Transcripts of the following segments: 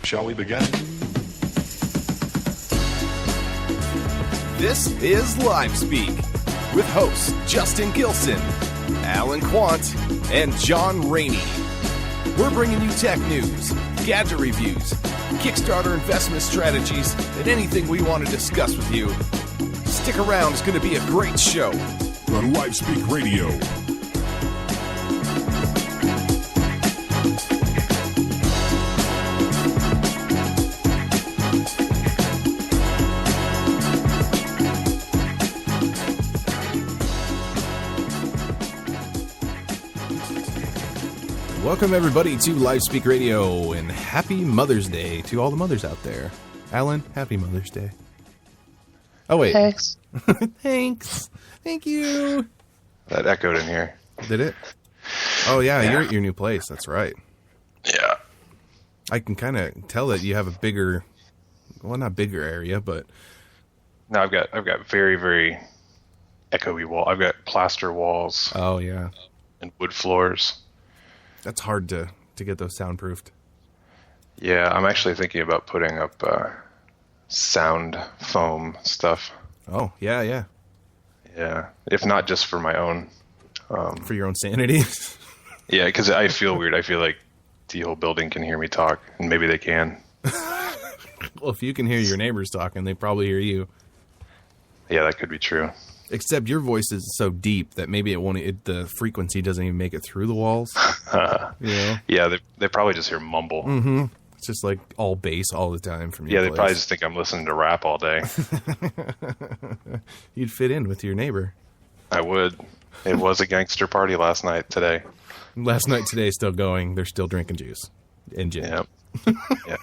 Shall we begin? This is LiveSpeak with hosts Justin Gilson, Alan Quant, and John Rainey. We're bringing you tech news, gadget reviews, Kickstarter investment strategies, and anything we want to discuss with you. Stick around, it's going to be a great show. On LiveSpeak Radio. Welcome, everybody, to LiveSpeak Radio, and happy Mother's Day to all the mothers out there. Alan, happy Mother's Day. Oh, wait. Thanks. Thanks. Thank you. That echoed in here. Did it? Oh, yeah, you're at your new place. That's right. Yeah. I can kind of tell that you have a bigger, well, not bigger area, but... No, I've got very, very echoey wall. I've got plaster walls. Oh, yeah. And wood floors. That's hard to get those soundproofed. Yeah, I'm actually thinking about putting up sound foam stuff. Oh, yeah, yeah. Yeah, if not just for my own. For your own sanity? Yeah, because I feel weird. I feel like the whole building can hear me talk, and maybe they can. Well, if you can hear your neighbors talking, they probably hear you. Yeah, that could be true. Except your voice is so deep that maybe the frequency doesn't even make it through the walls. Yeah, they probably just hear mumble. Mm-hmm. It's just like all bass all the time from your Yeah, they place. probably just think I'm listening to rap all day. You'd fit in with your neighbor. I would. It was a gangster party last night today. Last night, today, still going. They're still drinking juice and gin. Yep. Yeah.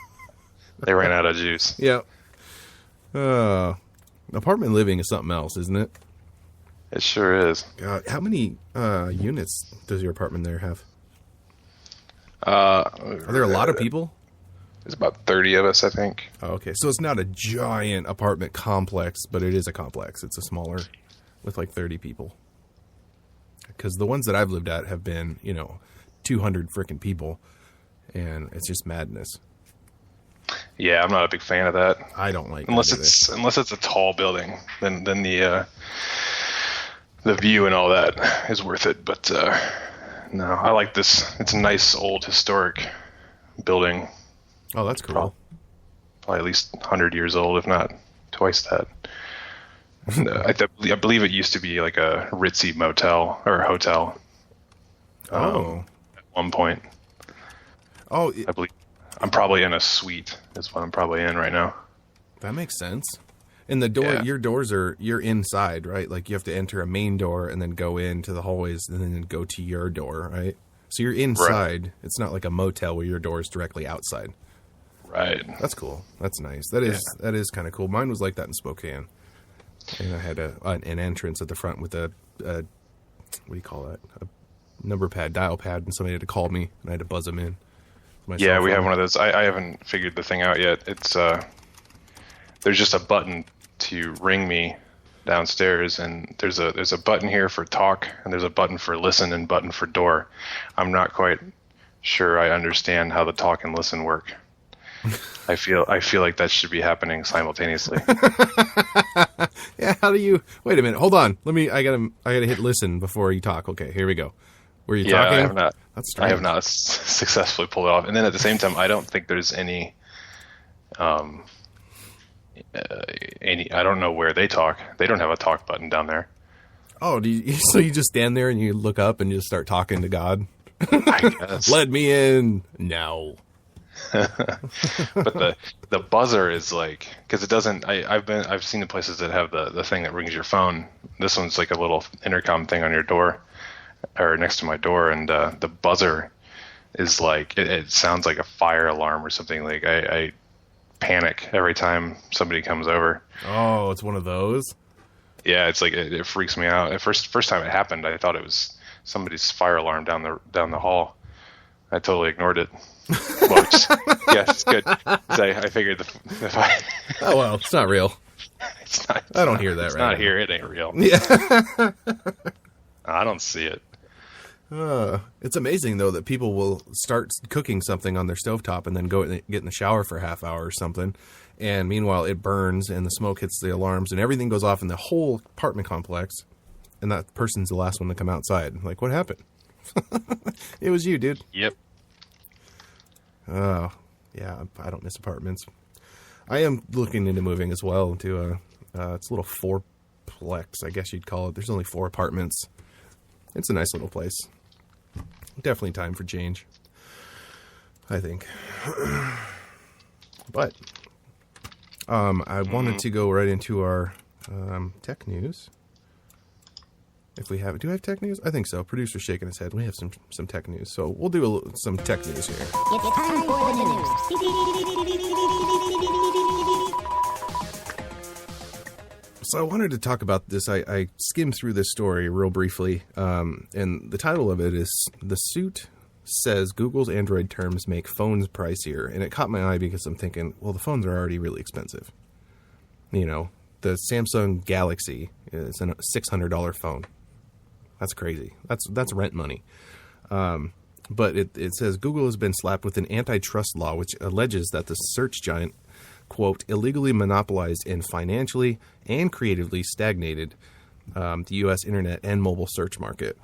They ran out of juice. Yep. Apartment living is something else, isn't it? It sure is. God, how many units does your apartment there have? Are there a lot of people? There's about 30 of us, I think. Oh, okay. So it's not a giant apartment complex, but it is a complex. It's a smaller with like 30 people. Because the ones that I've lived at have been, 200 freaking people. And it's just madness. Yeah, I'm not a big fan of that. I don't like unless it. Unless it's a tall building, then the view and all that is worth it. But no, I like this. It's a nice old historic building. Oh, that's cool. Probably at least 100 years old, if not twice that. I believe it used to be like a ritzy motel or hotel. At one point. Oh, I believe I'm probably in a suite. Is what I'm probably in right now. That makes sense. And the door, Yeah. Your doors you're inside, right? Like you have to enter a main door and then go into the hallways and then go to your door, right? So you're inside. Right. It's not like a motel where your door is directly outside. Right. That's cool. That's nice. That is kind of cool. Mine was like that in Spokane. And I had an entrance at the front with a what do you call that? A number pad, dial pad, and somebody had to call me, and I had to buzz them in. Yeah, we have one of those. I haven't figured the thing out yet. It's there's just a button to ring me downstairs, and there's a button here for talk, and there's a button for listen, and button for door. I'm not quite sure I understand how the talk and listen work. I feel like that should be happening simultaneously. Yeah, how do you? Wait a minute, hold on. I gotta hit listen before you talk. Okay, here we go. Were you talking? I have not. That's strange. I have not successfully pulled it off. And then at the same time, I don't think there's any. I don't know where they talk. They don't have a talk button down there. Oh, so you just stand there and you look up and you just start talking to God? I guess. Let me in now. But the buzzer is like, because it doesn't. I've seen the places that have the thing that rings your phone. This one's like a little intercom thing on your door, or next to my door, and the buzzer is like it sounds like a fire alarm or something. Like I panic every time somebody comes over. Oh, it's one of those. Yeah, it's like it freaks me out. At first time it happened, I thought it was somebody's fire alarm down the hall. I totally ignored it. Well, yeah, it's good. I figured if I oh well, it's not real. It's not. I don't hear that. It's right not now. here. It ain't real. Yeah. I don't see it. It's amazing, though, that people will start cooking something on their stovetop and then go and get in the shower for a half hour or something. And meanwhile, it burns and the smoke hits the alarms and everything goes off in the whole apartment complex. And that person's the last one to come outside. Like, what happened? It was you, dude. Yep. Oh, yeah, I don't miss apartments. I am looking into moving as well to it's a little fourplex, I guess you'd call it. There's only 4 apartments. It's a nice little place. Definitely time for change, I think. But I wanted to go right into our tech news. If we have it. Do I have tech news? I think so. Producer's shaking his head. We have some tech news. So we'll do some tech news here. It's time for the news. So I wanted to talk about this. I skimmed through this story real briefly, and the title of it is "The Suit Says Google's Android Terms Make Phones Pricier." And it caught my eye because I'm thinking, well, the phones are already really expensive. You know, the Samsung Galaxy is a $600 phone. That's crazy. That's rent money. But it says Google has been slapped with an antitrust law which alleges that the search giant, quote, illegally monopolized and financially and creatively stagnated the U.S. internet and mobile search market.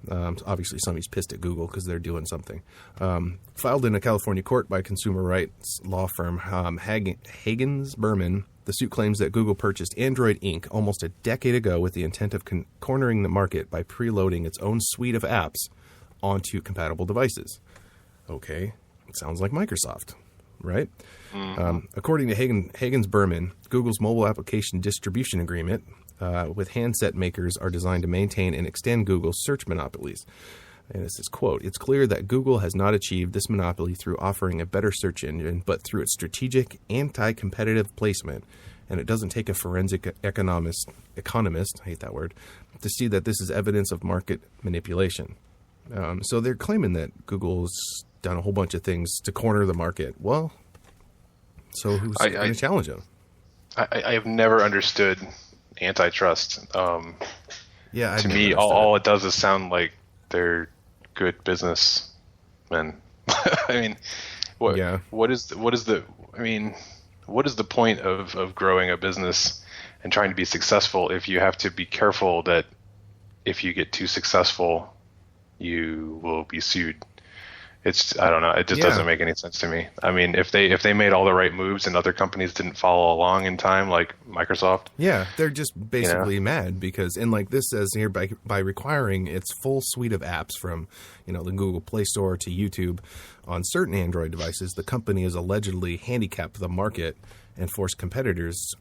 Obviously, somebody's pissed at Google because they're doing something. Filed in a California court by consumer rights law firm Hagens Berman, the suit claims that Google purchased Android Inc. almost a decade ago with the intent of cornering the market by preloading its own suite of apps onto compatible devices. Okay, sounds like Microsoft, right? Mm-hmm. According to Hagens Berman, Google's mobile application distribution agreement with handset makers are designed to maintain and extend Google's search monopolies. And this is, quote, "It's clear that Google has not achieved this monopoly through offering a better search engine, but through its strategic anti-competitive placement. And it doesn't take a forensic economist, I hate that word, to see that this is evidence of market manipulation." So they're claiming that Google's done a whole bunch of things to corner the market. Well, so who's going to challenge them? I have never understood antitrust. Yeah, to me, all it does is sound like they're good businessmen. I mean, what is the point of growing a business and trying to be successful if you have to be careful that if you get too successful, you will be sued? I don't know. It just doesn't make any sense to me. I mean, if they made all the right moves and other companies didn't follow along in time, like Microsoft. Yeah, they're just basically mad because, and like this says here, by requiring its full suite of apps from, the Google Play Store to YouTube on certain Android devices, the company has allegedly handicapped the market and forced competitors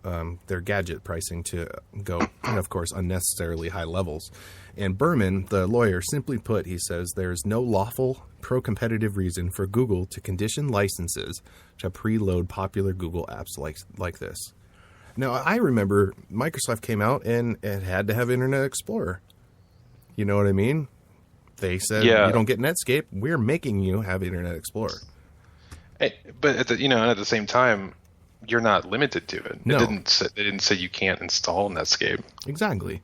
their gadget pricing to go, of course, unnecessarily high levels. And Berman, the lawyer, simply put, he says, there is no lawful pro-competitive reason for Google to condition licenses to preload popular Google apps like this. Now, I remember Microsoft came out and it had to have Internet Explorer. You know what I mean? They said, you don't get Netscape, we're making you have Internet Explorer. But at the same time, you're not limited to it. No. They didn't say you can't install Netscape. Exactly.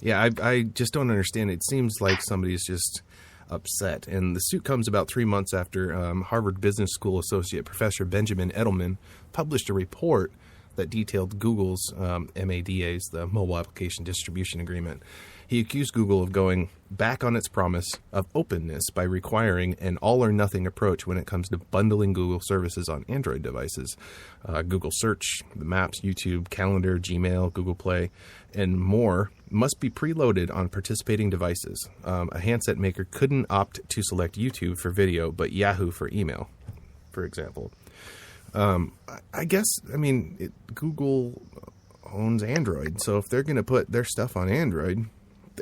Yeah, I just don't understand. It seems like somebody's just upset. And the suit comes about 3 months after Harvard Business School associate professor Benjamin Edelman published a report that detailed Google's MADAs, the Mobile Application Distribution Agreement. He accused Google of going back on its promise of openness by requiring an all-or-nothing approach when it comes to bundling Google services on Android devices. Google Search, Maps, YouTube, Calendar, Gmail, Google Play, and more must be preloaded on participating devices. A handset maker couldn't opt to select YouTube for video, but Yahoo for email, for example. I guess, Google owns Android, so if they're going to put their stuff on Android,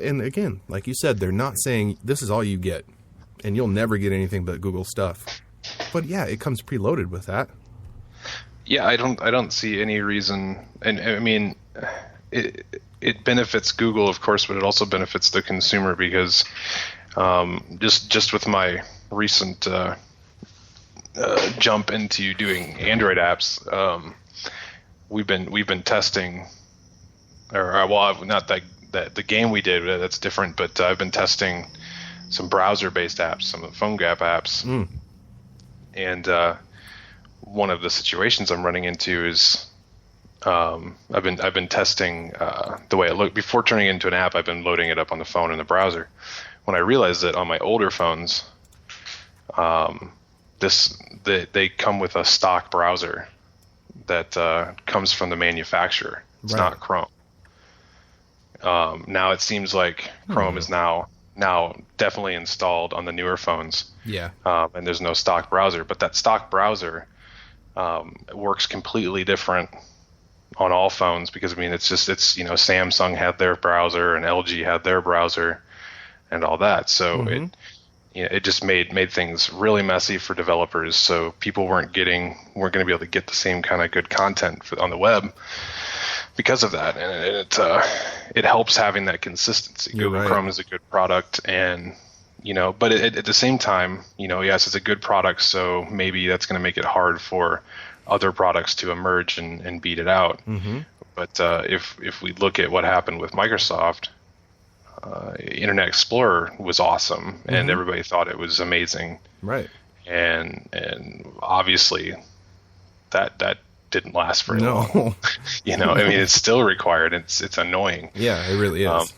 and again, like you said, they're not saying this is all you get, and you'll never get anything but Google stuff. But yeah, it comes preloaded with that. Yeah, I don't see any reason, and I mean, it benefits Google, of course, but it also benefits the consumer because just with my recent jump into doing Android apps, we've been testing, not that the game we did, that's different, but I've been testing some browser-based apps, some of the PhoneGap apps. And one of the situations I'm running into is I've been testing the way it looked before turning it into an app. I've been loading it up on the phone in the browser. When I realized that on my older phones, they come with a stock browser that comes from the manufacturer. It's not Chrome. Now it seems like Chrome is now definitely installed on the newer phones. Yeah. And there's no stock browser, but that stock browser works completely different on all phones because Samsung had their browser and LG had their browser and all that. So it just made things really messy for developers. So people weren't going to be able to get the same kind of good content on the web because of that. And it helps having that consistency. Google Chrome is a good product, and but at the same time, yes, it's a good product. So maybe that's going to make it hard for other products to emerge and beat it out. But if we look at what happened with Microsoft, Internet Explorer was awesome, and everybody thought it was amazing. Right. And obviously, that didn't last very long. It's still required. It's annoying. Yeah, it really is.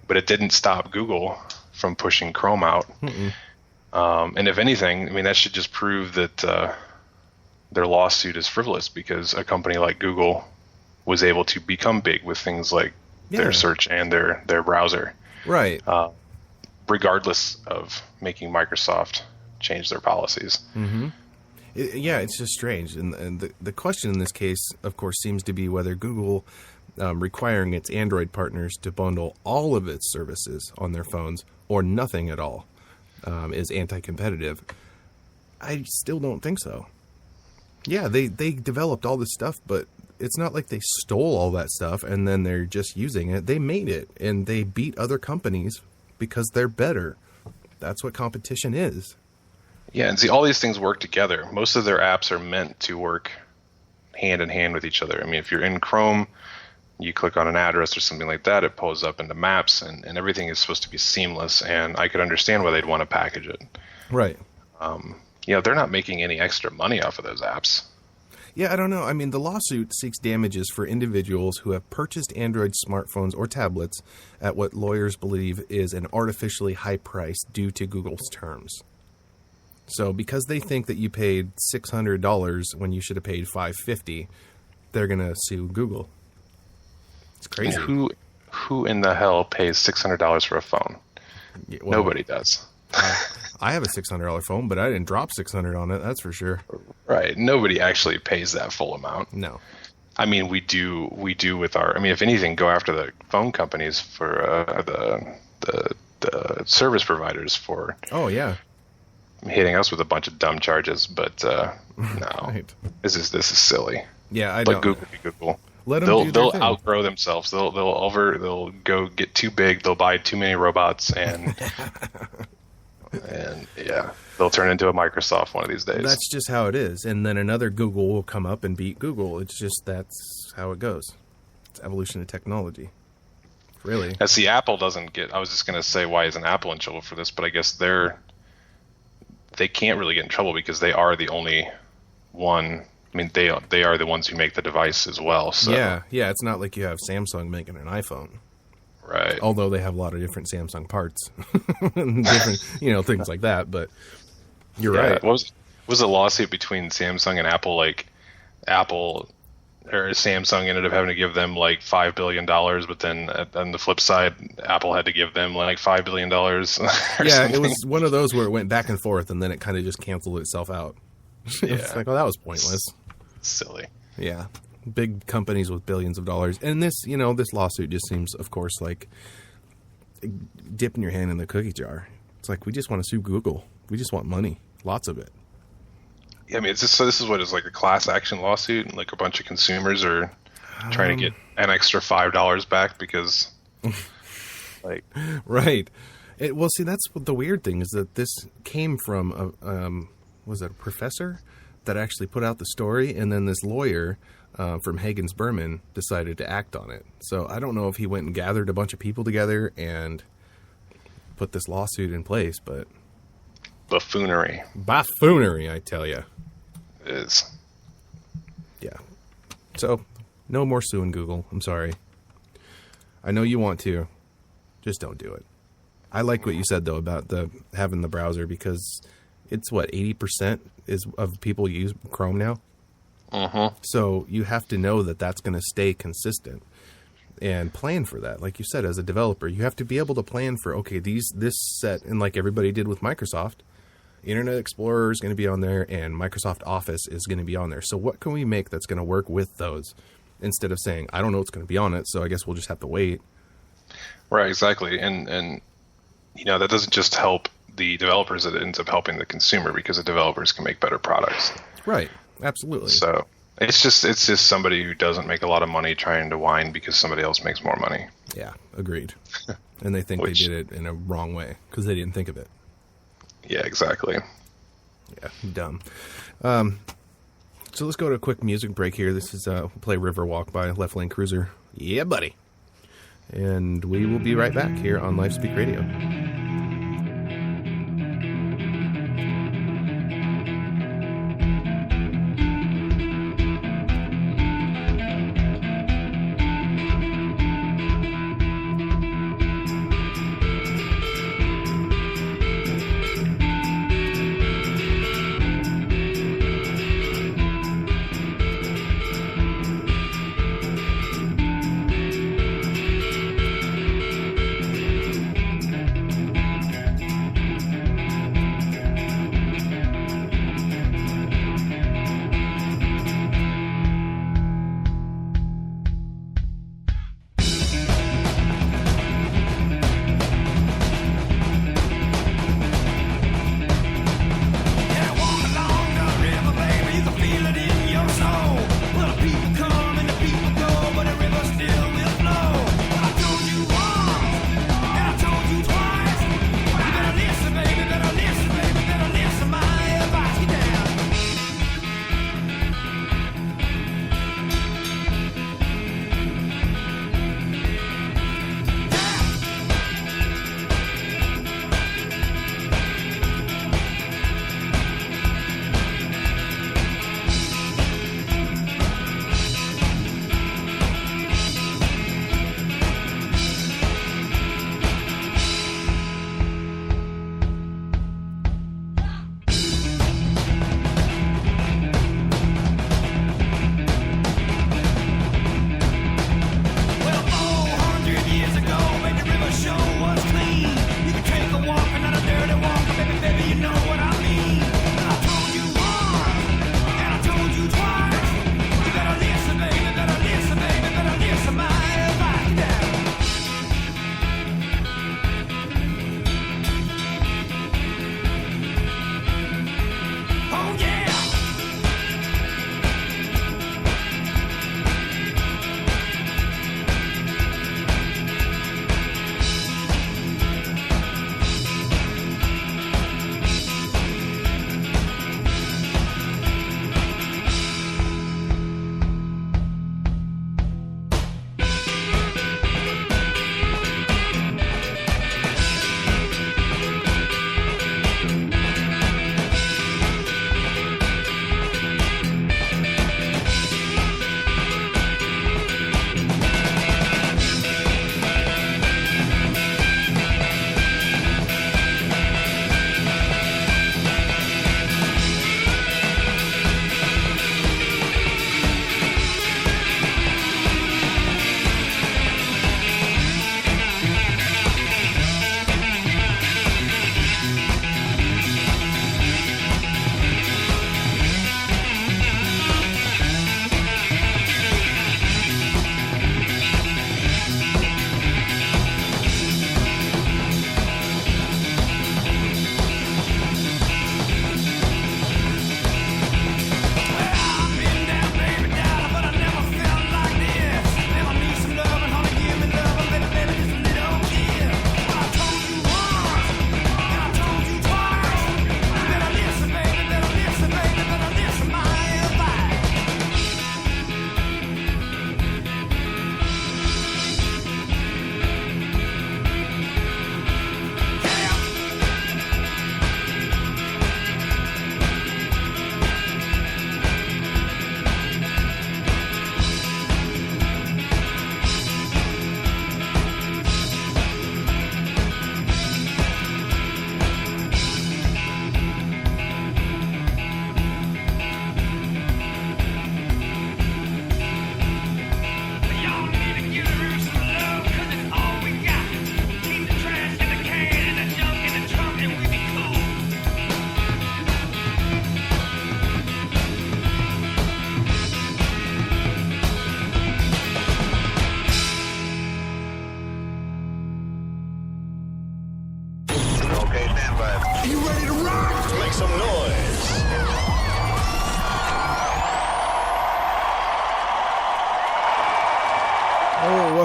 But it didn't stop Google from pushing Chrome out. And if anything, that should just prove that their lawsuit is frivolous, because a company like Google was able to become big with things like their search and their browser. Right. Regardless of making Microsoft change their policies. It's just strange. And the question in this case, of course, seems to be whether Google requiring its Android partners to bundle all of its services on their phones or nothing at all is anti-competitive. I still don't think so. Yeah, they developed all this stuff, but it's not like they stole all that stuff and then they're just using it. They made it, and they beat other companies because they're better. That's what competition is. Yeah, and see, all these things work together. Most of their apps are meant to work hand in hand with each other. If you're in Chrome, you click on an address or something like that, it pulls up into Maps, and everything is supposed to be seamless, and I could understand why they'd want to package it. Right. They're not making any extra money off of those apps. Yeah, I don't know. The lawsuit seeks damages for individuals who have purchased Android smartphones or tablets at what lawyers believe is an artificially high price due to Google's terms. So because they think that you paid $600 when you should have paid $550, they're going to sue Google. It's crazy. And who in the hell pays $600 for a phone? Yeah, nobody does. I have a $600 phone, but I didn't drop $600 on it. That's for sure. Right. Nobody actually pays that full amount. No. We do with our. If anything, go after the phone companies for the service providers for. Oh yeah. Hitting us with a bunch of dumb charges, but no, right. This is silly. Yeah, I don't. Google be Google. Let them they'll outgrow themselves. They'll go get too big. They'll buy too many robots and. And yeah, they'll turn into a Microsoft one of these days. That's just how it is. And then another Google will come up and beat Google. It's just, that's how it goes. It's evolution of technology. Really. See, Apple doesn't get, I was just going to say, why isn't Apple in trouble for this? But I guess they can't really get in trouble because they are the only one. They are the ones who make the device as well. So. Yeah. It's not like you have Samsung making an iPhone. Right. Although they have a lot of different Samsung parts, and different, things like that. But you're right. What was a lawsuit between Samsung and Apple? Like Apple or Samsung ended up having to give them like $5 billion, but then on the flip side, Apple had to give them like $5 billion. Yeah, something. It was one of those where it went back and forth, and then it kind of just canceled itself out. It's like, that was pointless. Silly. Yeah. Big companies with billions of dollars. And this, this lawsuit just seems, of course, like dipping your hand in the cookie jar. It's like, we just want to sue Google. We just want money. Lots of it. Yeah, it's just, so this is what is like a class action lawsuit, and like a bunch of consumers are trying to get an extra $5 back because like. Right. Well, see, that's what the weird thing is, that this came from was it a professor that actually put out the story, and then this lawyer from Hagen's Berman decided to act on it. So I don't know if he went and gathered a bunch of people together and put this lawsuit in place, but Buffoonery buffoonery, I tell you. is. Yeah. So, no more suing Google. I'm sorry. I know you want to. Just don't do it. I like what you said, though, about having the browser, because it's, 80% of people use Chrome now? Mm-hmm. So you have to know that that's going to stay consistent and plan for that. Like you said, as a developer, you have to be able to plan for, okay, this set, and like everybody did with Microsoft, Internet Explorer is going to be on there and Microsoft Office is going to be on there. So what can we make that's going to work with those, instead of saying, I don't know what's going to be on it, so I guess we'll just have to wait. Right, exactly. And that doesn't just help the developers, it ends up helping the consumer, because the developers can make better products. Right. Absolutely. So it's just somebody who doesn't make a lot of money trying to whine because somebody else makes more money. Yeah, agreed. And they think they did it in a wrong way because they didn't think of it. Yeah, exactly. Yeah, dumb. So let's go to a quick music break here. This is we'll play Riverwalk by Left Lane Cruiser. Yeah, buddy. And we will be right back here on LifeSpeak Radio.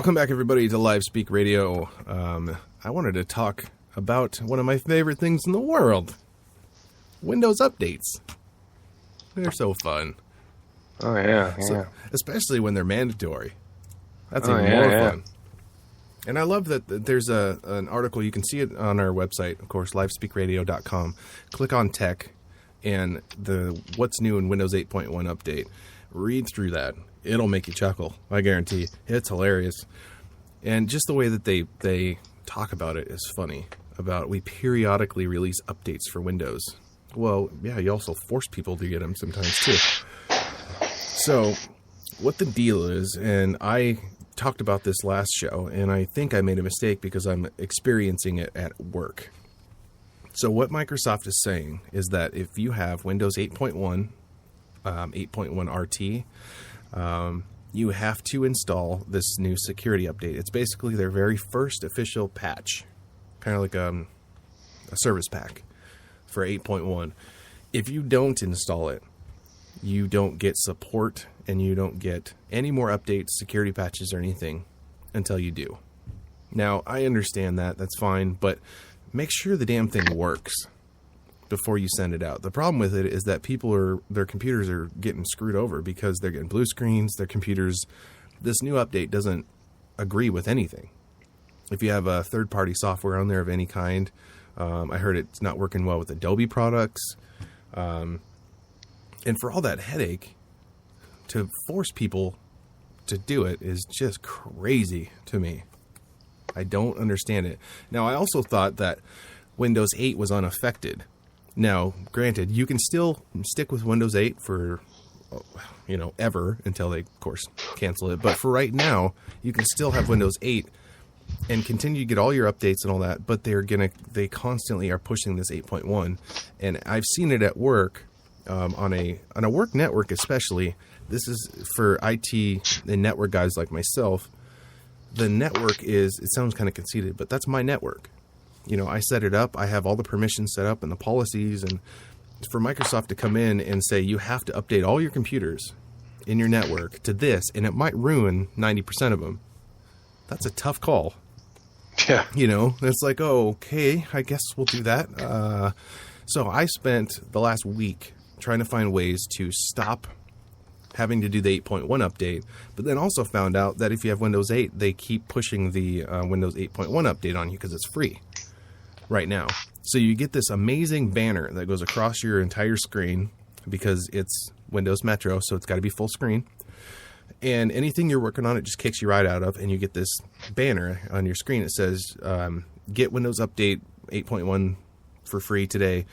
Welcome back, everybody, to Live Speak Radio. I wanted to talk about one of my favorite things in the world. Windows updates. They're so fun. Oh, yeah. So, especially when they're mandatory. That's even more fun. And I love that there's an article. You can see it on our website, of course, livespeakradio.com. Click on tech and the what's new in Windows 8.1 update. Read through that. It'll make you chuckle. I guarantee. It's hilarious. And just the way that they talk about it is funny. About we periodically release updates for Windows. Well, yeah, you also force people to get them sometimes too. So what the deal is, and I talked about this last show, and I think I made a mistake because I'm experiencing it at work. So what Microsoft is saying is that if you have Windows 8.1, 8.1 RT, you have to install this new security update. It's basically their very first official patch, kind of like a service pack for 8.1. If you don't install it, you don't get support and you don't get any more updates, security patches, or anything until you do. Now, I understand that. That's fine, but make sure the damn thing works before you send it out. The problem with it is that their computers are getting screwed over because they're getting blue screens. Their computers, this new update doesn't agree with anything. If you have a third-party software on there of any kind, I heard it's not working well with Adobe products. And for all that headache, to force people to do it is just crazy to me. I don't understand it. Now, I also thought that Windows 8 was unaffected. Now, granted, you can still stick with Windows 8 for, ever until they, of course, cancel it. But for right now, you can still have Windows 8 and continue to get all your updates and all that. But they constantly are pushing this 8.1, and I've seen it at work. On a work network especially, this is for IT and network guys like myself. The network it sounds kind of conceited, but that's my network. I set it up. I have all the permissions set up and the policies, and for Microsoft to come in and say you have to update all your computers in your network to this, and it might ruin 90% of them. That's a tough call. Yeah. It's like, oh, okay, I guess we'll do that. So I spent the last week trying to find ways to stop having to do the 8.1 update, but then also found out that if you have Windows 8, they keep pushing the Windows 8.1 update on you because it's free right now. So you get this amazing banner that goes across your entire screen because it's Windows Metro, so it's got to be full screen. And anything you're working on, it just kicks you right out of, and you get this banner on your screen that says, get Windows Update 8.1 for free today.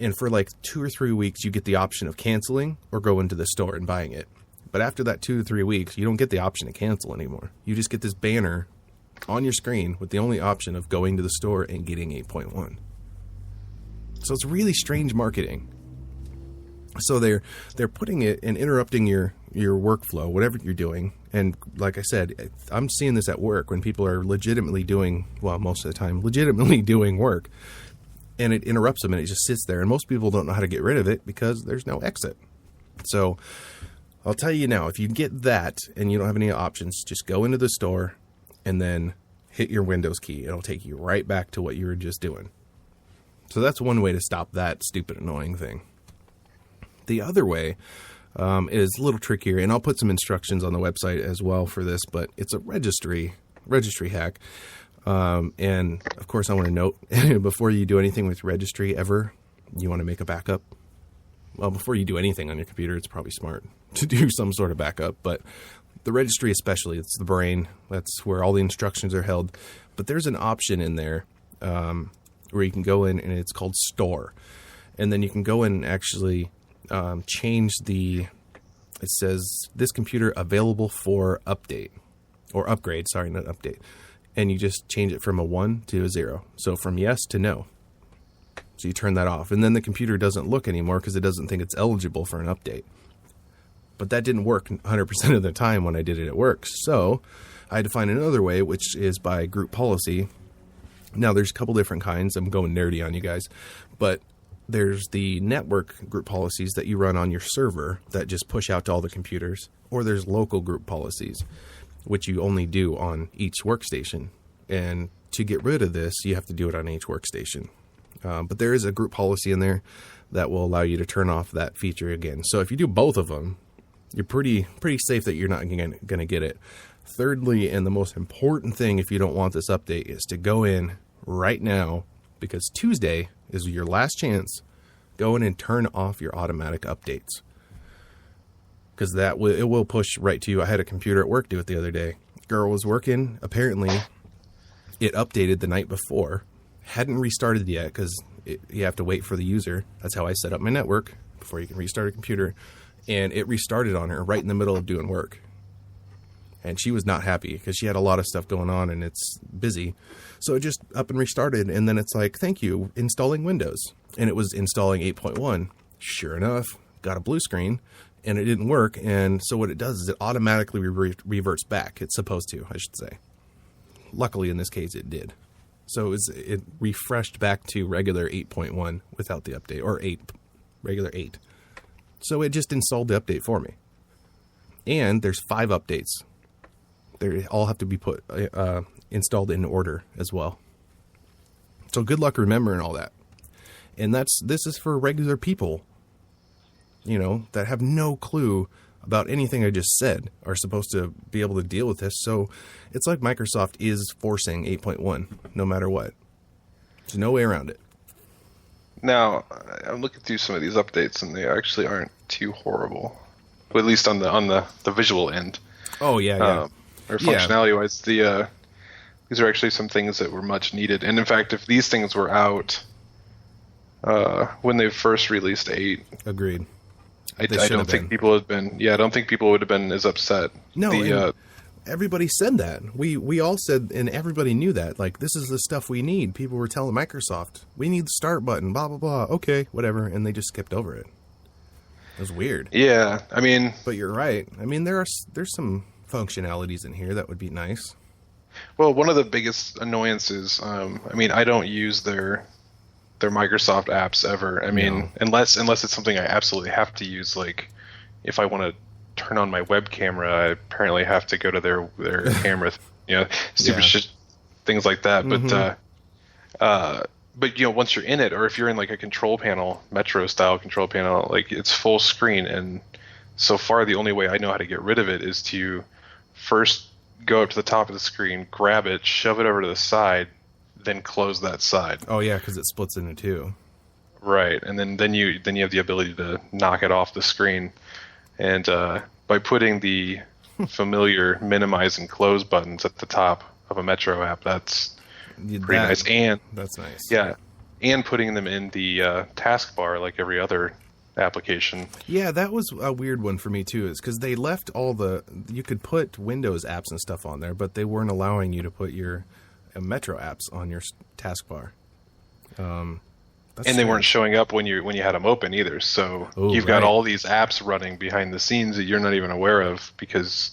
And for like 2 or 3 weeks, you get the option of canceling or go into the store and buying it. But after that 2 to 3 weeks, you don't get the option to cancel anymore. You just get this banner on your screen with the only option of going to the store and getting 8.1. So it's really strange marketing. So they're putting it and interrupting your workflow, whatever you're doing. And like I said, I'm seeing this at work when people are legitimately doing, well, most of the time, legitimately doing work. And it interrupts them and it just sits there. And most people don't know how to get rid of it because there's no exit. So I'll tell you now, if you get that and you don't have any options, just go into the store and then hit your Windows key. It'll take you right back to what you were just doing. So that's one way to stop that stupid, annoying thing. The other way is a little trickier, and I'll put some instructions on the website as well for this, but it's a registry hack. And of course I want to note before you do anything with registry ever, you want to make a backup. Well, before you do anything on your computer, it's probably smart to do some sort of backup, but the registry especially, it's the brain. That's where all the instructions are held. But there's an option in there where you can go in and it's called store. And then you can go in and actually change it says this computer available for update or upgrade. Sorry, not update. And you just change it from a 1 to a 0. So from yes to no. So you turn that off. And then the computer doesn't look anymore because it doesn't think it's eligible for an update. But that didn't work 100% of the time when I did it at work. So I had to find another way, which is by group policy. Now, there's a couple different kinds. I'm going nerdy on you guys. But there's the network group policies that you run on your server that just push out to all the computers. Or there's local group policies. which you only do on each workstation. And to get rid of this, you have to do it on each workstation. But there is a group policy in there that will allow you to turn off that feature again. So if you do both of them, you're pretty safe that you're not going to get it. Thirdly, and the most important thing if you don't want this update, is to go in right now, because Tuesday is your last chance. Go in and turn off your automatic updates, because it will push right to you. I had a computer at work do it the other day. Girl was working. Apparently, it updated the night before. Hadn't restarted yet, because you have to wait for the user. That's how I set up my network before you can restart a computer. And it restarted on her right in the middle of doing work. And she was not happy because she had a lot of stuff going on and it's busy. So it just up and restarted. And then it's like, thank you, installing Windows. And it was installing 8.1. Sure enough, got a blue screen and it didn't work. And so what it does is it automatically reverts back. It's supposed to, I should say. Luckily, in this case, it did. So it refreshed back to regular 8.1 without the update, or regular 8. So it just installed the update for me. And there's 5 updates. They all have to be installed in order as well. So good luck remembering all that. And this is for regular people, that have no clue about anything I just said, are supposed to be able to deal with this. So it's like Microsoft is forcing 8.1 no matter what. There's no way around it. Now, I'm looking through some of these updates, and they actually aren't too horrible. Well, at least on the visual end. Oh, yeah. Or functionality-wise, these are actually some things that were much needed. And in fact, if these things were out when they first released 8... Agreed. I don't think people would have been as upset. No, everybody said that. We all said, and everybody knew that. Like, this is the stuff we need. People were telling Microsoft, we need the start button, blah, blah, blah. Okay, whatever. And they just skipped over it. It was weird. Yeah, I mean... But you're right. I mean, there's some functionalities in here that would be nice. Well, one of the biggest annoyances, I don't use their Microsoft apps ever. I mean, unless it's something I absolutely have to use, like if I want to turn on my web camera, I apparently have to go to their camera, stupid shit, things like that. Mm-hmm. But once you're in it, or if you're in like a control panel, Metro style control panel, like it's full screen, and so far the only way I know how to get rid of it is to first go up to the top of the screen, grab it, shove it over to the side, then close that side. Oh yeah, because it splits into 2. Right, and then you have the ability to knock it off the screen, and by putting the familiar minimize and close buttons at the top of a Metro app, that's pretty nice. And that's nice. Yeah, and putting them in the taskbar like every other application. Yeah, that was a weird one for me too, is because they left you could put Windows apps and stuff on there, but they weren't allowing you to put your Metro apps on your taskbar. And they weren't showing up when you had them open either. So you've got all these apps running behind the scenes that you're not even aware of because,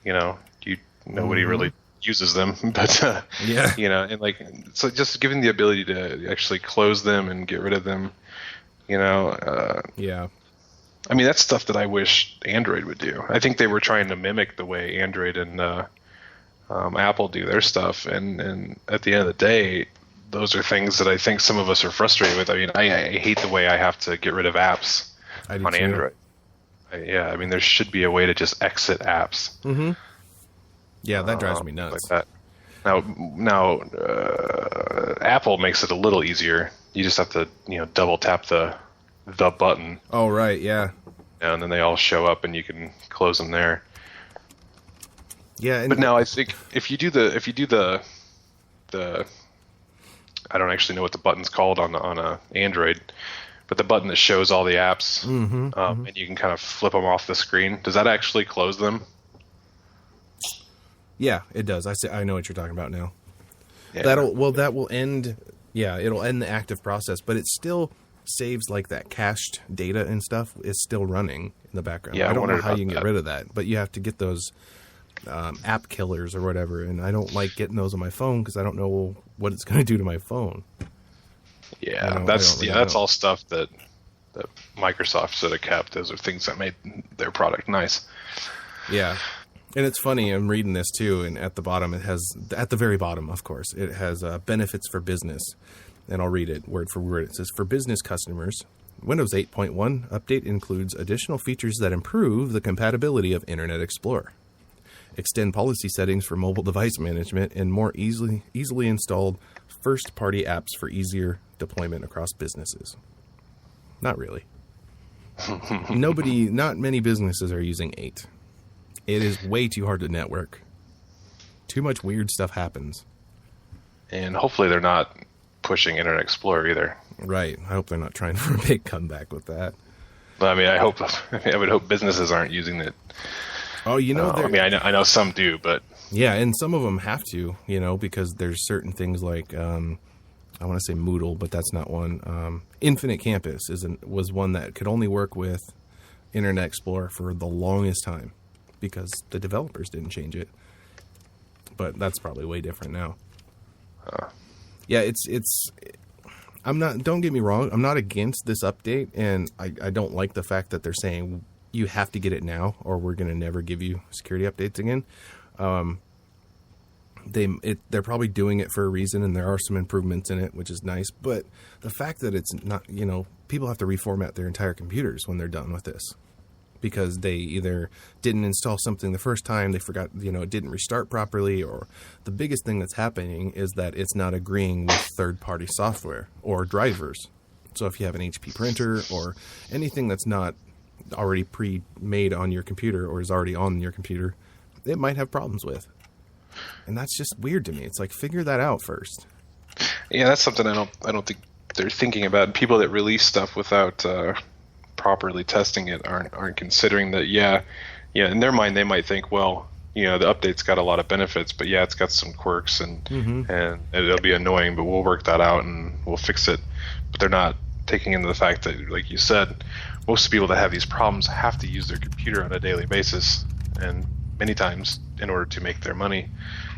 nobody really uses them. But and like, so just giving the ability to actually close them and get rid of them, yeah. I mean, that's stuff that I wish Android would do. I think they were trying to mimic the way Android and Apple do their stuff, and at the end of the day, those are things that I think some of us are frustrated with. I mean, I hate the way I have to get rid of apps on Android. I mean, there should be a way to just exit apps. Mm-hmm. Yeah, that drives me nuts. Like that. Now, Apple makes it a little easier. You just have to, double tap the button. Oh, right, yeah. And then they all show up, and you can close them there. Yeah, but now I think if you do the I don't actually know what the button's called on a Android, but the button that shows all the apps, and you can kind of flip them off the screen. Does that actually close them? Yeah, it does. I know what you're talking about now. Yeah. That will end. Yeah, it'll end the active process, but it still saves like that cached data and stuff is still running in the background. Yeah, I don't know how you can get rid of that, but you have to get those app killers or whatever, and I don't like getting those on my phone because I don't know what it's going to do to my phone. Yeah, that's all stuff that Microsoft should have kept. Those are things that made their product nice. Yeah, And it's funny, I'm reading this too, and at the bottom it has, at the very bottom, of course, it has benefits for business. And I'll read it word for word. It says, for business customers, Windows 8.1 update includes additional features that improve the compatibility of Internet Explorer, extend policy settings for mobile device management, and more easily installed first-party apps for easier deployment across businesses. Not really. Not many businesses are using 8. It is way too hard to network. Too much weird stuff happens. And hopefully they're not pushing Internet Explorer either. Right. I hope they're not trying for a big comeback with that. But, I mean, I would hope businesses aren't using it. Oh, I mean, I know some do, but yeah, and some of them have to, because there's certain things like I want to say Moodle, but that's not one. Infinite Campus was one that could only work with Internet Explorer for the longest time because the developers didn't change it. But that's probably way different now. Yeah, it's. I'm not. Don't get me wrong. I'm not against this update, and I don't like the fact that they're saying you have to get it now, or we're going to never give you security updates again. They're probably doing it for a reason, and there are some improvements in it, which is nice. But the fact that it's not, people have to reformat their entire computers when they're done with this, because they either didn't install something the first time, they forgot, it didn't restart properly, or the biggest thing that's happening is that it's not agreeing with third-party software or drivers. So if you have an HP printer or anything that's not already pre-made on your computer or is already on your computer, it might have problems with. And that's just weird to me. It's like, figure that out first. Yeah, that's something I don't think they're thinking about. People that release stuff without properly testing it aren't considering that. Yeah, in their mind they might think, well, the update's got a lot of benefits, but yeah, it's got some quirks and it'll be annoying, but we'll work that out and we'll fix it. But they're not taking into the fact that, like you said, most people that have these problems have to use their computer on a daily basis, and many times in order to make their money.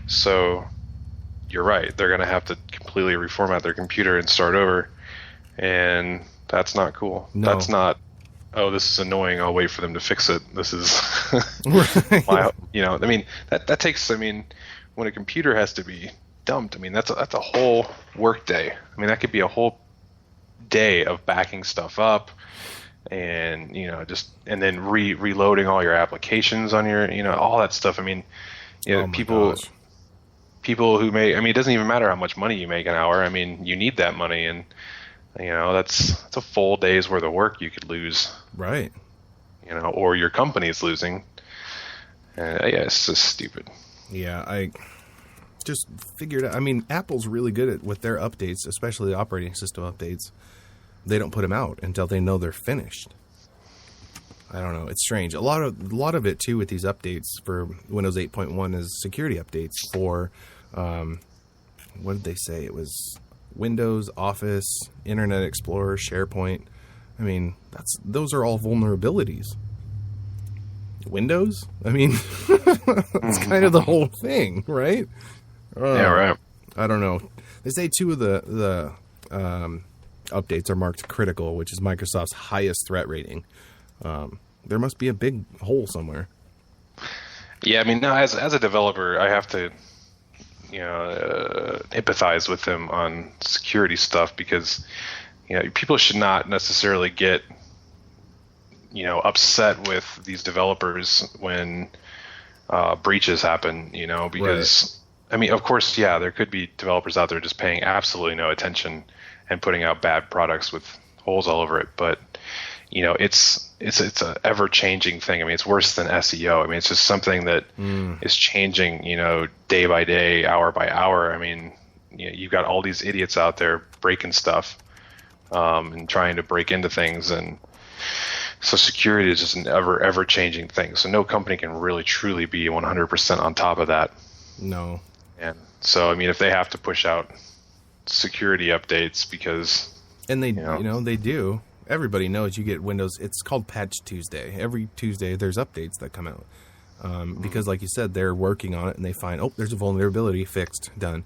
So you're right, they're going to have to completely reformat their computer and start over, and that's not cool. No. That's not, oh, this is annoying, I'll wait for them to fix it. This is that takes, when a computer has to be dumped, that's a whole work day. That could be a whole day of backing stuff up and and then reloading all your applications on your all that stuff. People who make, it doesn't even matter how much money you make an hour. You need that money, and that's a full day's worth of work you could lose, right? Or your company is losing. Yeah, it's just stupid. Yeah, I just figured out. Apple's really good with their updates, especially the operating system updates. They don't put them out until they know they're finished. I don't know. It's strange. A lot of it too with these updates for Windows 8.1 is security updates for, what did they say? It was Windows, Office, Internet Explorer, SharePoint. Those are all vulnerabilities. Windows? It's kind of the whole thing, right? Yeah, right. I don't know. They say two of the updates are marked critical, which is Microsoft's highest threat rating. There must be a big hole somewhere. Yeah, no, as a developer, I have to, empathize with them on security stuff, because, people should not necessarily get, upset with these developers when breaches happen, because, right. Of course, yeah, there could be developers out there just paying absolutely no attention and putting out bad products with holes all over it, but it's an ever-changing thing. It's worse than SEO. It's just something that is changing, day by day, hour by hour. You've got all these idiots out there breaking stuff and trying to break into things, and so security is just an ever-changing thing. So no company can really truly be 100% on top of that. No. And so if they have to push out security updates because, and they they do. Everybody knows you get Windows. It's called Patch Tuesday. Every Tuesday there's updates that come out because, like you said, they're working on it and they find, oh, there's a vulnerability, fixed, done.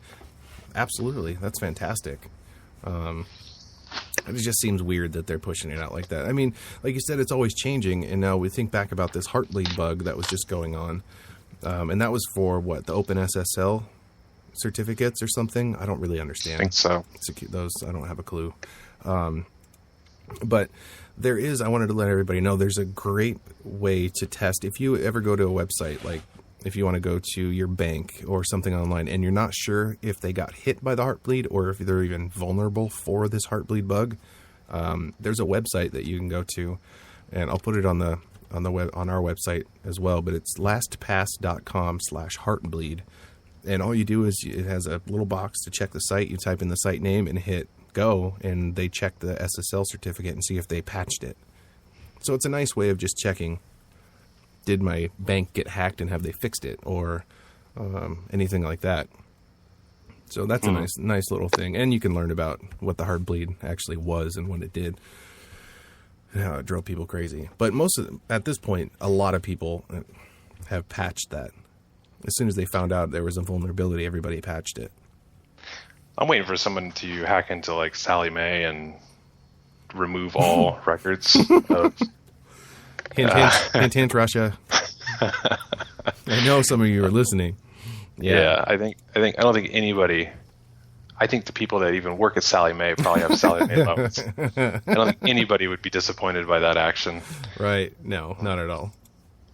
Absolutely, that's fantastic. It just seems weird that they're pushing it out like that. Like you said, it's always changing, and now we think back about this Heartbleed bug that was just going on. And that was for what, the Open SSL certificates or something? I don't really understand. I think so. Those, I don't have a clue. But there is, I wanted to let everybody know, there's a great way to test. If you ever go to a website, like if you want to go to your bank or something online and you're not sure if they got hit by the heartbleed or if they're even vulnerable for this heartbleed bug, there's a website that you can go to, and I'll put it on the web, on our website as well, but it's lastpass.com/heartbleed. And all you do is it has a little box to check the site. You type in the site name and hit go, and they check the SSL certificate and see if they patched it. So it's a nice way of just checking, did my bank get hacked and have they fixed it, or anything like that. So that's a nice little thing. And you can learn about what the heartbleed actually was and what it did, and how it drove people crazy. But at this point, a lot of people have patched that. As soon as they found out there was a vulnerability, everybody patched it. I'm waiting for someone to hack into like Sally Mae and remove all records of. Hint, Russia. I know some of you are listening. Yeah, I don't think anybody. I think the people that even work at Sally Mae probably have Sally Mae loans. I don't think anybody would be disappointed by that action. Right? No, not at all.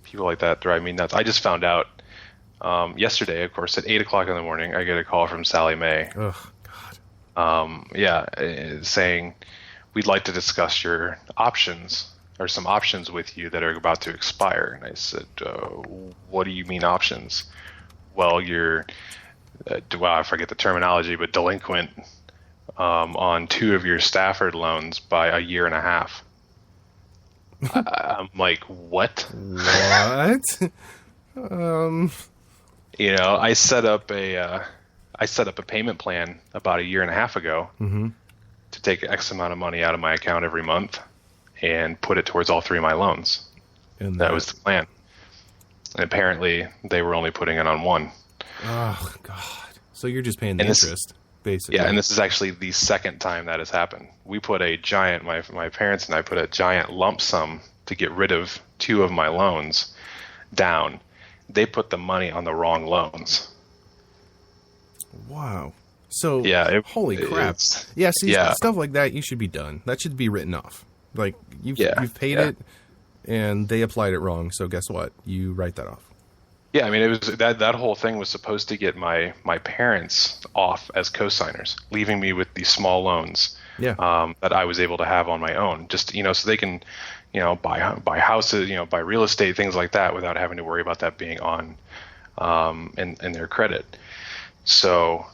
People like that drive me nuts. I just found out yesterday, of course, at 8:00 in the morning, I get a call from Sally Mae. Oh God. Saying we'd like to discuss your options or some options with you that are about to expire. And I said, what do you mean options? Well, you're, I forget the terminology, but delinquent on 2 of your Stafford loans by a year and a half. I'm like, what? What? I set up a payment plan about a year and a half ago to take X amount of money out of my account every month and put it towards all 3 of my loans. And that was the plan. And apparently they were only putting it on 1. Oh God. So you're just paying the interest, basically. Yeah. And this is actually the second time that has happened. We put a giant, my parents and I put a giant lump sum to get rid of 2 of my loans down. They put the money on the wrong loans. Wow. So yeah, holy crap. Yeah. See, stuff like that, you should be done. That should be written off. Like you've paid it, and they applied it wrong. So guess what? You write that off. Yeah, I mean, it was that whole thing was supposed to get my parents off as co-signers, leaving me with these small loans that I was able to have on my own, just so they can, buy houses, buy real estate, things like that, without having to worry about that being on in their credit. So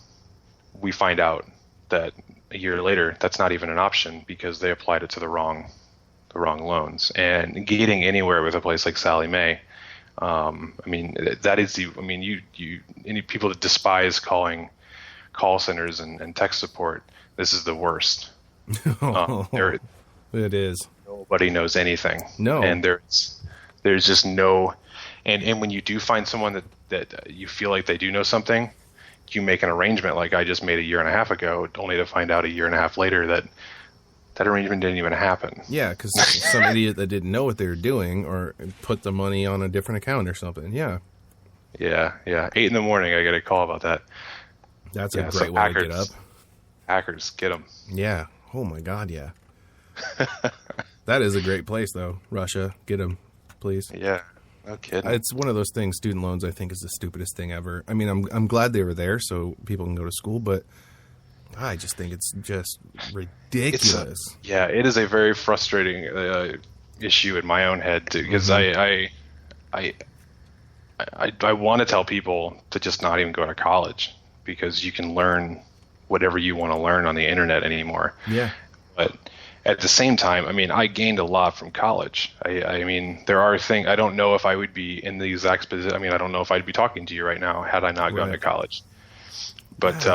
we find out that a year later, that's not even an option because they applied it to the wrong loans. And getting anywhere with a place like Sally Mae, that is any people that despise calling call centers and tech support, this is the worst. It is. Nobody knows anything. No. And there's just no, and when you do find someone that you feel like they do know something, you make an arrangement like I just made a year and a half ago, only to find out a year and a half later that arrangement didn't even happen. Yeah, because some idiot that didn't know what they were doing or put the money on a different account or something. Yeah. Yeah. 8 in the morning, I get a call about that. That's a great way to get up. Hackers, get them. Yeah. Oh my God, yeah. That is a great place, though. Russia, get them, please. Yeah. No kidding. It's one of those things. Student loans, I think, is the stupidest thing ever. I mean, I'm glad they were there so people can go to school, but I just think it's just ridiculous. It is a very frustrating issue in my own head too, because I want to tell people to just not even go to college because you can learn whatever you want to learn on the internet anymore. Yeah. But at the same time, I mean, I gained a lot from college. I mean, there are things, I don't know if I would be in the exact position. I mean, I don't know if I'd be talking to you right now had I not gone to college. But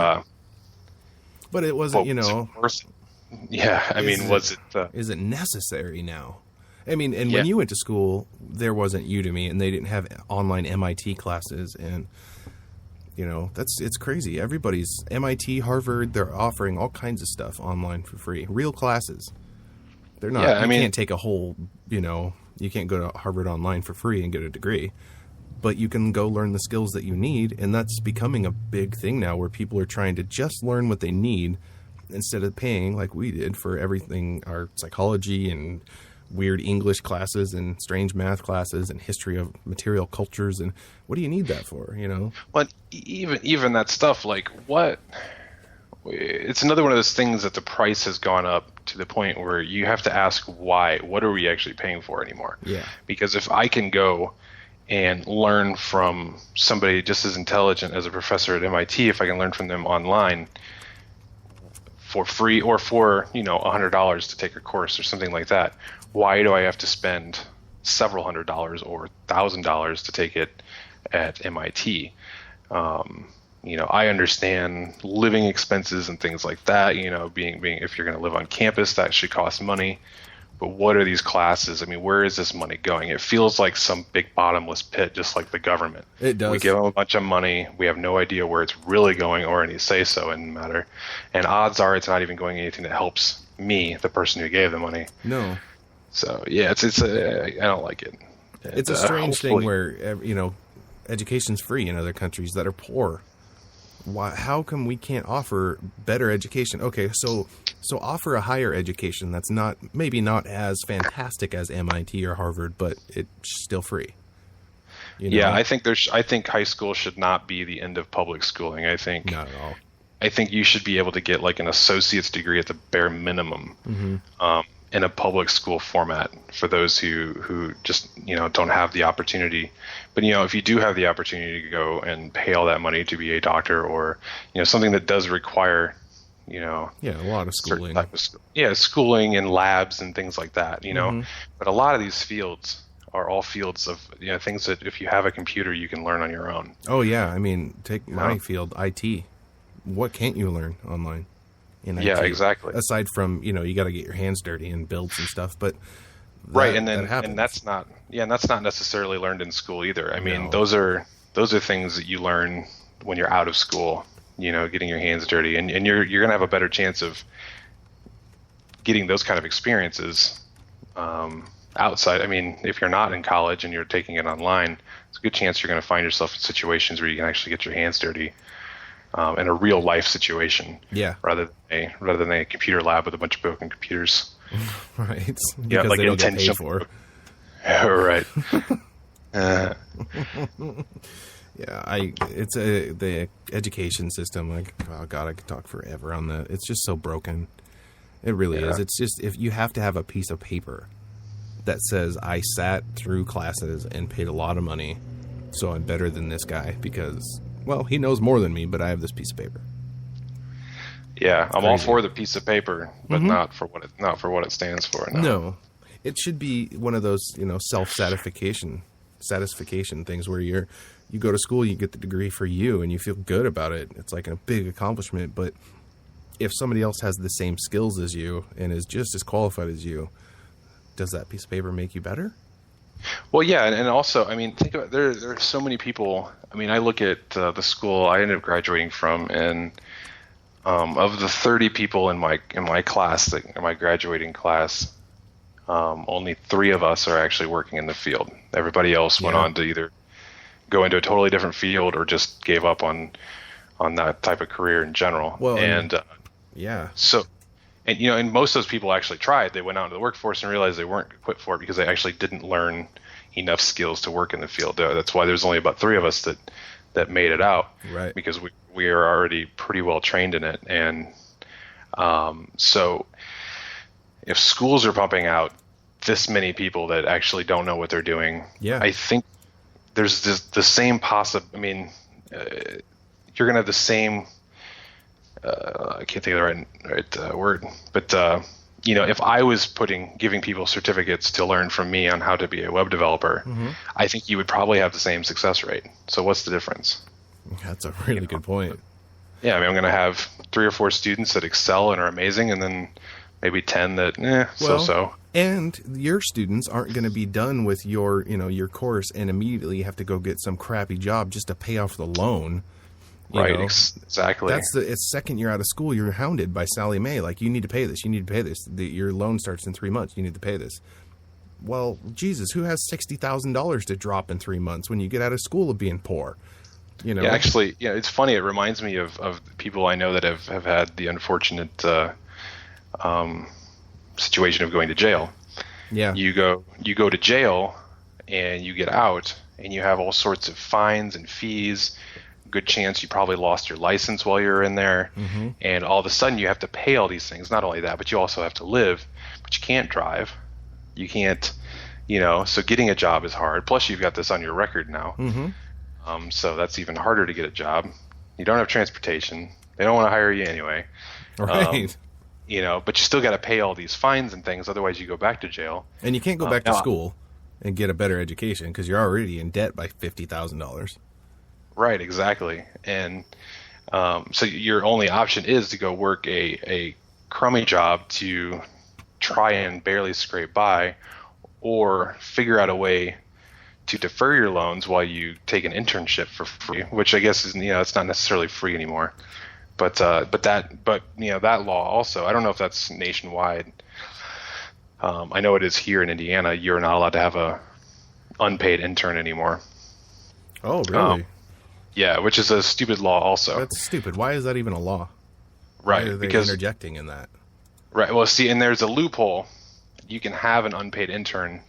it wasn't, worth it? Yeah, I mean, was it? Is it necessary now? I mean, and when you went to school, there wasn't Udemy, and they didn't have online MIT classes, and it's crazy. Everybody's MIT, Harvard, they're offering all kinds of stuff online for free, real classes. They're not. You can't take a whole, you can't go to Harvard online for free and get a degree. but you can go learn the skills that you need, and that's becoming a big thing now, where people are trying to just learn what they need instead of paying like we did for everything, our psychology and weird English classes and strange math classes and history of material cultures. And what do you need that for, you know? But even that stuff, like, what? It's another one of those things that the price has gone up to the point where you have to ask why. What are we actually paying for anymore? Yeah. Because if I can go and learn from somebody just as intelligent as a professor at MIT, if I can learn from them online for free or for, $100 to take a course or something like that, why do I have to spend several $100s or $1,000 to take it at MIT? I understand living expenses and things like that, being if you're going to live on campus, that should cost money. But what are these classes? I mean, where is this money going? It feels like some big bottomless pit, just like the government. It does. We give them a bunch of money. We have no idea where it's really going or any say-so in the matter. And odds are it's not even going anything that helps me, the person who gave the money. No. So, yeah, I don't like it. It's a strange thing where, education's free in other countries that are poor. Why? How come we can't offer better education? Okay, so offer a higher education that's maybe not as fantastic as MIT or Harvard, but it's still free. Yeah, I think high school should not be the end of public schooling. I think not at all. I think you should be able to get like an associate's degree at the bare minimum in a public school format for those who just don't have the opportunity. But if you do have the opportunity to go and pay all that money to be a doctor, or something that does require a lot of schooling, schooling and labs and things like that, but a lot of these fields are all fields of things that if you have a computer you can learn on your own. Oh yeah, I mean, take my field, IT. What can't you learn online in IT? Yeah, exactly. Aside from you got to get your hands dirty and builds and stuff, but right, and that's not necessarily learned in school either. I mean, those are things that you learn when you're out of school, getting your hands dirty, and you're going to have a better chance of getting those kind of experiences outside. I mean, if you're not in college and you're taking it online, it's a good chance you're going to find yourself in situations where you can actually get your hands dirty in a real life situation. Yeah. Rather than a computer lab with a bunch of broken computers. Right. Yeah, because like they don't get paid intentional. for. Right. It's the education system. Like, oh God, I could talk forever on that. It's just so broken. It really is. It's just, if you have to have a piece of paper that says I sat through classes and paid a lot of money, so I'm better than this guy because, well, he knows more than me, but I have this piece of paper. Yeah, I'm all for the piece of paper, but not for what it stands for. No, it should be one of those satisfaction things where you go to school, you get the degree for you, and you feel good about it. It's like a big accomplishment. But if somebody else has the same skills as you and is just as qualified as you, does that piece of paper make you better? Well, yeah, and also, I mean, think about there are so many people. I mean, I look at the school I ended up graduating from, and of the 30 people in my class, in my graduating class, only 3 of us are actually working in the field. Everybody else went on to either go into a totally different field or just gave up on that type of career in general. Well, So, and most of those people actually tried. They went out into the workforce and realized they weren't equipped for it because they actually didn't learn enough skills to work in the field. That's why there's only about 3 of us that made it out. Right. Because we are already pretty well trained in it. And so if schools are pumping out this many people that actually don't know what they're doing, I think there's the same I mean, you're going to have the same I can't think of the right word, but if I was giving people certificates to learn from me on how to be a web developer, I think you would probably have the same success rate. So what's the difference? That's a really good point. Yeah, I mean, I'm going to have 3 or 4 students that excel and are amazing, and then maybe 10 that so-so. And your students aren't going to be done with your course and immediately have to go get some crappy job just to pay off the loan. Right, exactly. It's second year out of school, you're hounded by Sally Mae. Like, you need to pay this. You need to pay this. Your loan starts in 3 months. You need to pay this. Well, Jesus, who has $60,000 to drop in 3 months when you get out of school of being poor? You know? Yeah, actually, it's funny. It reminds me of people I know that have had the unfortunate situation of going to jail. Yeah. You go to jail and you get out and you have all sorts of fines and fees. Good chance you probably lost your license while you're in there. Mm-hmm. And all of a sudden you have to pay all these things. Not only that, but you also have to live, but you can't drive. You can't, so getting a job is hard. Plus you've got this on your record now. Mm-hmm. So that's even harder to get a job. You don't have transportation. They don't want to hire you anyway. Right. But you still got to pay all these fines and things. Otherwise you go back to jail. And you can't go back to school and get a better education because you're already in debt by $50,000. Right, exactly. And so your only option is to go work a crummy job to try and barely scrape by, or figure out a way to defer your loans while you take an internship for free, which I guess is, it's not necessarily free anymore. But that law also, I don't know if that's nationwide. I know it is here in Indiana. You're not allowed to have a unpaid intern anymore. Oh, really? Yeah, which is a stupid law also. That's stupid. Why is that even a law? Right, Why are they because interjecting in that? Right. Well, see, and there's a loophole. You can have an unpaid intern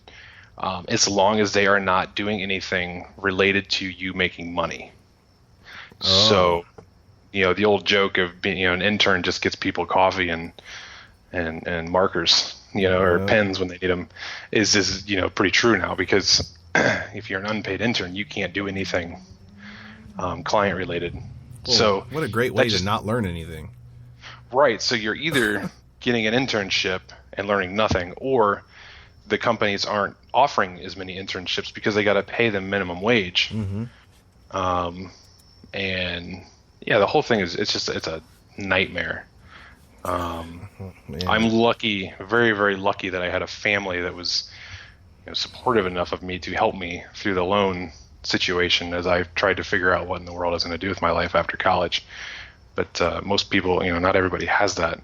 as long as they are not doing anything related to you making money. Oh. So, the old joke of being, an intern just gets people coffee and markers, or pens when they need them, is pretty true now, because if you're an unpaid intern, you can't do anything client related. Well, so what a great way to not learn anything. Right. So you're either getting an internship and learning nothing, or the companies aren't offering as many internships because they got to pay them minimum wage. Mm-hmm. And yeah, the whole thing it's a nightmare. I'm lucky, very, very lucky that I had a family that was supportive enough of me to help me through the loan situation as I tried to figure out what in the world I was going to do with my life after college. But most people, not everybody has that.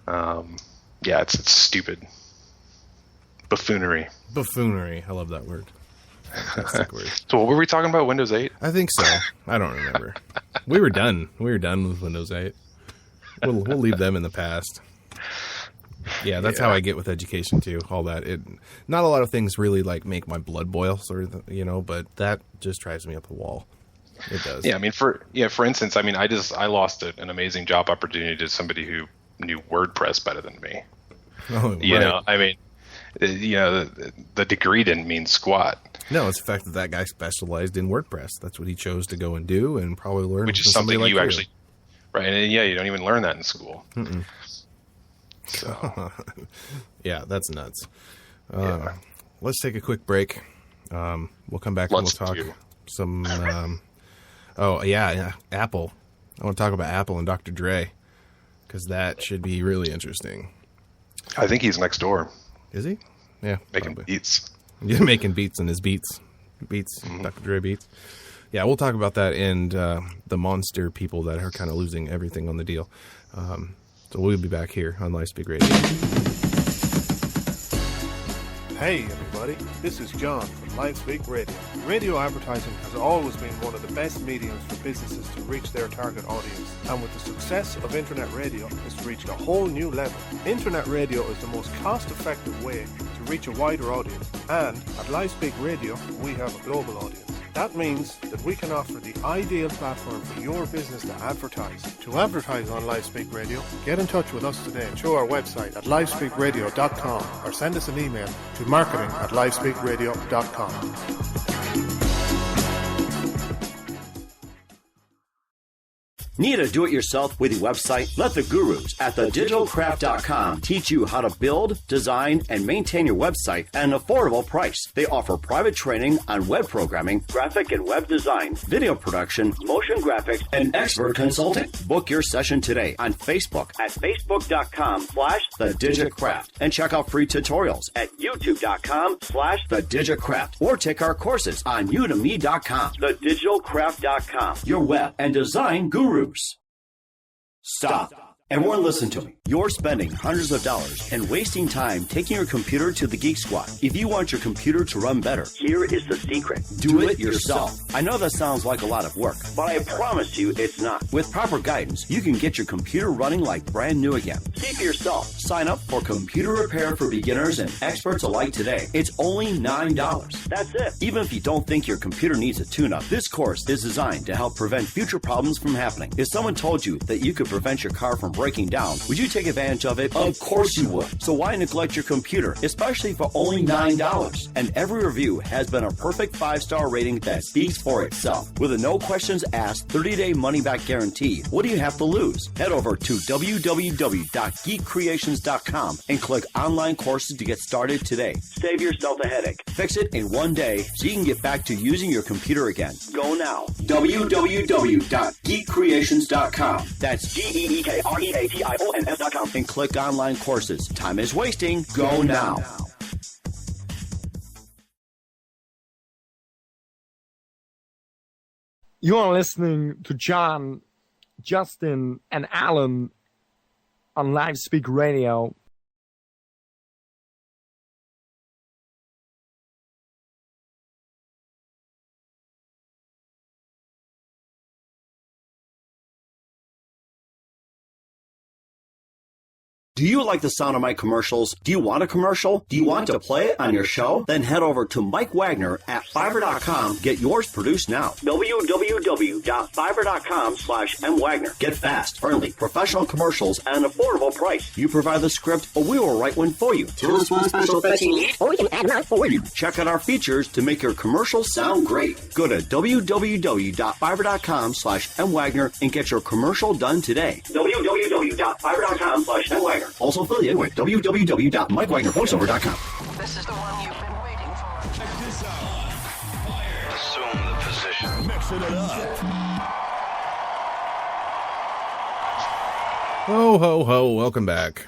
Yeah, it's stupid. Buffoonery. Buffoonery. I love that word. Fantastic word. So what were we talking about? Windows 8? I think so. I don't remember. We were done. We were done with Windows 8. We'll leave them in the past. Yeah, that's how I get with education too. All that. Not a lot of things really make my blood boil, sort of, but that just drives me up the wall. It does. Yeah, I mean, for instance, I lost an amazing job opportunity to somebody who knew WordPress better than me. Oh, right. The degree didn't mean squat. No, it's the fact that guy specialized in WordPress. That's what he chose to go and do, and probably learn. Which is something you actually, right? And yeah, you don't even learn that in school. Mm-mm. So, yeah, that's nuts. Let's take a quick break. We'll come back and we'll talk some. Apple. I want to talk about Apple and Dr. Dre, because that should be really interesting. I think he's next door. Is he? Yeah, making beats. Yeah, making beats in his beats. Mm-hmm. Dr. Dre beats. Yeah, we'll talk about that and the monster people that are kind of losing everything on the deal. So we'll be back here on Livespeak Radio. Hey everybody, this is John from Livespeak Radio. Radio advertising has always been one of the best mediums for businesses to reach their target audience. And with the success of internet radio, it's reached a whole new level. Internet radio is the most cost-effective way to reach a wider audience. And at Livespeak Radio, we have a global audience. That means that we can offer the ideal platform for your business to advertise. To advertise on Livespeak Radio, get in touch with us today through our website at livespeakradio.com or send us an email to marketing@livespeakradio.com. Need a do-it-yourself with your website? Let the gurus at thedigitalcraft.com teach you how to build, design, and maintain your website at an affordable price. They offer private training on web programming, graphic and web design, video production, motion graphics, and expert consulting. Book your session today on Facebook at facebook.com/thedigitalcraft and check out free tutorials at youtube.com/thedigitalcraft or take our courses on udemy.com. Thedigitalcraft.com, your web and design guru. Stop Everyone listen to me. You're spending hundreds of dollars and wasting time taking your computer to the Geek Squad. If you want your computer to run better, here is the secret. Do it yourself. I know that sounds like a lot of work, but I promise you it's not. With proper guidance, you can get your computer running like brand new again. See for yourself. Sign up for computer repair for beginners and experts alike today. It's only $9. That's it. Even if you don't think your computer needs a tune-up, this course is designed to help prevent future problems from happening. If someone told you that you could prevent your car from breaking down, would you take advantage of it? Of course you would. So why neglect your computer, especially for only $9? And every review has been a perfect 5-star rating that speaks for itself. With a no questions asked 30-day money-back guarantee, what do you have to lose? Head over to www.geekcreations.com and click online courses to get started today. Save yourself a headache. Fix it in one day so you can get back to using your computer again. Go now. www.geekcreations.com. That's GEEKREATIONS.com and click online courses. Time is wasting. Go now. You are listening to John, Justin, and Alan on Live Speak Radio. Do you like the sound of my commercials? Do you want a commercial? Do you want to play it on your show? Then head over to Mike Wagner at Fiverr.com. Get yours produced now. www.fiverr.com/mwagner. Get fast, friendly, professional commercials at an affordable price. You provide the script, or we will write one for you. Tell us what special effects you need, or we can add one for you. Check out our features to make your commercials sound great. Go to www.fiverr.com/mwagner and get your commercial done today. www.fiverr.com/mwagner. Also affiliated with www.mikewagnervoiceover.com. This is the one you've been waiting for. Check this out. Assume the position. Mixing it up. Ho, ho, ho. Welcome back.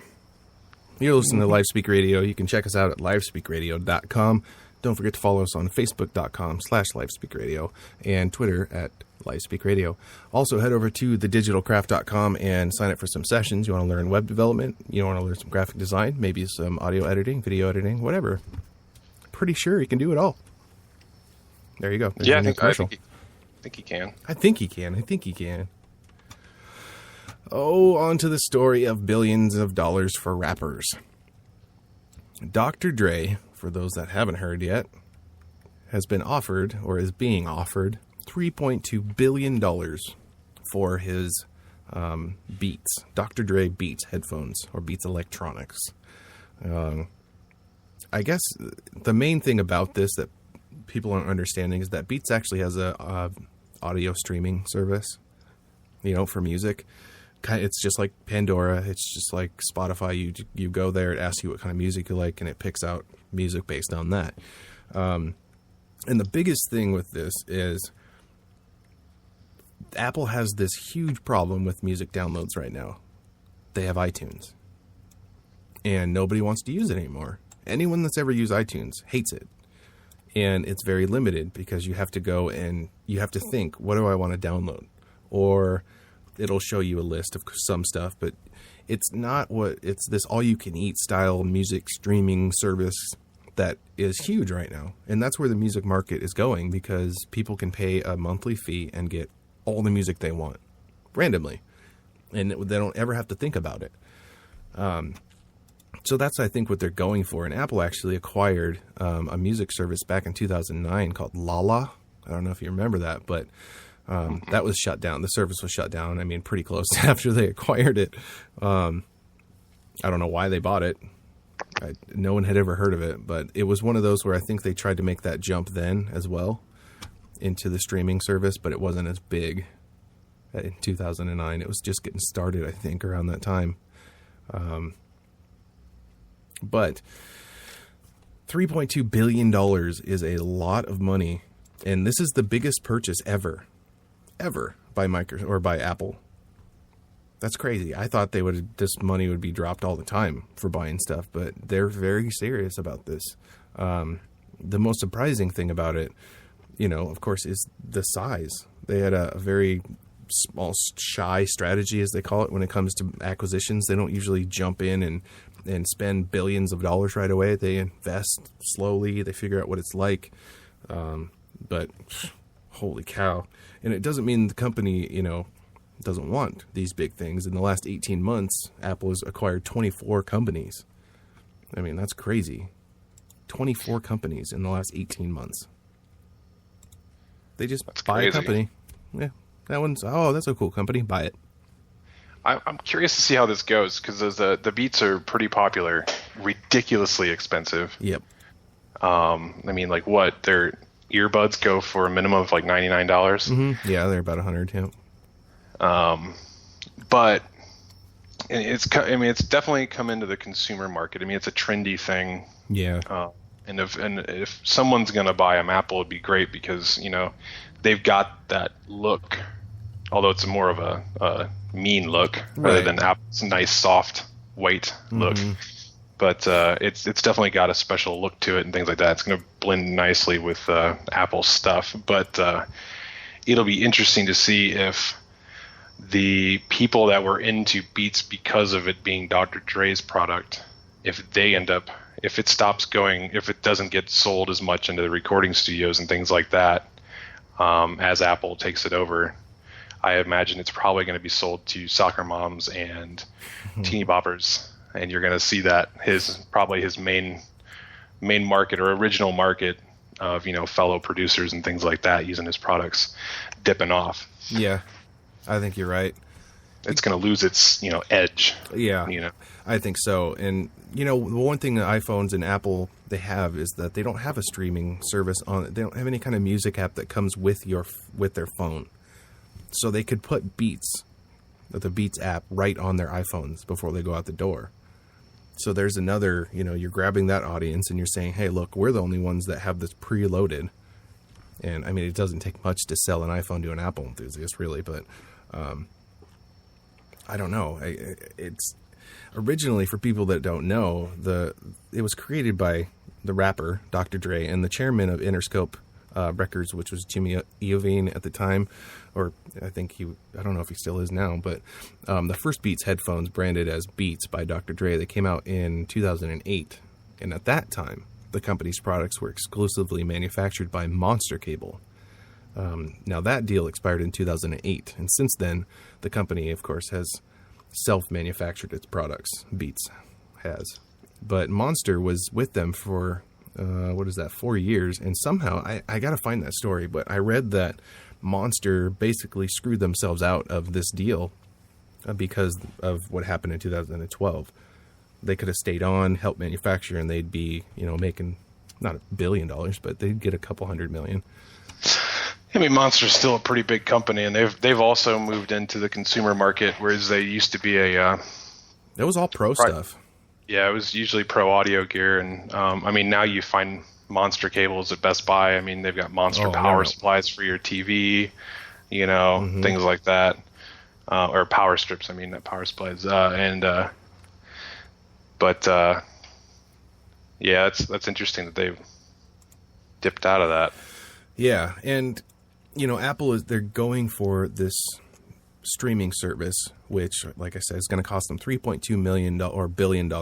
You're listening to LiveSpeak Radio. You can check us out at livespeakradio.com. Don't forget to follow us on Facebook.com/LiveSpeakRadio and Twitter at LiveSpeakRadio. Also, head over to thedigitalcraft.com and sign up for some sessions. You want to learn web development, you want to learn some graphic design, maybe some audio editing, video editing, whatever. Pretty sure he can do it all. There you go. There's Yeah, your I new think commercial. he can. I think he can. Oh, on to the story of billions of dollars for rappers. Dr. Dre, for those that haven't heard yet, has been offered, or is being offered, $3.2 billion for his Beats. Dr. Dre Beats headphones, or Beats Electronics. I guess the main thing about this that people aren't understanding is that Beats actually has a audio streaming service, for music. It's just like Pandora. It's just like Spotify. You go there, it asks you what kind of music you like, and it picks out music based on that. And the biggest thing with this is Apple has this huge problem with music downloads right now. They have iTunes, and nobody wants to use it anymore. Anyone that's ever used iTunes hates it. And it's very limited because you have to go and you have to think, what do I want to download? Or it'll show you a list of some stuff, but it's this all-you-can-eat style music streaming service that is huge right now. And that's where the music market is going, because people can pay a monthly fee and get all the music they want randomly, and they don't ever have to think about it. So that's, I think, what they're going for. And Apple actually acquired a music service back in 2009 called Lala. I don't know if you remember that, but that was shut down. The service was shut down. I mean, pretty close after they acquired it. I don't know why they bought it. No one had ever heard of it, but it was one of those where I think they tried to make that jump then as well into the streaming service, but it wasn't as big in 2009. It was just getting started, I think, around that time. But $3.2 billion is a lot of money, and this is the biggest purchase ever by Microsoft or by Apple. That's crazy. I thought this money would be dropped all the time for buying stuff, but they're very serious about this. The most surprising thing about it, of course, is the size. They had a very small shy strategy, as they call it, when it comes to acquisitions. They don't usually jump in and spend billions of dollars right away. They invest slowly. They figure out what it's like. But holy cow. And it doesn't mean the company, doesn't want these big things. In the last 18 months, Apple has acquired 24 companies. I mean, that's crazy. 24 companies in the last 18 months. They just buy a company. Yeah, that's a cool company. Buy it. I'm curious to see how this goes because the Beats are pretty popular, ridiculously expensive. Yep. I mean, like what? Their earbuds go for a minimum of like $99. Mm-hmm. Yeah, they're about $100. Yeah. But it's definitely come into the consumer market. I mean, it's a trendy thing. Yeah. And if someone's gonna buy them, Apple would be great because they've got that look. Although it's more of a mean look rather than Apple's nice, soft, white look. But it's definitely got a special look to it and things like that. It's going to blend nicely with Apple stuff. But it'll be interesting to see if the people that were into Beats because of it being Dr. Dre's product, if it stops going, if it doesn't get sold as much into the recording studios and things like that, as Apple takes it over, I imagine it's probably going to be sold to soccer moms and teeny boppers, and you're going to see that his main market or original market of fellow producers and things like that using his products dipping off. Yeah, I think you're right. It's going to lose its edge. Yeah, I think so. And the one thing that iPhones and Apple they have is that they don't have a streaming service on it. They don't have any kind of music app that comes with their phone. So they could put Beats, the Beats app, right on their iPhones before they go out the door. So there's another, you're grabbing that audience and you're saying, hey, look, we're the only ones that have this preloaded. And I mean, it doesn't take much to sell an iPhone to an Apple enthusiast, really. But I don't know. It's originally, for people that don't know, it was created by the rapper Dr. Dre and the chairman of Interscope Records, which was Jimmy Iovine at the time, or I don't know if he still is now, but the first Beats headphones branded as Beats by Dr. Dre, they came out in 2008, and at that time, the company's products were exclusively manufactured by Monster Cable. Now that deal expired in 2008, and since then, the company, of course, has self-manufactured its products. Beats has, but Monster was with them for 4 years, and somehow I gotta find that story, but I read that Monster basically screwed themselves out of this deal because of what happened in 2012. They could have stayed on, helped manufacture, and they'd be making not $1 billion, but they'd get a couple $100 million. I mean, Monster's still a pretty big company, and they've also moved into the consumer market, whereas they used to be it was all pro stuff. Yeah, it was usually pro audio gear, and I mean, now you find Monster cables at Best Buy. I mean, they've got Monster power supplies for your TV, things like that, or power strips. I mean, not power supplies. Yeah, that's interesting that they've dipped out of that. Yeah, and Apple they're going for this streaming service, which, like I said, is going to cost them $3.2 million or $1 billion.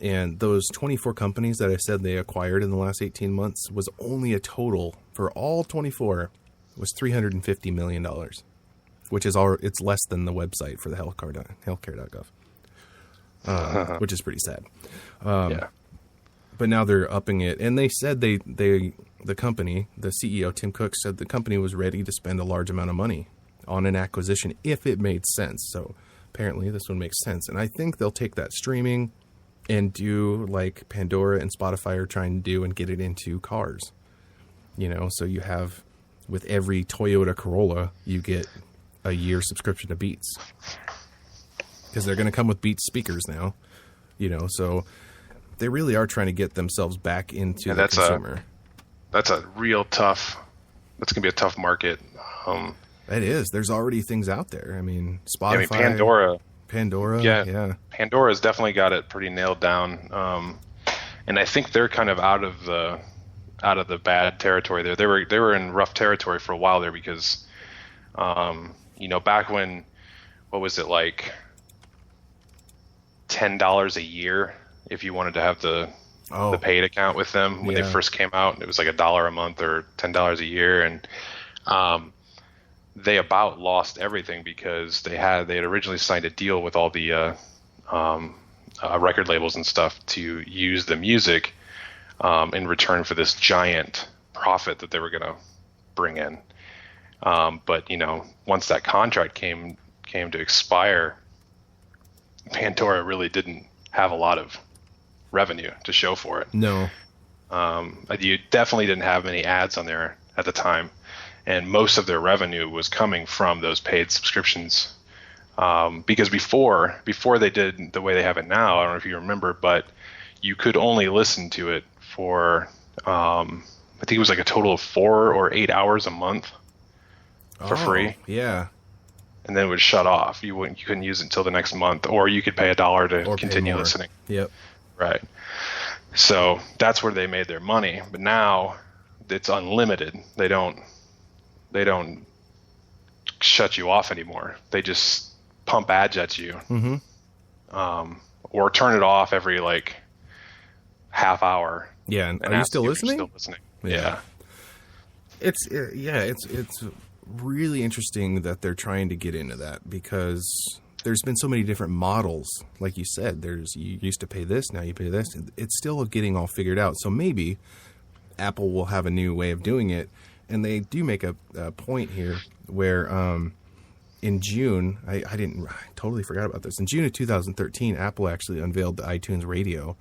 And those 24 companies that I said they acquired in the last 18 months was only a total for all 24 was $350 million, which is it's less than the website for the healthcare.gov, which is pretty sad. Yeah. But now they're upping it, and they said the company, the CEO Tim Cook said the company was ready to spend a large amount of money on an acquisition if it made sense. So apparently this one makes sense, and I think they'll take that streaming and do like Pandora and Spotify are trying to do and get it into cars. So you have, with every Toyota Corolla, you get a year subscription to Beats, because they're going to come with Beats speakers now. So they really are trying to get themselves back into the consumer. That's a real tough. That's going to be a tough market. It is. There's already things out there. I mean, Spotify, Pandora. Yeah. Pandora's definitely got it pretty nailed down. And I think they're kind of out of the bad territory there. They were in rough territory for a while there because back when, what was it, like $10 a year if you wanted to have the paid account with them when they first came out. It was like $1 a month or $10 a year, and they about lost everything because they had originally signed a deal with all the record labels and stuff to use the music in return for this giant profit that they were going to bring in. But once that contract came to expire, Pandora really didn't have a lot of revenue to show for it. No. You definitely didn't have many ads on there at the time, and most of their revenue was coming from those paid subscriptions. Because before they did the way they have it now, I don't know if you remember, but you could only listen to it for I think it was like a total of 4 or 8 hours a month for free. Yeah. And then it would shut off. You couldn't use it until the next month, or you could pay $1 to continue listening. Yep. Right. So that's where they made their money. But now it's unlimited. They don't shut you off anymore. They just pump ads at you. Mm-hmm. Or turn it off every like half hour. Yeah. And are you still listening? Still listening. Yeah. It's really interesting that they're trying to get into that, because there's been so many different models. Like you said, you used to pay this, now you pay this. It's still getting all figured out. So maybe Apple will have a new way of doing it. And they do make a point here where in June, I totally forgot about this. In June of 2013, Apple actually unveiled the iTunes Radio.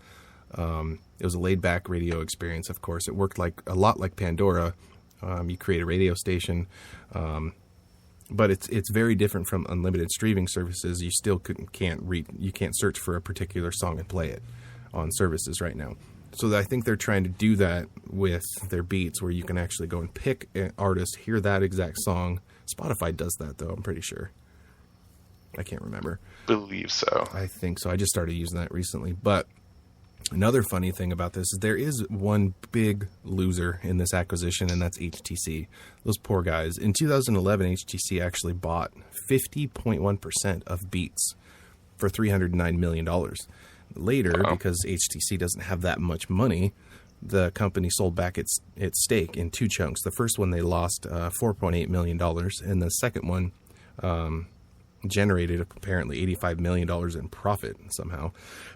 It was a laid-back radio experience, of course. It worked a lot like Pandora. You create a radio station, but it's very different from unlimited streaming services. You still can't search for a particular song and play it on services right now. So I think they're trying to do that with their Beats, where you can actually go and pick an artist, hear that exact song. Spotify does that, though, I'm pretty sure. I can't remember. Believe so. I think so. I just started using that recently. But another funny thing about this is there is one big loser in this acquisition, and that's HTC. Those poor guys. In 2011, HTC actually bought 50.1% of Beats for $309 million. Later, because HTC doesn't have that much money, the company sold back its stake in two chunks. The first one they lost $4.8 million, and the second one generated apparently $85 million in profit somehow.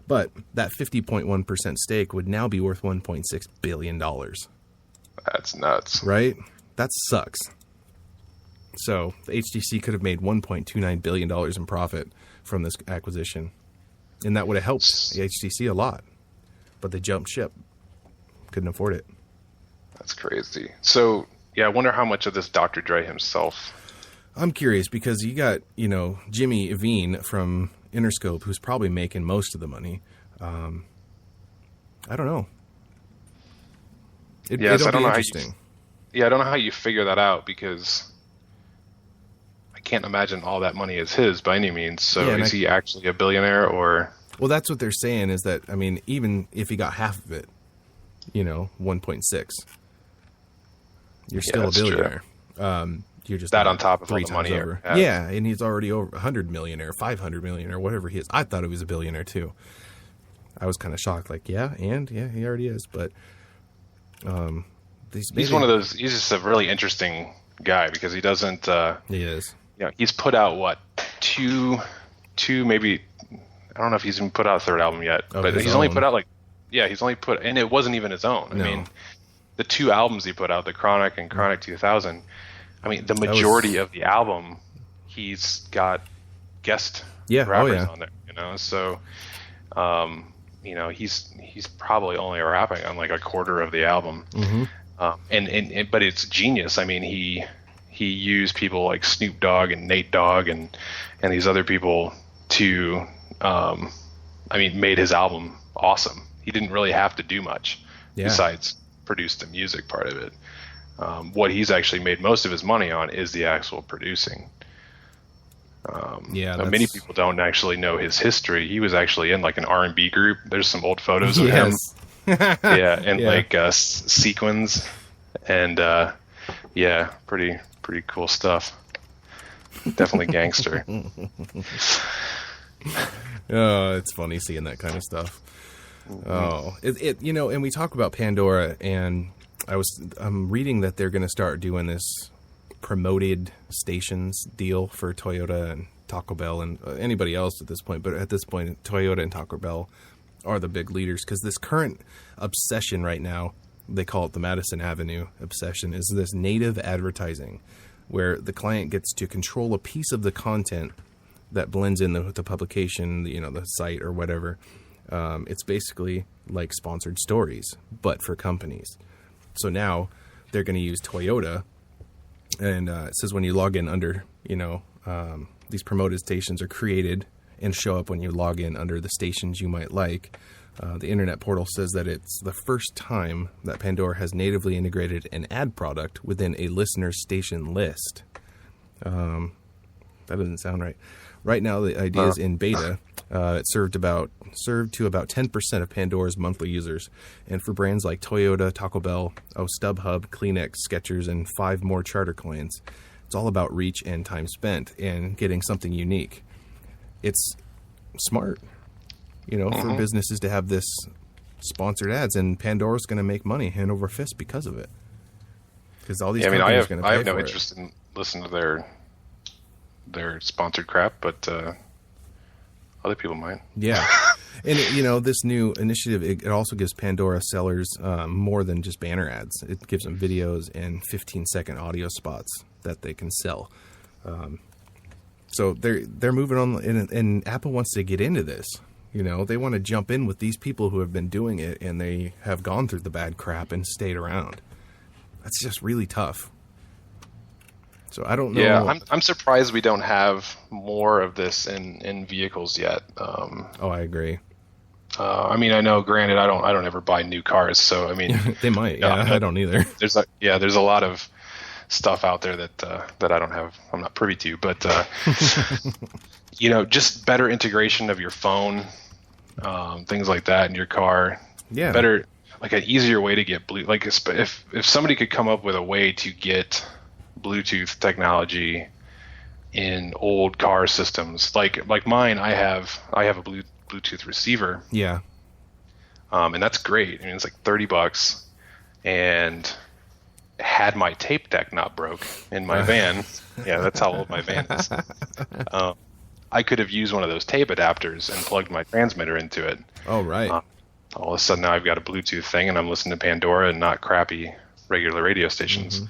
But that 50.1% stake would now be worth $1.6 billion. That's nuts. Right? That sucks. So the HTC could have made $1.29 billion in profit from this acquisition. And that would have helped the HTC a lot. But they jumped ship. Couldn't afford it. That's crazy. So, yeah, I wonder how much of this Dr. Dre himself. I'm curious, because you got, Jimmy Iovine from Interscope, who's probably making most of the money. I don't know. I don't know interesting. I don't know how you figure that out, because I can't imagine all that money is his by any means. So is he actually a billionaire, or? Well, that's what they're saying, is that, even if he got half of it, 1.6, you're still a billionaire. You're just that on top of all the money over. Yeah, and he's already over 100 millionaire, 500 millionaire, whatever he is. I thought he was a billionaire too. I was kind of shocked, he already is. But he's one of those. He's just a really interesting guy, because he doesn't. He is. He's put out two maybe. I don't know if he's even put out a third album yet, but he's only put out and it wasn't even his own. No. I mean, the two albums he put out, the Chronic and Chronic 2000. The majority of the album, he's got guest rappers on there. So, he's probably only rapping on a quarter of the album. Mm-hmm. But it's genius. He used people like Snoop Dogg and Nate Dogg and these other people to, made his album awesome. He didn't really have to do much besides produce the music part of it. What he's actually made most of his money on is the actual producing. Many people don't actually know his history. He was actually in an R&B group. There's some old photos of him. Sequins, and pretty cool stuff. Definitely gangster. Oh, it's funny seeing that kind of stuff. Oh, and we talk about Pandora, and I'm reading that they're going to start doing this promoted stations deal for Toyota and Taco Bell and anybody else at this point. But at this point, Toyota and Taco Bell are the big leaders, because this current obsession right now, they call it the Madison Avenue obsession, is this native advertising, where the client gets to control a piece of the content that blends in with the publication, the site or whatever. It's basically like sponsored stories, but for companies. So now they're going to use Toyota, and it says when you log in under, these promoted stations are created and show up when you log in under the stations you might like. The Internet Portal says that it's the first time that Pandora has natively integrated an ad product within a listener's station list. That doesn't sound right. Right now, the idea is in beta. It served to about 10% of Pandora's monthly users. And for brands like Toyota, Taco Bell, StubHub, Kleenex, Skechers, and 5 more charter clients, it's all about reach and time spent and getting something unique. It's smart, for businesses to have this sponsored ads, and Pandora's going to make money hand over fist because of it. Because all these companies are going to pay for it. I have no interest in listening to their sponsored crap, but other people might. Yeah. And, this new initiative, it also gives Pandora sellers more than just banner ads. It gives them videos and 15-second audio spots that they can sell. So they're moving on, and Apple wants to get into this. They want to jump in with these people who have been doing it, and they have gone through the bad crap and stayed around. That's just really tough. So I don't know. Yeah, I'm surprised we don't have more of this in vehicles yet. I agree. I know. Granted, I don't ever buy new cars, so I mean, they might. Yeah, I don't either. There's a lot of stuff out there that I don't have. I'm not privy to, but just better integration of your phone, things like that in your car. Yeah, better, like an easier way to get blue. Like if somebody could come up with a way to get Bluetooth technology in old car systems, like mine, I have a Bluetooth receiver. Yeah. And that's great. I mean, it's like $30, and had my tape deck not broke in my van, yeah, that's how old my van is. I could have used one of those tape adapters and plugged my transmitter into it. Oh, right. All of a sudden now I've got a Bluetooth thing, and I'm listening to Pandora and not crappy regular radio stations. Mm-hmm.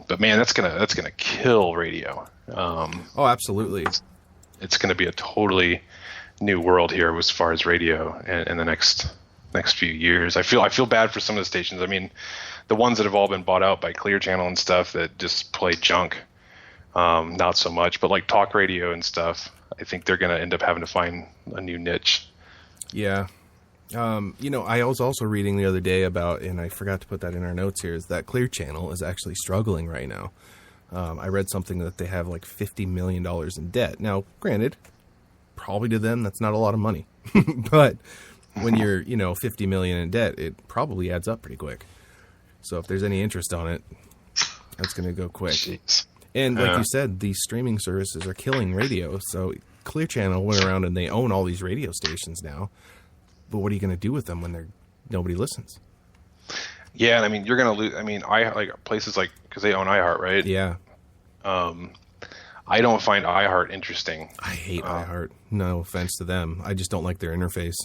But man, that's gonna kill radio. Absolutely. It's gonna be a totally new world here as far as radio in the next few years. I feel bad for some of the stations. I mean, the ones that have all been bought out by Clear Channel and stuff that just play junk. Not so much, but like talk radio and stuff, I think they're gonna end up having to find a new niche. Yeah. I was also reading the other day about, and I forgot to put that in our notes here, is that Clear Channel is actually struggling right now. I read something that they have like $50 million in debt. Now, granted, probably to them, that's not a lot of money. But when you're, $50 million in debt, it probably adds up pretty quick. So if there's any interest on it, that's going to go quick. Jeez. And like you said, these streaming services are killing radio. So Clear Channel went around and they own all these radio stations now. But what are you going to do with them when nobody listens? Yeah, I mean, you're going to lose. I mean, places like, because they own iHeart, right? Yeah. I don't find iHeart interesting. I hate iHeart. No offense to them. I just don't like their interface.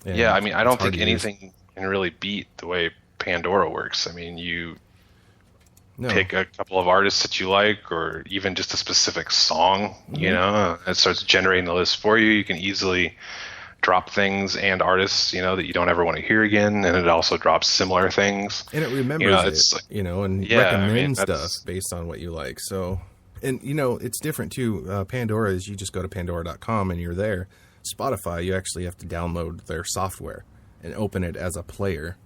And yeah, I mean, I don't think anything can really beat the way Pandora works. I mean, you pick a couple of artists that you like, or even just a specific song, it starts generating the list for you. You can easily drop things and artists, that you don't ever want to hear again, and it also drops similar things. And it remembers and recommends stuff based on what you like. So, and it's different too. Pandora is you just go to Pandora.com and you're there. Spotify, you actually have to download their software and open it as a player,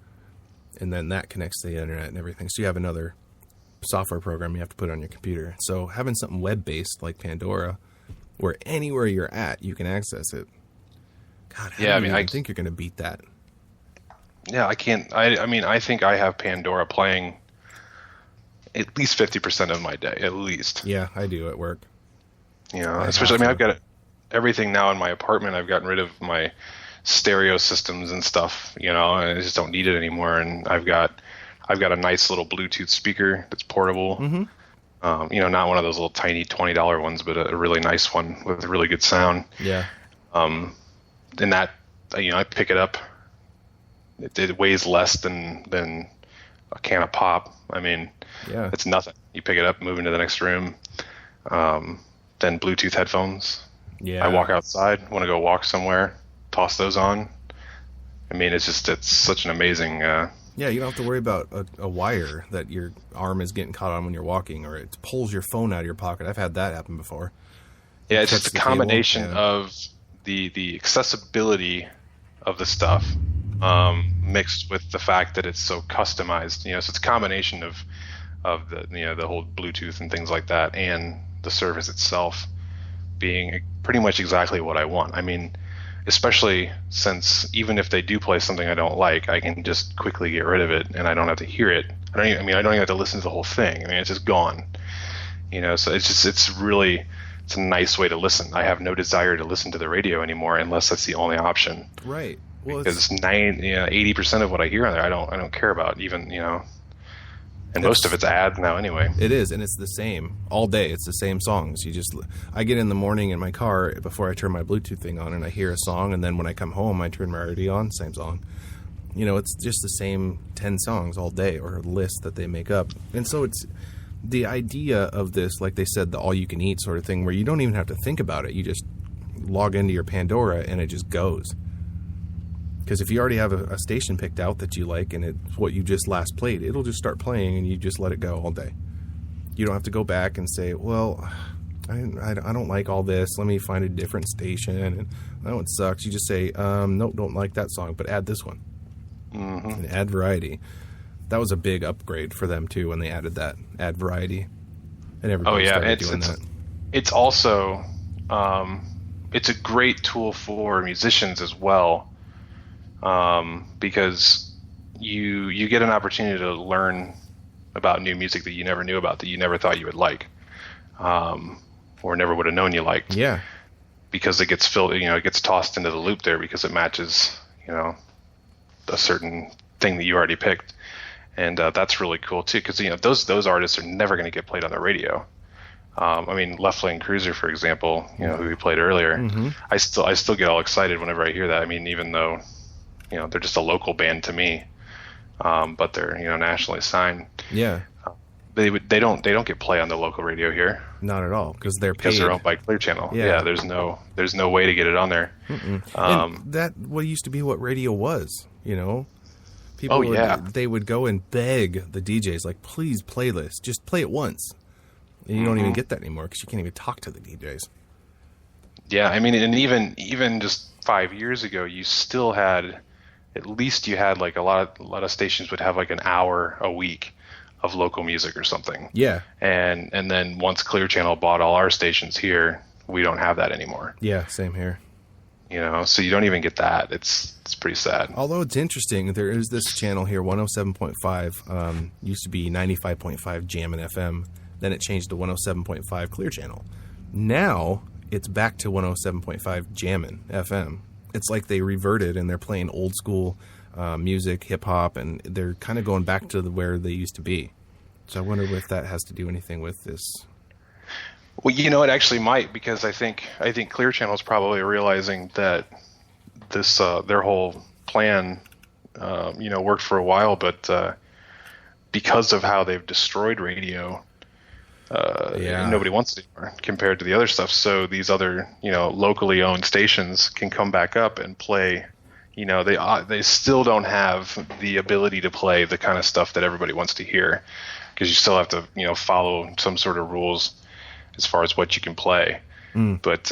and then that connects to the internet and everything. So you have another software program you have to put on your computer. So having something web-based like Pandora, where anywhere you're at, you can access it. God, I think you're going to beat that. Yeah, I can't. I mean, I think I have Pandora playing at least 50% of my day, at least. Yeah, I do at work. You know, I especially, I have mean, to. I've got everything now in my apartment. I've gotten rid of my stereo systems and stuff, you know, and I just don't need it anymore. And I've got a nice little Bluetooth speaker that's portable. Mm-hmm. You know, not one of those little tiny $20 ones, but a really nice one with really good sound. Yeah. And that, you know, I pick it up. It weighs less than a can of pop. I mean, Yeah. it's nothing. You pick it up, move into the next room. Then Bluetooth headphones. Yeah. I walk outside, want to go walk somewhere, toss those on. I mean, it's such an amazing. Yeah, you don't have to worry about a wire that your arm is getting caught on when you're walking, or it pulls your phone out of your pocket. I've had that happen before. Yeah, it's Touch just a the cable, combination yeah. of the accessibility of the stuff mixed with the fact that it's so customized. You know, so it's a combination of the, you know, the whole Bluetooth and things like that, and the service itself being pretty much exactly what I want. I mean, especially since even if they do play something I don't like, I can just quickly get rid of it and I don't have to hear it. I don't even have to listen to the whole thing. I mean, it's just gone. You know, so it's a nice way to listen. I have no desire to listen to the radio anymore unless that's the only option. Right. Well, Because 80% of what I hear on there, I don't care about, even, you know. And most of it's ads now anyway. it is, and it's the same all day. It's the same songs. I get in the morning in my car before I turn my Bluetooth thing on, and I hear a song, and then when I come home, I turn my radio on, same song. You know, it's just the same 10 songs all day, or a list that they make up. And so it's the idea of this, like they said, the all-you-can-eat sort of thing, where you don't even have to think about it. You just log into your Pandora, and it just goes. Because if you already have a station picked out that you like and it's what you just last played, it'll just start playing and you just let it go all day. You don't have to go back and say, well, I don't like all this. Let me find a different station. And that one sucks. You just say, nope, don't like that song, but add this one. Mm-hmm. And add variety. That was a big upgrade for them, too, when they added that. Add variety. And everybody started doing that. It's also, it's a great tool for musicians as well. Because you get an opportunity to learn about new music that you never knew about, that you never thought you would like, or never would have known you liked. Yeah. Because it gets it gets tossed into the loop there because it matches, you know, a certain thing that you already picked, and that's really cool too. Because you know those artists are never going to get played on the radio. I mean, Left Lane Cruiser, for example, you know, who we played earlier. Mm-hmm. I still get all excited whenever I hear that. I mean, even though, you know, they're just a local band to me, but they're, you know, nationally signed. Yeah. They don't get play on the local radio here. Not at all, because they're paid. Because they're owned by Clear Channel. Yeah. There's no way to get it on there. And that used to be what radio was. You know, people they would go and beg the DJs, like, please play this, just play it once. And you don't even get that anymore because you can't even talk to the DJs. Yeah, I mean, and even just 5 years ago, you still had, at least you had like a lot of stations would have like an hour a week of local music or something. Yeah. And then once Clear Channel bought all our stations here, we don't have that anymore. Yeah, same here. You know, so you don't even get that. It's pretty sad. Although it's interesting, there is this channel here, 107.5, used to be 95.5 Jammin' FM. Then it changed to 107.5 Clear Channel. Now it's back to 107.5 Jammin' FM. It's like they reverted and they're playing old school music, hip hop, and they're kind of going back to where they used to be. So I wonder if that has to do anything with this. Well, you know, it actually might, because I think Clear Channel is probably realizing that this their whole plan, you know, worked for a while, but because of how they've destroyed radio, nobody wants it anymore compared to the other stuff. So these other, you know, locally owned stations can come back up and play. You know, they still don't have the ability to play the kind of stuff that everybody wants to hear, because you still have to, you know, follow some sort of rules as far as what you can play. But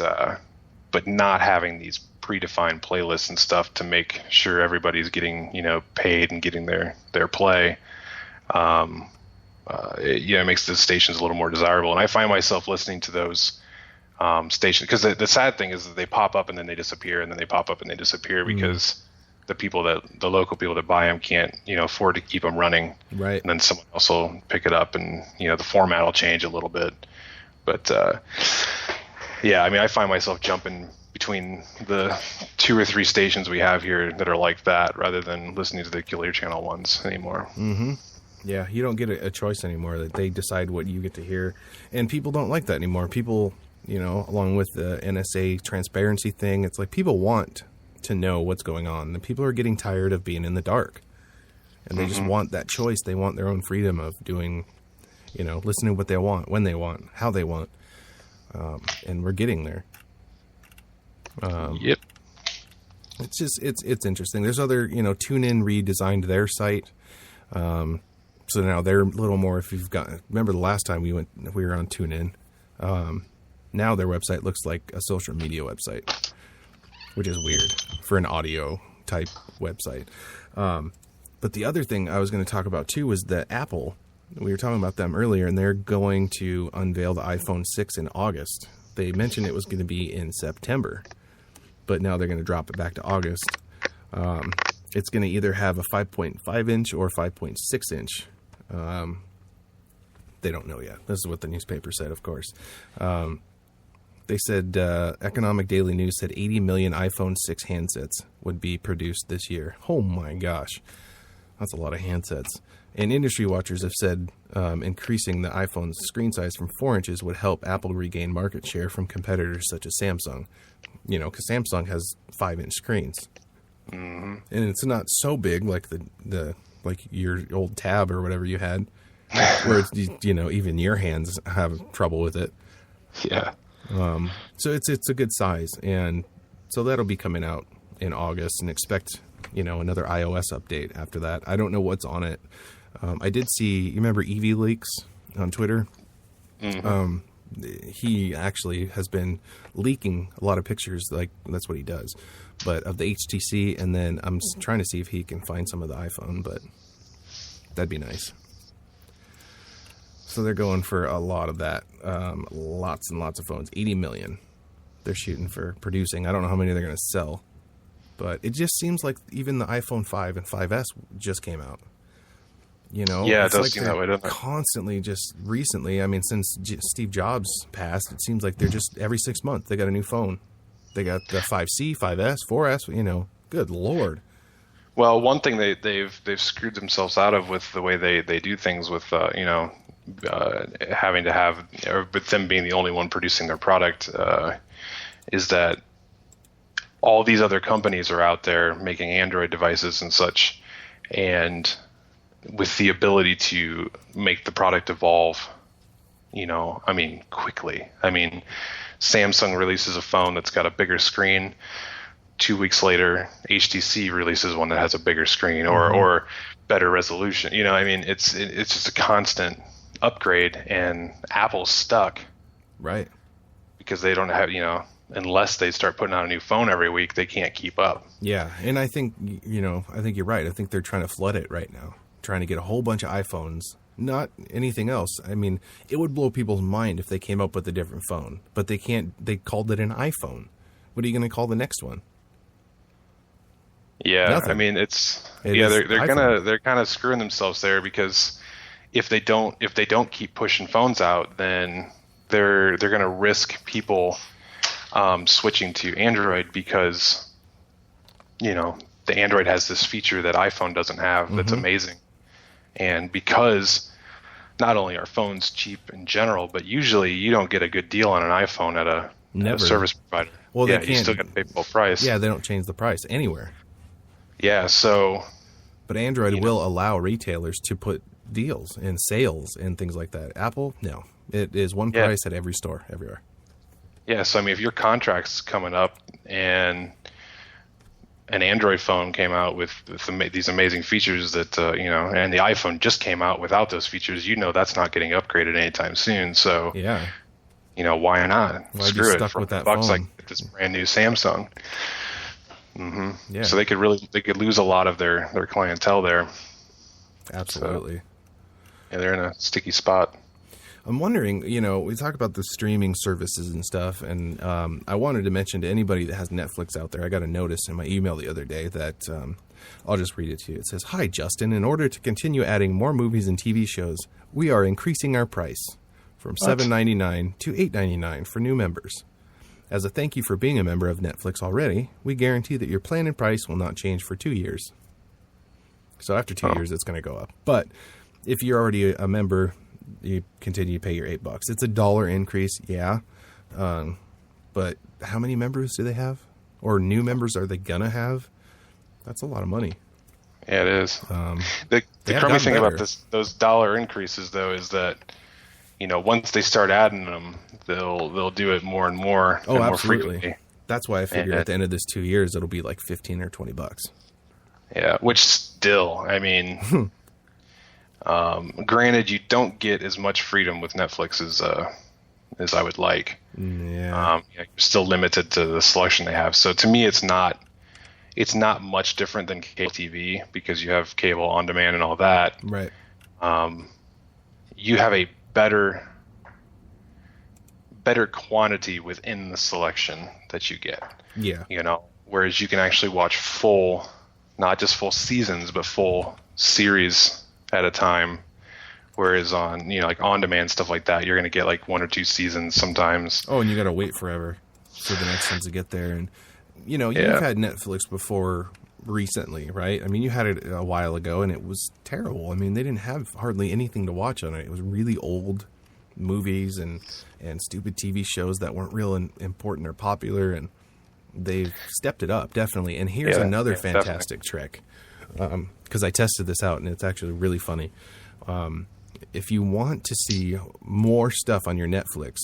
not having these predefined playlists and stuff to make sure everybody's getting, you know, paid and getting their play. It makes the stations a little more desirable. And I find myself listening to those stations, because the sad thing is that they pop up and then they disappear, and then they pop up and they disappear, because the local people that buy them can't, afford to keep them running. Right. And then someone else will pick it up, and the format will change a little bit. But yeah, I mean, I find myself jumping between the 2 or 3 stations we have here that are like that, rather than listening to the Clear Channel ones anymore. Mm-hmm. Yeah, you don't get a choice anymore. That they decide what you get to hear, and people don't like that anymore. People, along with the NSA transparency thing, it's like people want to know what's going on, and people are getting tired of being in the dark, and they just want that choice. They want their own freedom of doing, listening to what they want, when they want, how they want, and we're getting there. Yep. It's just it's interesting. There's other, TuneIn redesigned their site. So now they're a little more, if you've got, remember the last time we were on TuneIn, now their website looks like a social media website, which is weird for an audio type website. But the other thing I was going to talk about too was that Apple, we were talking about them earlier, and they're going to unveil the iPhone 6 in August. They mentioned it was going to be in September, but now they're going to drop it back to August. It's going to either have a 5.5 inch or 5.6 inch. They don't know yet. This is what the newspaper said, of course. They said Economic Daily News said 80 million iPhone 6 handsets would be produced this year. Oh my gosh. That's a lot of handsets. And industry watchers have said increasing the iPhone's screen size from 4 inches would help Apple regain market share from competitors such as Samsung. Because Samsung has 5-inch screens. Mm-hmm. And it's not so big like the like your old Tab or whatever you had, where it's, even your hands have trouble with it. Yeah. So it's a good size, and so that'll be coming out in August, and expect another iOS update after that. I don't know what's on it. I did see, you remember Evie Leaks on Twitter? Mm-hmm. He actually has been leaking a lot of pictures, like that's what he does, but of the HTC, and then I'm trying to see if he can find some of the iPhone, but that'd be nice. So they're going for a lot of that, lots and lots of phones, 80 million they're shooting for producing. I don't know how many they're going to sell, but it just seems like even the iPhone 5 and 5S just came out. Yeah, it does seem that way, doesn't it? Constantly, just recently, I mean, since Steve Jobs passed, it seems like they're just every 6 months they got a new phone. They got the 5C, 5S, 4S. Good Lord. Well, one thing they've screwed themselves out of with the way they do things, with having to have, or with them being the only one producing their product, is that all these other companies are out there making Android devices and such, and with the ability to make the product evolve, quickly. Samsung releases a phone that's got a bigger screen. 2 weeks later, HTC releases one that has a bigger screen or better resolution. It's just a constant upgrade, and Apple's stuck. Right. Because they don't have, unless they start putting out a new phone every week, they can't keep up. Yeah, and I think you're right. I think they're trying to flood it right now, trying to get a whole bunch of iPhones, not anything else. It would blow people's mind if they came up with a different phone, but they can't. They called it an iPhone. What are you going to call the next one? Yeah, Nothing. They're kind of screwing themselves there, because if they don't keep pushing phones out, then they're going to risk people switching to Android, because the Android has this feature that iPhone doesn't have that's amazing. And because not only are phones cheap in general, but usually you don't get a good deal on an iPhone at a service provider. Well, you still got to pay full price. Yeah, they don't change the price anywhere. Yeah, so... But Android will allow retailers to put deals and sales and things like that. Apple, no. It is one price at every store, everywhere. Yeah, so if your contract's coming up and an Android phone came out with these amazing features that, and the iPhone just came out without those features, that's not getting upgraded anytime soon. So, yeah, why not? Why Screw be stuck it. with that $4 phone? like this brand new Samsung. Mm-hmm. Yeah. So they could lose a lot of their clientele there. Absolutely. So, yeah, they're in a sticky spot. I'm wondering, we talk about the streaming services and stuff, and I wanted to mention to anybody that has Netflix out there, I got a notice in my email the other day that I'll just read it to you. It says, "Hi, Justin. In order to continue adding more movies and TV shows, we are increasing our price from $7.99 to $8.99 for new members. As a thank you for being a member of Netflix already, we guarantee that your plan and price will not change for 2 years." So after 2 years, it's going to go up. But if you're already a member, you continue to pay your $8. It's $1 increase, yeah. But how many members do they have? Or new members are they going to have? That's a lot of money. Yeah, it is. The crummy thing about those dollar increases, though, is that once they start adding them, they'll do it more and more. Oh, and more absolutely. Frequently. That's why I figure at the end of this 2 years, it'll be like $15 or $20. Yeah, which still, I mean, granted, you don't get as much freedom with Netflix as I would like. Yeah. You're still limited to the selection they have. So to me, it's not much different than cable TV because you have cable on demand and all that. Right. You have a better quantity within the selection that you get. Yeah. Whereas you can actually watch full, not just full seasons, but full series at a time. Whereas on, like on demand stuff like that, you're going to get like 1 or 2 seasons sometimes. Oh, and you got to wait forever for the next ones to get there. And, you've had Netflix before recently, right? I mean, you had it a while ago and it was terrible. I mean, they didn't have hardly anything to watch on it. It was really old movies and stupid TV shows that weren't real important or popular. And they've stepped it up, definitely. And here's another fantastic trick. Because I tested this out and it's actually really funny. If you want to see more stuff on your Netflix,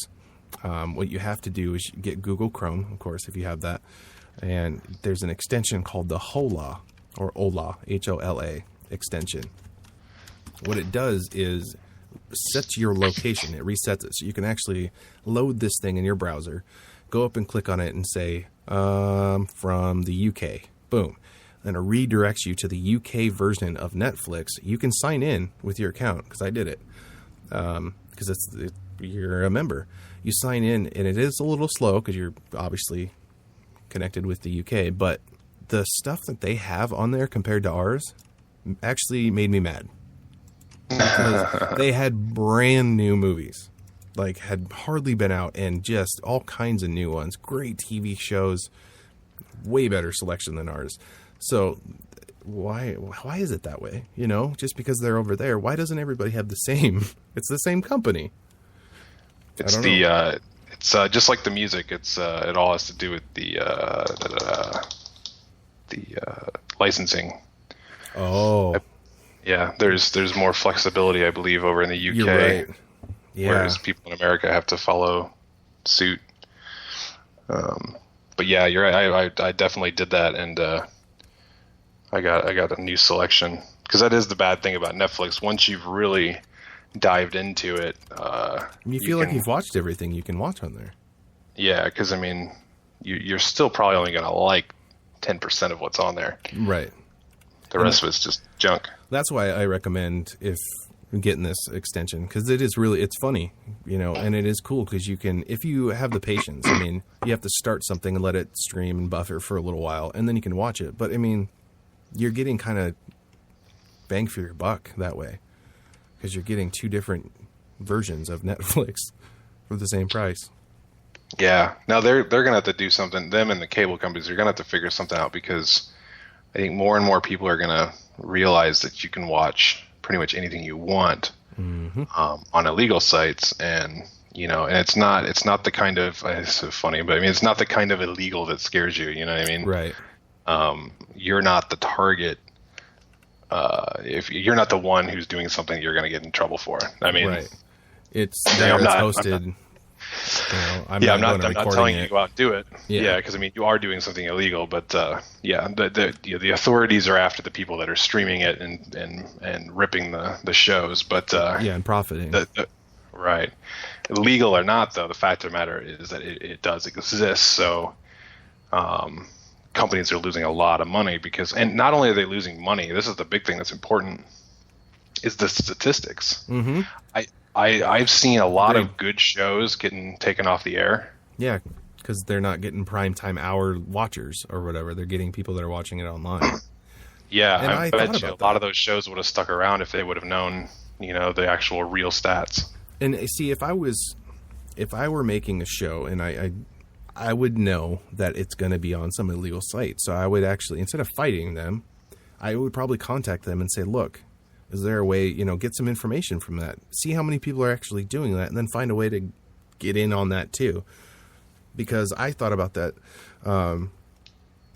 what you have to do is get Google Chrome, of course, if you have that. And there's an extension called the HOLA, or OLA, H-O-L-A extension. What it does is sets your location. It resets it. So you can actually load this thing in your browser, go up and click on it and say, from the UK. Boom. And it redirects you to the UK version of Netflix. You can sign in with your account, because I did it, because you're a member. You sign in, and it is a little slow because you're obviously connected with the UK, but the stuff that they have on there compared to ours actually made me mad. Because they had brand new movies, like had hardly been out, and just all kinds of new ones. Great TV shows, way better selection than ours. So why is it that way? Just because they're over there, why doesn't everybody have the same? It's the same company. It's just like the music. It all has to do with the licensing. Oh, yeah. There's more flexibility, I believe, over in the UK. You're right. Yeah. Whereas people in America have to follow suit. But yeah, you're right. I definitely did that, and I got a new selection, because that is the bad thing about Netflix. Once you've really dived into it, you feel like you've watched everything you can watch on there. Yeah, because I mean, you're still probably only going to like 10% of what's on there. Right. The rest of it's just junk. That's why I recommend getting this extension, because it's funny, and it is cool because you can, if you have the patience. I mean, you have to start something and let it stream and buffer for a little while, and then you can watch it. But I mean, you're getting kind of bang for your buck that way, because you're getting 2 different versions of Netflix for the same price. Yeah. Now they're going to have to do something. Them and the cable companies are going to have to figure something out, because I think more and more people are going to realize that you can watch pretty much anything you want on illegal sites, and and it's not the kind of, it's so funny, but I mean, it's not the kind of illegal that scares you. You know what I mean? Right. You're not the target. If you're not the one who's doing something you're going to get in trouble for. I mean, right. It's there. It's hosted. I'm not telling you it. to go out and do it. Yeah, because I mean, you are doing something illegal, but the authorities are after the people that are streaming it and ripping the shows. But and profiting. Right. Legal or not, though, the fact of the matter is that it does exist. So companies are losing a lot of money and not only are they losing money, this is the big thing that's important, is the statistics. I've seen a lot of good shows getting taken off the air. Yeah, because they're not getting primetime hour watchers or whatever. They're getting people that are watching it online. Yeah, And I I bet thought you a about lot that. of those shows would have stuck around if they would have known, the actual real stats. And see, if I were making a show and I would know that it's going to be on some illegal site. So I would actually, instead of fighting them, I would probably contact them and say, look, is there a way, get some information from that? See how many people are actually doing that, and then find a way to get in on that too. Because I thought about that.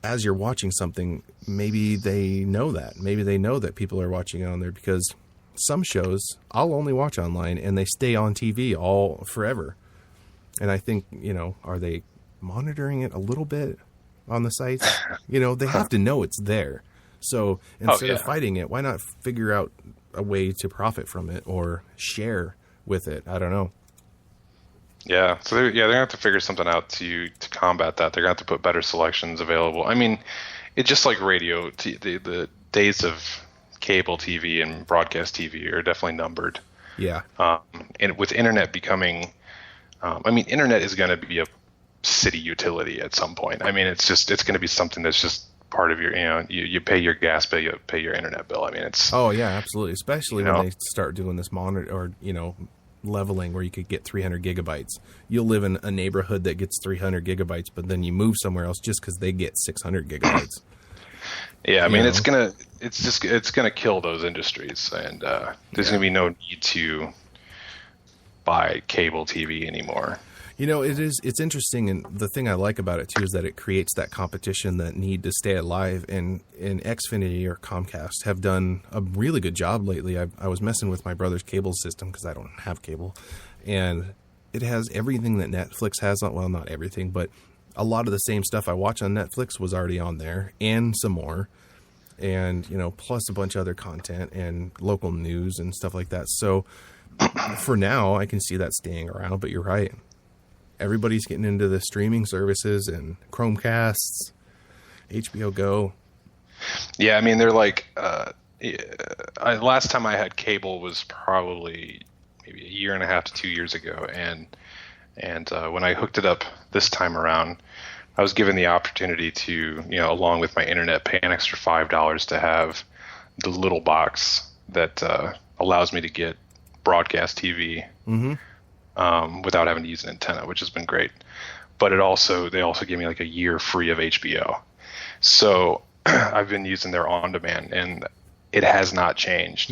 As you're watching something, maybe they know that. Maybe they know that people are watching it on there, because some shows I'll only watch online and they stay on TV all forever. And I think, are they monitoring it a little bit on the sites? They have to know it's there. So instead of fighting it, why not figure out a way to profit from it or share with it? I don't know. Yeah, so they're gonna have to figure something out to combat that. They're gonna have to put better selections available. I mean, it's just like radio. The days of cable TV and broadcast TV are definitely numbered. Yeah. And with internet becoming, internet is going to be a city utility at some point. I mean, it's going to be something that's just part of your, you pay your gas bill, you pay your internet bill. I mean, it's. Oh yeah, absolutely. Especially when they start doing this monitor or leveling where you could get 300 gigabytes. You'll live in a neighborhood that gets 300 gigabytes, but then you move somewhere else just because they get 600 gigabytes. Yeah, I mean, it's gonna kill those industries, and there's gonna be no need to buy cable TV anymore. It's interesting, and the thing I like about it too is that it creates that competition that need to stay alive. And Xfinity or Comcast have done a really good job lately. I was messing with my brother's cable system because I don't have cable, and it has everything that Netflix has on. Well, not everything, but a lot of the same stuff I watch on Netflix was already on there, and some more, and plus a bunch of other content and local news and stuff like that. So for now, I can see that staying around. But you're right. Everybody's getting into the streaming services and Chromecasts, HBO Go. Yeah, I mean, they're like, last time I had cable was probably maybe a year and a half to 2 years ago. And when I hooked it up this time around, I was given the opportunity to, along with my internet, pay an extra $5 to have the little box that allows me to get broadcast TV. Mm-hmm. Without having to use an antenna, which has been great. But they also gave me like a year free of HBO. So I've been using their on demand, and it has not changed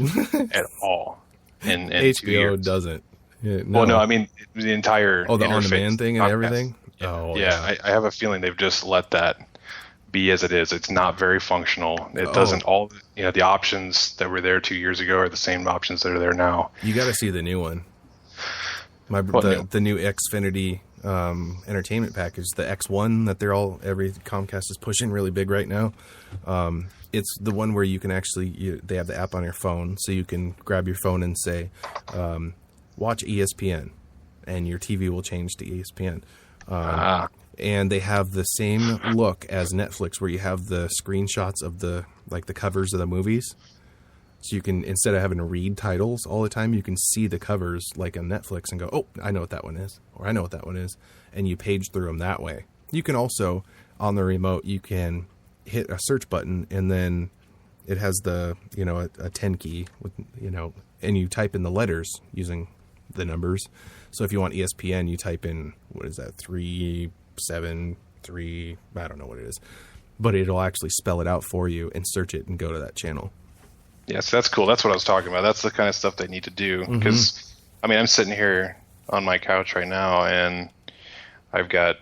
at all. In HBO 2 years. doesn't. Yeah, no. Well, no, I mean the entire the on demand thing and Comcast. everything. Yeah. Oh Yeah. I have a feeling they've just let that be as it is. It's not very functional. It doesn't all the options that were there 2 years ago are the same options that are there now. You got to see the new one. The new Xfinity entertainment package, the X1 that every Comcast is pushing really big right now. It's the one where you can actually they have the app on your phone, so you can grab your phone and say, watch ESPN, and your TV will change to ESPN. And they have the same look as Netflix, where you have the screenshots of the covers of the movies. So you can, instead of having to read titles all the time, you can see the covers like on Netflix and go, oh, I know what that one is, or I know what that one is. And you page through them that way. You can also, on the remote, you can hit a search button, and then it has the, a 10 key with, and you type in the letters using the numbers. So if you want ESPN, you type in, what is that, 373, I don't know what it is. But it'll actually spell it out for you and search it and go to that channel. Yes, that's cool. That's what I was talking about. That's the kind of stuff they need to do. Because, I'm sitting here on my couch right now, and I've got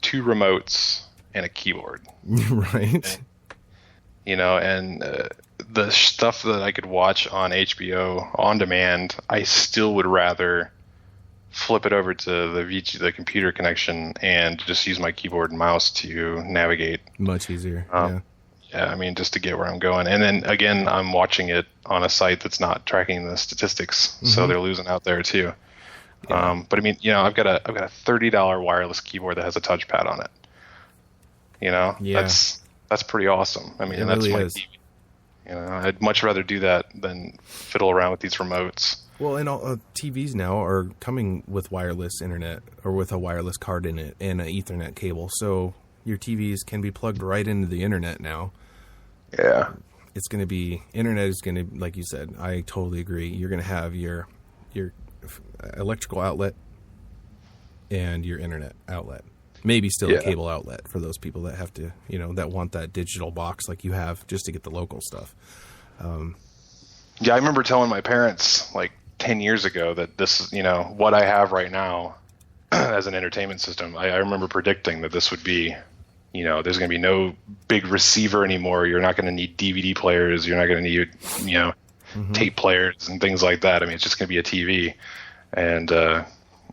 2 remotes and a keyboard. Right. And the stuff that I could watch on HBO on demand, I still would rather flip it over to the computer connection and just use my keyboard and mouse to navigate. Much easier. Yeah. Yeah, just to get where I'm going. And then, again, I'm watching it on a site that's not tracking the statistics, so they're losing out there, too. Yeah. But, I've got a $30 wireless keyboard that has a touchpad on it. Yeah. That's pretty awesome. I mean, it that's really my is. TV. I'd much rather do that than fiddle around with these remotes. Well, and all TVs now are coming with wireless internet or with a wireless card in it and an Ethernet cable. So your TVs can be plugged right into the internet now. Yeah. It's going to be, internet is going to, like you said, I totally agree. You're going to have your electrical outlet and your internet outlet. Maybe still a cable outlet for those people that have to, that want that digital box like you have just to get the local stuff. Yeah, I remember telling my parents like 10 years ago that this is, what I have right now as an entertainment system. I remember predicting that this would be, there's going to be no big receiver anymore. You're not going to need DVD players. You're not going to need, tape players and things like that. I mean, it's just going to be a TV. And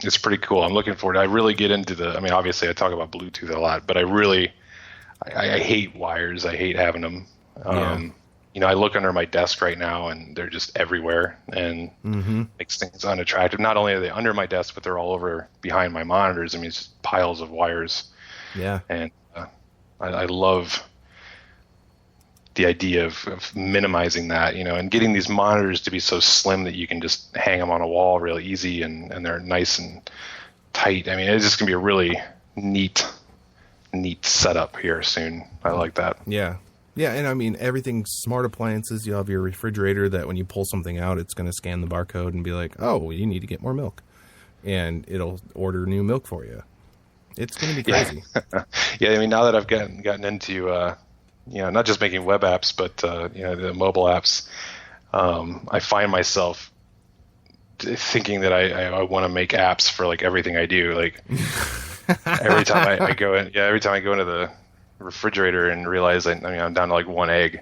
it's pretty cool. I'm looking forward. I really get into obviously I talk about Bluetooth a lot, but I hate wires. I hate having them. I look under my desk right now and they're just everywhere and makes things unattractive. Not only are they under my desk, but they're all over behind my monitors. I mean, it's just piles of wires. Yeah. And I love the idea of minimizing that, and getting these monitors to be so slim that you can just hang them on a wall real easy and they're nice and tight. I mean, it's just going to be a really neat setup here soon. I like that. Yeah. Yeah, and I mean, everything's smart appliances. You have your refrigerator that when you pull something out, it's going to scan the barcode and be like, oh, well, you need to get more milk. And it'll order new milk for you. It's going to be crazy. Yeah, I mean, now that I've gotten into, not just making web apps, but, the mobile apps, I find myself thinking that I want to make apps for, like, everything I do. Like, every time I go into the refrigerator and realize I'm down to like one egg,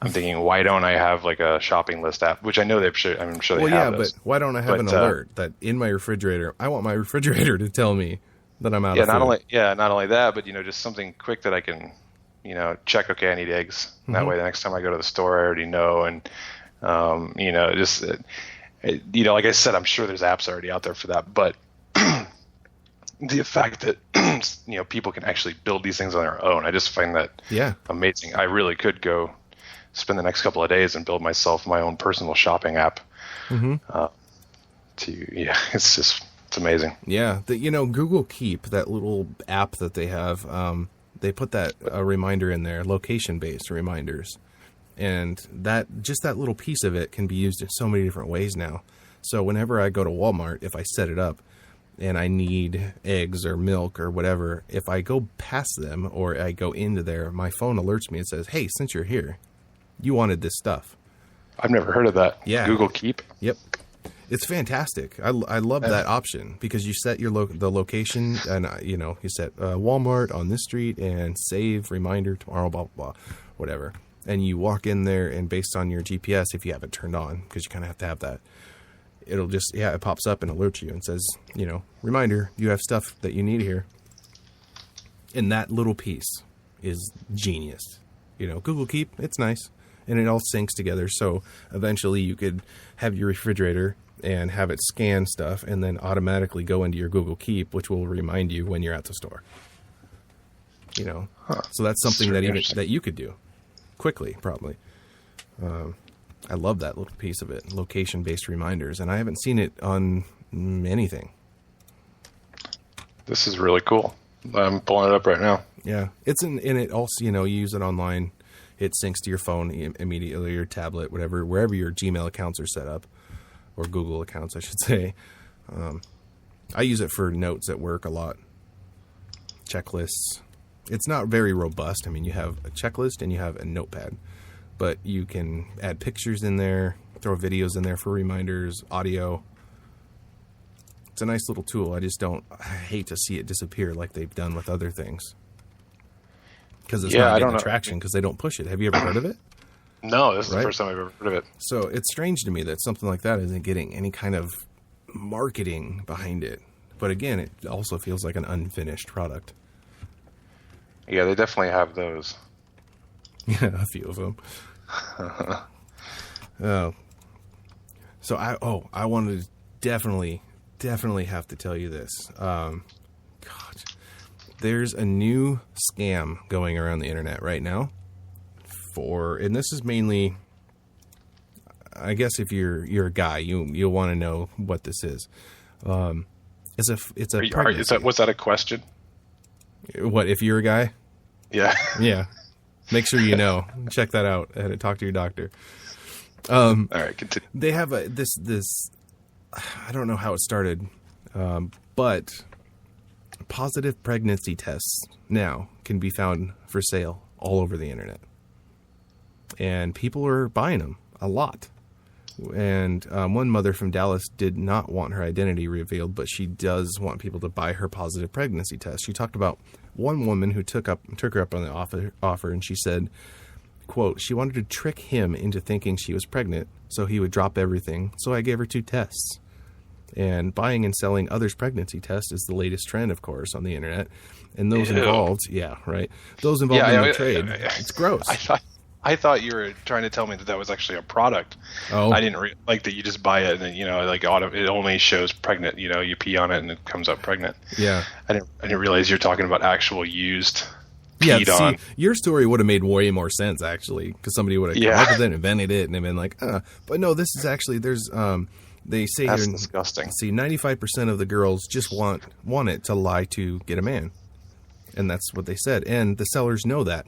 I'm thinking, why don't I have like a shopping list app, which I know I'm sure they have those. But why don't I have an alert that in my refrigerator, I want my refrigerator to tell me that I'm out of food. Not only that, but just something quick that I can check, okay, I need eggs. And that way the next time I go to the store I already know. And like I said, I'm sure there's apps already out there for that, but the fact that people can actually build these things on their own, I just find that amazing. I really could go spend the next couple of days and build myself my own personal shopping app. It's amazing. Yeah, Google Keep, that little app that they have, they put that reminder in there, location-based reminders, and that little piece of it can be used in so many different ways now. So whenever I go to Walmart, if I set it up and I need eggs or milk or whatever, if I go past them or I go into there, my phone alerts me and says, hey, since you're here, you wanted this stuff. I've never heard of that. Yeah. Google Keep? Yep. It's fantastic. I love that option because you set your the location and, you set Walmart on this street and save reminder tomorrow, blah, blah, blah, whatever. And you walk in there and based on your GPS, if you have it turned on, because you kind of have to have that, it'll just, it pops up and alerts you and says, reminder, you have stuff that you need here. And that little piece is genius. Google Keep, it's nice. And it all syncs together. So eventually you could have your refrigerator and have it scan stuff and then automatically go into your Google Keep, which will remind you when you're at the store. So that's something that you could do quickly, probably. I love that little piece of it, location-based reminders, and I haven't seen it on anything. This is really cool. I'm pulling it up right now. Yeah, it's in it also. You use it online. It syncs to your phone immediately, your tablet, wherever your Gmail accounts are set up, or Google accounts, I should say. I use it for notes at work a lot. Checklists. It's not very robust. I mean, you have a checklist and you have a notepad. But you can add pictures in there, throw videos in there for reminders, audio. It's a nice little tool. I hate to see it disappear like they've done with other things. Because it's not getting traction because they don't push it. Have you ever heard of it? No, this is the first time I've ever heard of it. So it's strange to me that something like that isn't getting any kind of marketing behind it. But again, it also feels like an unfinished product. Yeah, they definitely have those. Yeah, a few of them. So I wanted to definitely have to tell you this. God, there's a new scam going around the internet right now and this is mainly, I guess if you're a guy, you'll want to know what this is. It's a pregnancy. Was that a question? What if you're a guy? Yeah. Yeah. Make sure you know. Check that out and talk to your doctor. All right, continue. They have this. I don't know how it started, but positive pregnancy tests now can be found for sale all over the internet, and people are buying them a lot. And one mother from Dallas did not want her identity revealed, but she does want people to buy her positive pregnancy test. She talked about one woman who took her up on the offer, and she said, quote, she wanted to trick him into thinking she was pregnant so he would drop everything. So I gave her 2 tests. And buying and selling others' pregnancy tests is the latest trend, of course, on the internet. And those involved, those involved in the trade, it's gross. I thought you were trying to tell me that was actually a product. Oh, I didn't like that you just buy it and then, it only shows pregnant. You pee on it and it comes up pregnant. Yeah. I didn't realize you're talking about actual used. See, your story would have made way more sense, actually, because somebody would have come up with it, invented it, and they've been like, But no, this is actually, they say that's here, disgusting. See, 95% of the girls just want it to lie to get a man. And that's what they said. And the sellers know that.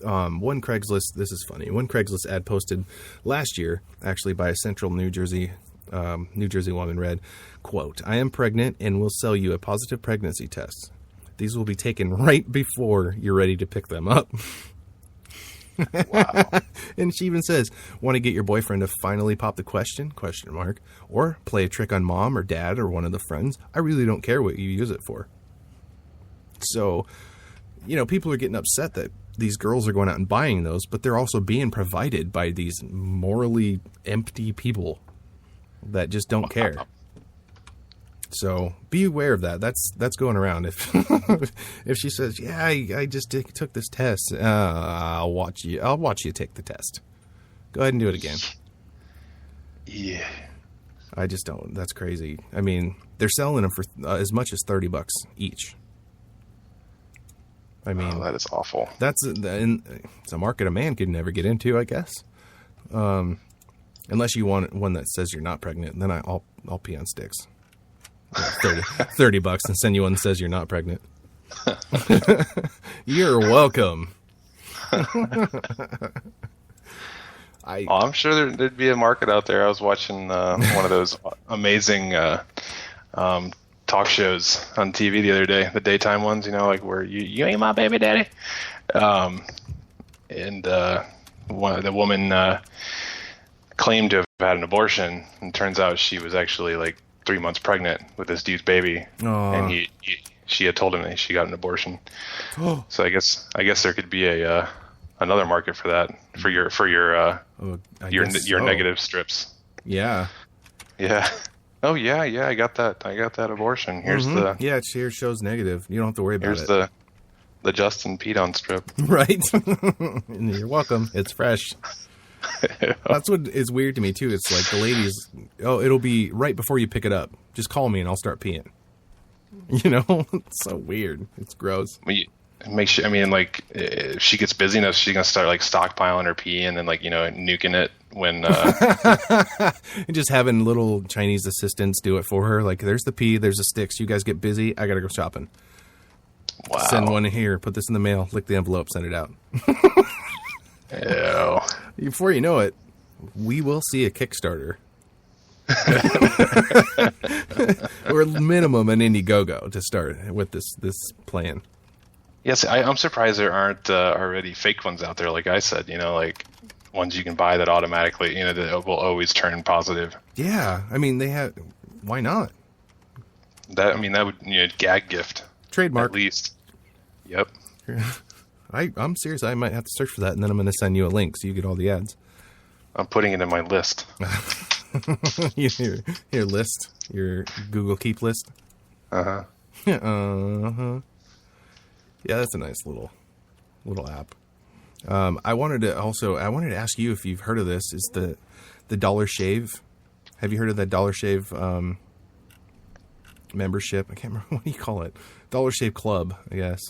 One Craigslist ad posted last year, actually by a central New Jersey woman read, quote, I am pregnant and will sell you a positive pregnancy test. These will be taken right before you're ready to pick them up. Wow. And she even says, want to get your boyfriend to finally pop the question? ? Or play a trick on mom or dad or one of the friends. I really don't care what you use it for. So, people are getting upset that these girls are going out and buying those, but they're also being provided by these morally empty people that just don't care. So be aware of that. That's going around. If she says, "Yeah, I just took this test," I'll watch you take the test. Go ahead and do it again. Yeah, I just don't. That's crazy. I mean, they're selling them for as much as $30 each. I mean, that is awful. It's a market a man could never get into, I guess. Unless you want one that says you're not pregnant, then I'll pee on sticks. $30 and send you one that says you're not pregnant. You're welcome. I'm sure there'd be a market out there. I was watching one of those amazing talk shows on TV the other day, the daytime ones, like where you ain't my baby daddy. And the woman claimed to have had an abortion, and turns out she was actually like 3 months pregnant with this dude's baby. Aww. And she had told him that she got an abortion. So I guess there could be another market for that, for your negative strips. Yeah. Yeah. Oh yeah. I got that abortion. Here's here shows negative. You don't have to worry about it. Here's the Justin Pete on strip. Right. You're welcome. It's fresh. That's what is weird to me too. It's like the ladies, it'll be right before you pick it up. Just call me and I'll start peeing. It's so weird. It's gross. If she gets busy enough, she's gonna start like stockpiling her pee and then nuking it when. And just having little Chinese assistants do it for her. Like, there's the pee, there's the sticks. You guys get busy. I gotta go shopping. Wow. Send one here. Put this in the mail. Lick the envelope. Send it out. Ew. Before you know it, we will see a Kickstarter. Or minimum an Indiegogo to start with this plan. Yes, I'm surprised there aren't already fake ones out there, like I said, like ones you can buy that automatically, that will always turn positive. Yeah, I mean, why not? That would, gag gift. Trademark. At least. Yep. I'm serious. I might have to search for that, and then I'm going to send you a link so you get all the ads. I'm putting it in my list. your list, your Google Keep list. Uh-huh. Uh-huh. Yeah, that's a nice little app. I wanted to ask you if you've heard of this. Is the Dollar Shave? Have you heard of that Dollar Shave membership? I can't remember what do you call it. Dollar Shave Club, I guess.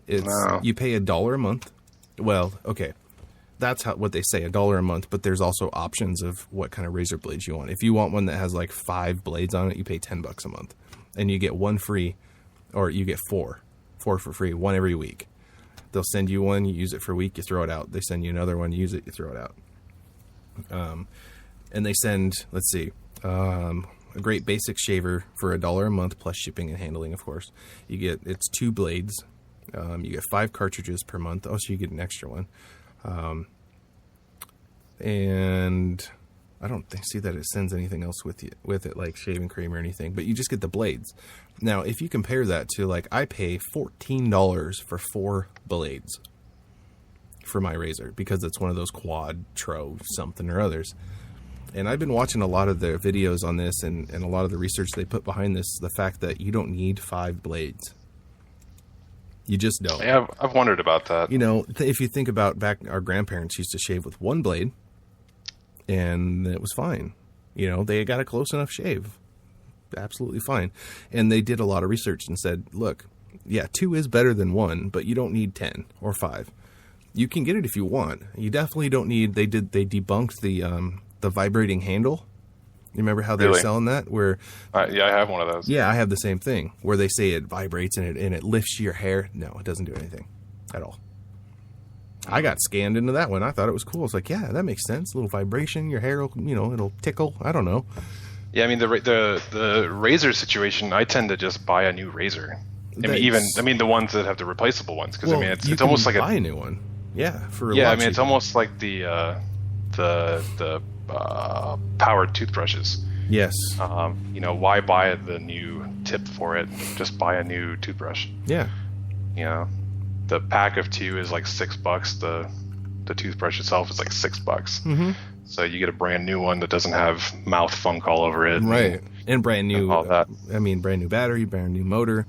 You pay $1 a month. Well, okay. that's what they say, $1 a month. But there's also options of what kind of razor blades you want. If you want one that has like 5 blades on it, you pay $10 a month, and you get one free, or you get four for free, one every week. They'll send you one, you use it for a week, you throw it out. They send you another one, you use it, you throw it out. And they send, let's see, a great basic shaver for $1 a month plus shipping and handling, of course. It's 2 blades. You get 5 cartridges per month. Oh, so you get an extra one. And I don't see that it sends anything else with it, like shaving cream or anything, but you just get the blades. Now, if you compare that to, like, I pay $14 for 4 blades for my razor because it's one of those Quadtro something or others. And I've been watching a lot of their videos on this and a lot of the research they put behind this, the fact that you don't need 5 blades. You just don't. Yeah, I've wondered about that. You know, if you think about back, our grandparents used to shave with 1 blade, and it was fine. You know, they got a close enough shave. Absolutely fine. And they did a lot of research and said, look, yeah, 2 is better than 1, but you don't need 10 or 5. You can get it if you want. You definitely don't need, they debunked the vibrating handle. You remember how they were selling that? Where yeah, I have one of those. Yeah, I have the same thing where they say it vibrates and it lifts your hair. No, it doesn't do anything at all. I got scanned into that one. I thought it was cool. It's like, yeah, that makes sense. A little vibration, your hair will, it'll tickle. I don't know. Yeah, I mean the razor situation. I tend to just buy a new razor. I mean the ones that have the replaceable ones, because it's almost like buy a new one. Yeah, it's almost like the powered toothbrushes. Yes. Why buy the new tip for it? Just buy a new toothbrush. Yeah. The pack of 2 is like $6. The toothbrush itself is like $6. Mm-hmm. So you get a brand new one that doesn't have mouth funk all over it. Right. And brand new, all that. Brand new battery, brand new motor.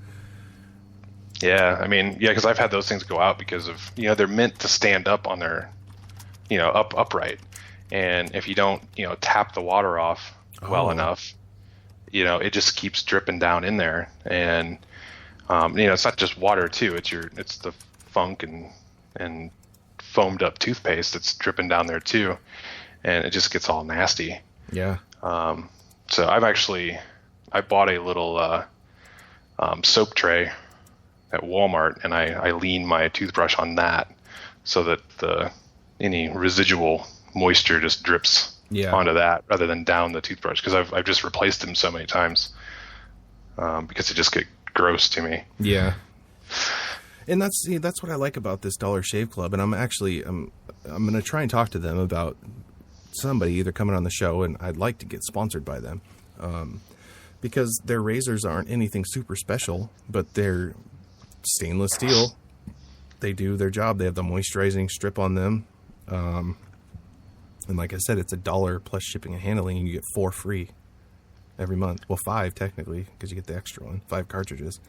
Yeah. Because I've had those things go out because of, they're meant to stand up on their, upright. And if you don't, tap the water off well enough, it just keeps dripping down in there. And, it's not just water too. It's the funk and foamed up toothpaste that's dripping down there too. And it just gets all nasty. Yeah. So I bought a little, soap tray at Walmart, and I lean my toothbrush on that so that any residual moisture just drips onto that rather than down the toothbrush, because I've just replaced them so many times because they just get gross to me. Yeah. And that's what I like about this Dollar Shave Club, and I'm going to try and talk to them about somebody either coming on the show, and I'd like to get sponsored by them because their razors aren't anything super special, but they're stainless steel. They do their job. They have the moisturizing strip on them. And like I said, it's $1 plus shipping and handling, and you get 4 free every month. Well, 5 technically, because you get the extra one, 5 cartridges.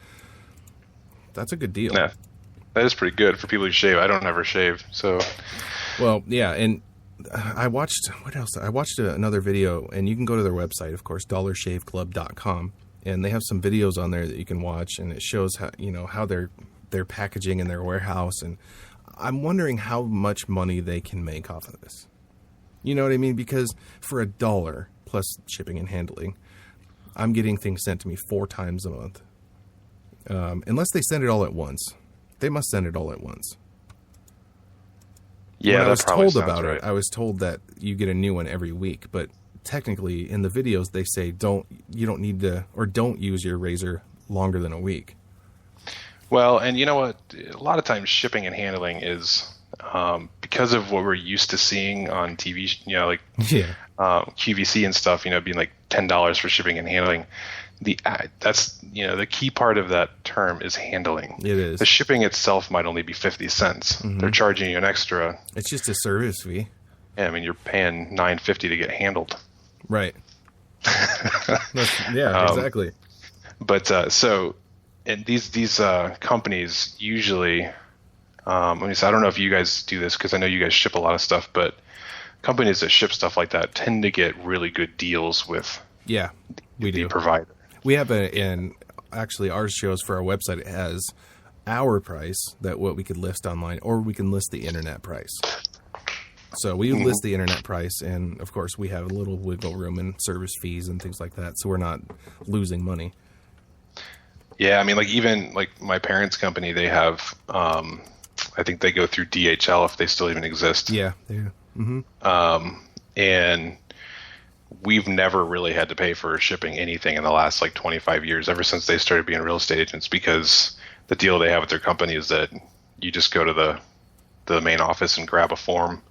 That's a good deal. Yeah, that is pretty good for people who shave. I don't ever shave, so. Well, yeah, and I watched, what else? I watched another video, and you can go to their website, of course, dollarshaveclub.com, and they have some videos on there that you can watch, and it shows how, how they're packaging in their warehouse, and I'm wondering how much money they can make off of this. You know what I mean? Because for $1 plus shipping and handling, I'm getting things sent to me 4 times a month. Unless they send it all at once. They must send it all at once. Yeah, when I was told about right. it, I was told that you get a new one every week, but technically in the videos they say you don't need to, or don't use your razor longer than a week. Well, and you know what? A lot of times shipping and handling is because of what we're used to seeing on TV, like QVC and stuff, being like $10 for shipping and handling. That's the key part of that term is handling. It is. The shipping itself might only be 50 cents. Mm-hmm. They're charging you an extra. It's just a service fee. Yeah, you're paying $9.50 to get handled. Right. Exactly. But and these companies usually, I don't know if you guys do this because I know you guys ship a lot of stuff, but companies that ship stuff like that tend to get really good deals with the provider. We have and actually ours shows for our website, it has our price, that what we could list online, or we can list the internet price. So we list the internet price, and of course we have a little wiggle room in service fees and things like that, so we're not losing money. Yeah, I mean, like even like my parents' company, they have, I think they go through DHL if they still even exist. Yeah, they do. Mm-hmm. And we've never really had to pay for shipping anything in the last like 25 years, ever since they started being real estate agents, because the deal they have with their company is that you just go to the main office and grab a form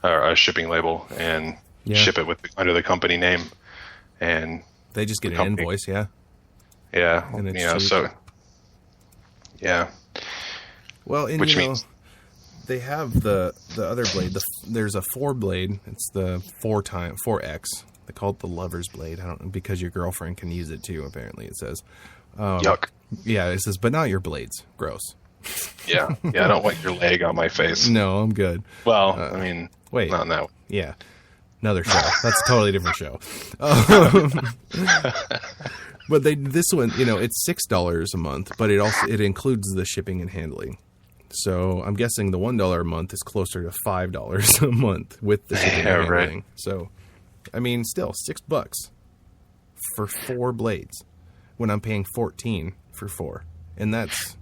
or a shipping label and ship it under the company name, and they just get an invoice. Yeah, and it's cheap. So yeah. Well, and which means they have the other blade. There's a 4 blade. It's the 4X. They call it the lover's blade. I don't know, because your girlfriend can use it too. Apparently, it says. Yuck. Yeah, it says, but not your blades. Gross. Yeah. I don't want your leg on my face. No, I'm good. Well, I mean, wait, not that. Yeah, another show. That's a totally different show. But this one, it's $6 a month, but it includes the shipping and handling. So I'm guessing the $1 a month is closer to $5 a month with the shipping and handling. Right. So, I mean, still $6 for 4 blades when I'm paying $14 for 4, and that's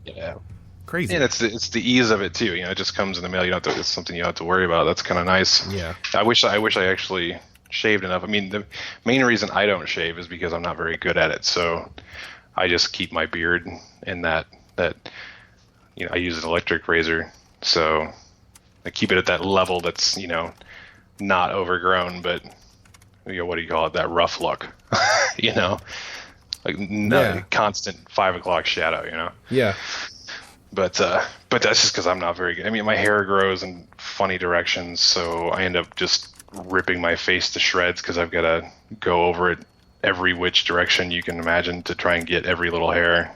crazy. And it's the ease of it too. It just comes in the mail. You don't have to. It's something you don't have to worry about. That's kind of nice. Yeah. I wish I actually shaved enough. I mean, the main reason I don't shave is because I'm not very good at it. So I just keep my beard in that. I use an electric razor, so I keep it at that level that's not overgrown, but what do you call it? That rough look, like constant 5 o'clock shadow, Yeah. But that's just because I'm not very good. I mean, my hair grows in funny directions, so I end up just ripping my face to shreds because I've got to go over it every which direction you can imagine to try and get every little hair.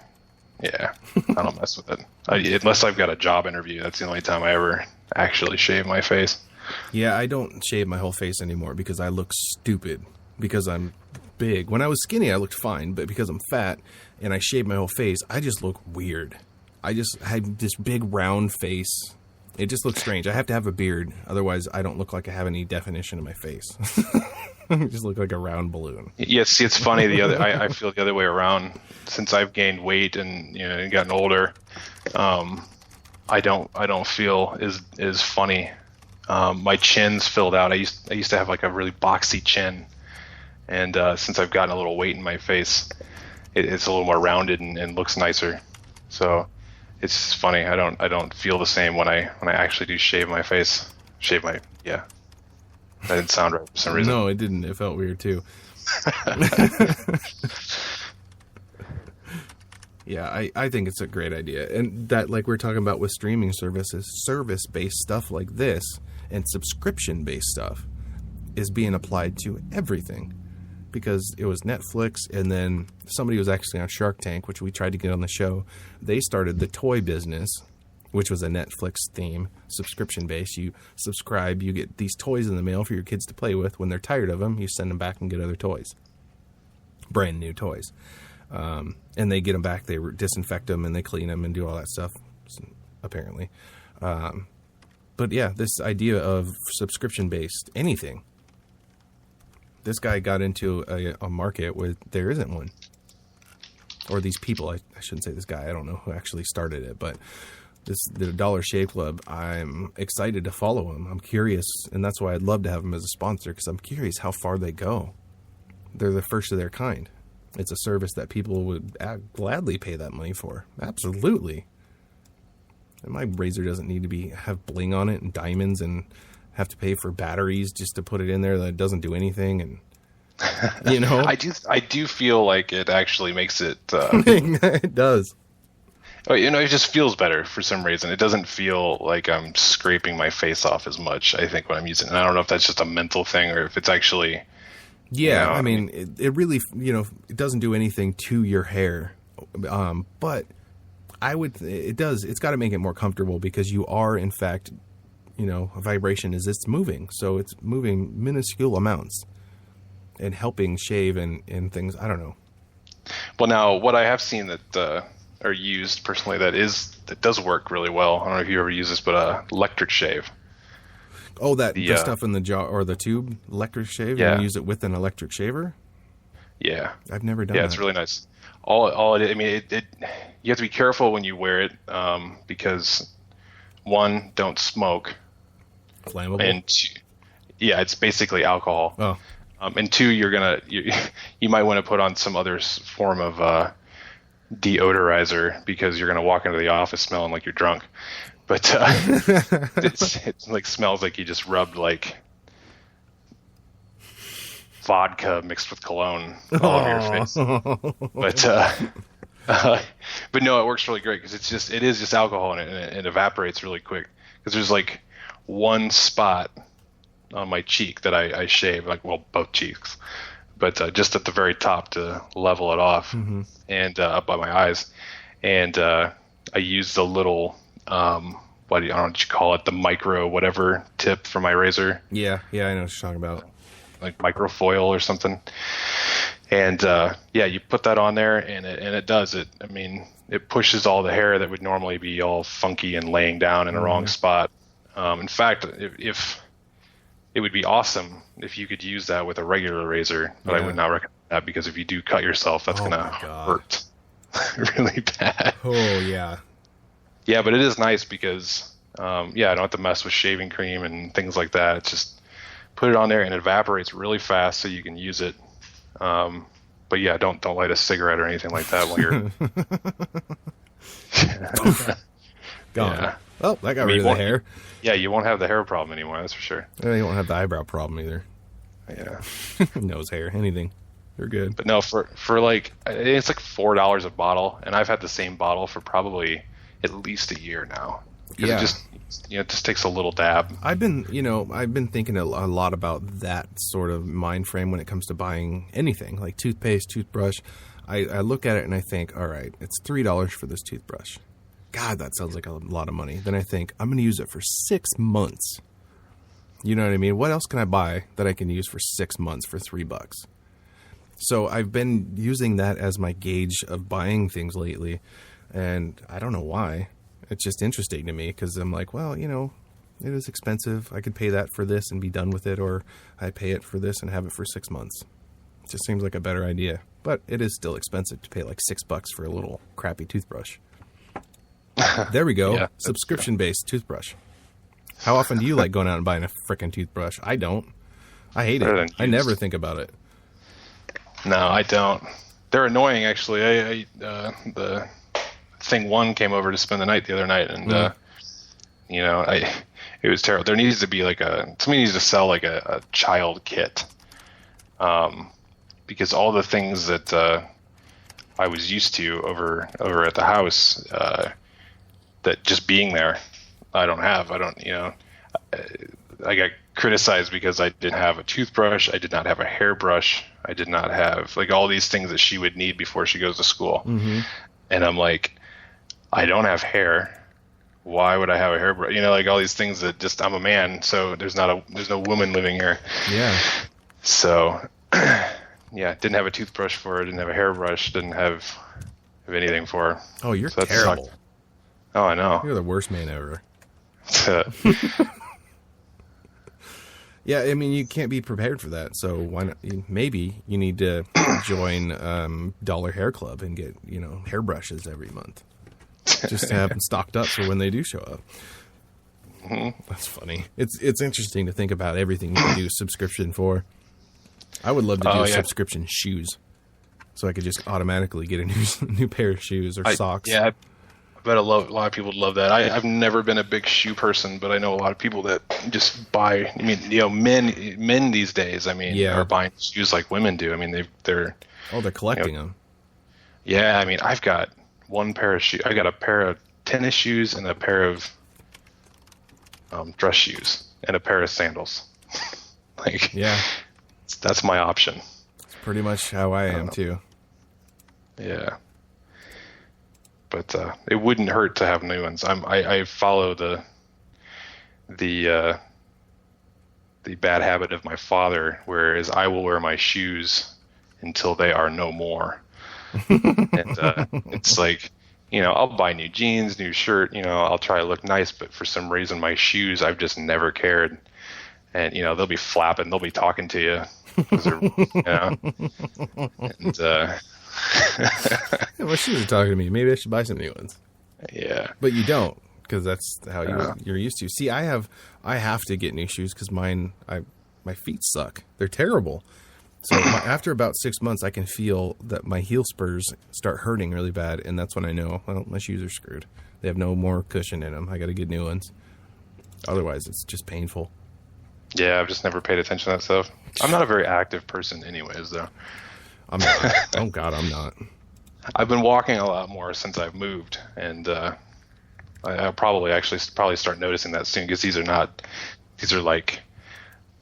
Yeah, I don't mess with it. Unless I've got a job interview. That's the only time I ever actually shave my face. Yeah, I don't shave my whole face anymore because I look stupid because I'm big. When I was skinny, I looked fine, but because I'm fat and I shave my whole face, I just look weird. I just have this big round face. It just looks strange. I have to have a beard, otherwise I don't look like I have any definition in my face. I just look like a round balloon. Yeah, see, it's funny. I feel the other way around. Since I've gained weight and and gotten older, I don't feel as funny. My chin's filled out. I used to have like a really boxy chin, and since I've gotten a little weight in my face, it's a little more rounded and looks nicer. So it's funny. I don't feel the same when I actually do shave my face. That didn't sound right for some reason. No, it didn't. It felt weird too. Yeah, I think it's a great idea. And that, like we're talking about with streaming services, service-based stuff like this and subscription-based stuff is being applied to everything. Because it was Netflix, and then somebody was actually on Shark Tank, which we tried to get on the show. They started the toy business, which was a Netflix theme, subscription-based. You subscribe, you get these toys in the mail for your kids to play with. When they're tired of them, you send them back and get other toys. Brand new toys. And they get them back, they disinfect them, and they clean them and do all that stuff, apparently. But yeah, this idea of subscription-based anything. This guy got into a market where there isn't one. Or these people, I shouldn't say this guy, I don't know who actually started it, but the Dollar Shave Club, I'm excited to follow him. I'm curious, and that's why I'd love to have him as a sponsor, because I'm curious how far they go. They're the first of their kind. It's a service that people would gladly pay that money for. Absolutely. And my razor doesn't need to have bling on it and diamonds and have to pay for batteries just to put it in there that doesn't do anything. And I do feel like it actually makes it. It does. It just feels better for some reason. It doesn't feel like I'm scraping my face off as much, I think, when I'm using it. And I don't know if that's just a mental thing or if it's actually. Yeah, I mean, it really, it doesn't do anything to your hair. But it's got to make it more comfortable because you are, in fact, a vibration it's moving. So it's moving minuscule amounts and helping shave and things. I don't know. Well, now, what I have seen that are used personally that does work really well. I don't know if you ever use this, but electric shave. Oh, the stuff in the jar or the tube electric shave. Yeah. You use it with an electric shaver. Yeah. I've never done that. Yeah, it's really nice. All it, I mean, it you have to be careful when you wear it, because one, don't smoke, Flammable. and two, yeah, it's basically alcohol. Oh. And two, you might want to put on some other form of deodorizer because you're gonna walk into the office smelling like you're drunk. But it's like smells like you just rubbed like vodka mixed with cologne all over your face. But no, it works really great because it is just alcohol in it, and it evaporates really quick. Because there's like one spot on my cheek that I shave, like, well, both cheeks, but just at the very top to level it off, and up by my eyes. And I use the little I don't know what you call it, the micro whatever tip for my razor. Yeah, I know what you're talking about. Like microfoil or something. And you put that on there, and it does it. I mean, it pushes all the hair that would normally be all funky and laying down in the wrong spot. In fact, if it would be awesome if you could use that with a regular razor, but I would not recommend that, because if you do cut yourself, that's gonna hurt really bad. Oh yeah. Yeah, but it is nice because I don't have to mess with shaving cream and things like that. It's just put it on there and it evaporates really fast, so you can use it. But yeah, don't light a cigarette or anything like that while you're gone. Yeah. Oh, that got rid of the hair. Yeah, you won't have the hair problem anymore, that's for sure. You won't have the eyebrow problem either. Yeah. Nose hair, anything. You're good. But no, for like, it's like $4 a bottle, and I've had the same bottle for probably at least a year now. Yeah. It just takes a little dab. I've been thinking a lot about that sort of mind frame when it comes to buying anything, like toothpaste, toothbrush. I look at it and I think, all right, it's $3 for this toothbrush. God, that sounds like a lot of money. Then I think, I'm going to use it for 6 months. You know what I mean? What else can I buy that I can use for 6 months for $3? So I've been using that as my gauge of buying things lately, and I don't know why. It's just interesting to me because I'm like, well, it is expensive. I could pay that for this and be done with it, or I pay it for this and have it for 6 months. It just seems like a better idea. But it is still expensive to pay like $6 for a little crappy toothbrush. There we go. Yeah, subscription-based toothbrush. How often do you like going out and buying a frickin' toothbrush? I don't. I hate it. I never think about it. No, I don't. They're annoying, actually. The Thing One came over to spend the night the other night, and it was terrible. There needs to be like somebody needs to sell like a child kit, because all the things that I was used to over at the house, that just being there, I don't have. I got criticized because I didn't have a toothbrush. I did not have a hairbrush. I did not have like all these things that she would need before she goes to school. Mm-hmm. And I'm like, I don't have hair. Why would I have a hairbrush? Like all these things that just, I'm a man, so there's no woman living here. Yeah. So, didn't have a toothbrush for her, didn't have a hairbrush, didn't have anything for her. Oh, you're terrible. Sucked. Oh, I know. You're the worst man ever. Yeah, I mean, you can't be prepared for that. So why not? Maybe you need to join Dollar Hair Club and get hairbrushes every month, just to have them stocked up for when they do show up. Mm-hmm. That's funny. It's interesting to think about everything you can do subscription for. I would love to do subscription shoes, so I could just automatically get a new pair of shoes or socks. Yeah. I bet a lot of people would love that. I've never been a big shoe person, but I know a lot of people that just buy. I mean, men these days, are buying shoes like women do. I mean, they're collecting them. Yeah, I mean, I've got one pair of shoes. I got a pair of tennis shoes and a pair of dress shoes and a pair of sandals. That's my option. It's pretty much how I am too. Yeah. But it wouldn't hurt to have new ones. I follow the bad habit of my father, whereas I will wear my shoes until they are no more. And it's like, I'll buy new jeans, new shirt, I'll try to look nice, but for some reason my shoes I've just never cared. and they'll be flapping, they'll be talking to you, 'cause they're, and Well, she was talking to me. Maybe I should buy some new ones. yeah, But you don't, because that's how you're used to. See, I have to get new shoes because my feet suck. They're terrible. So after about 6 months, I can feel that my heel spurs start hurting really bad, and that's when I know, well, my shoes are screwed. They have no more cushion in them. I got to get new ones. Otherwise, it's just painful. yeah. I've just never paid attention to that stuff. I'm not a very active person, anyways, though. I'm not. Oh God, I'm not. I've been walking a lot more since I've moved, and I'll probably start noticing that soon, because these are like,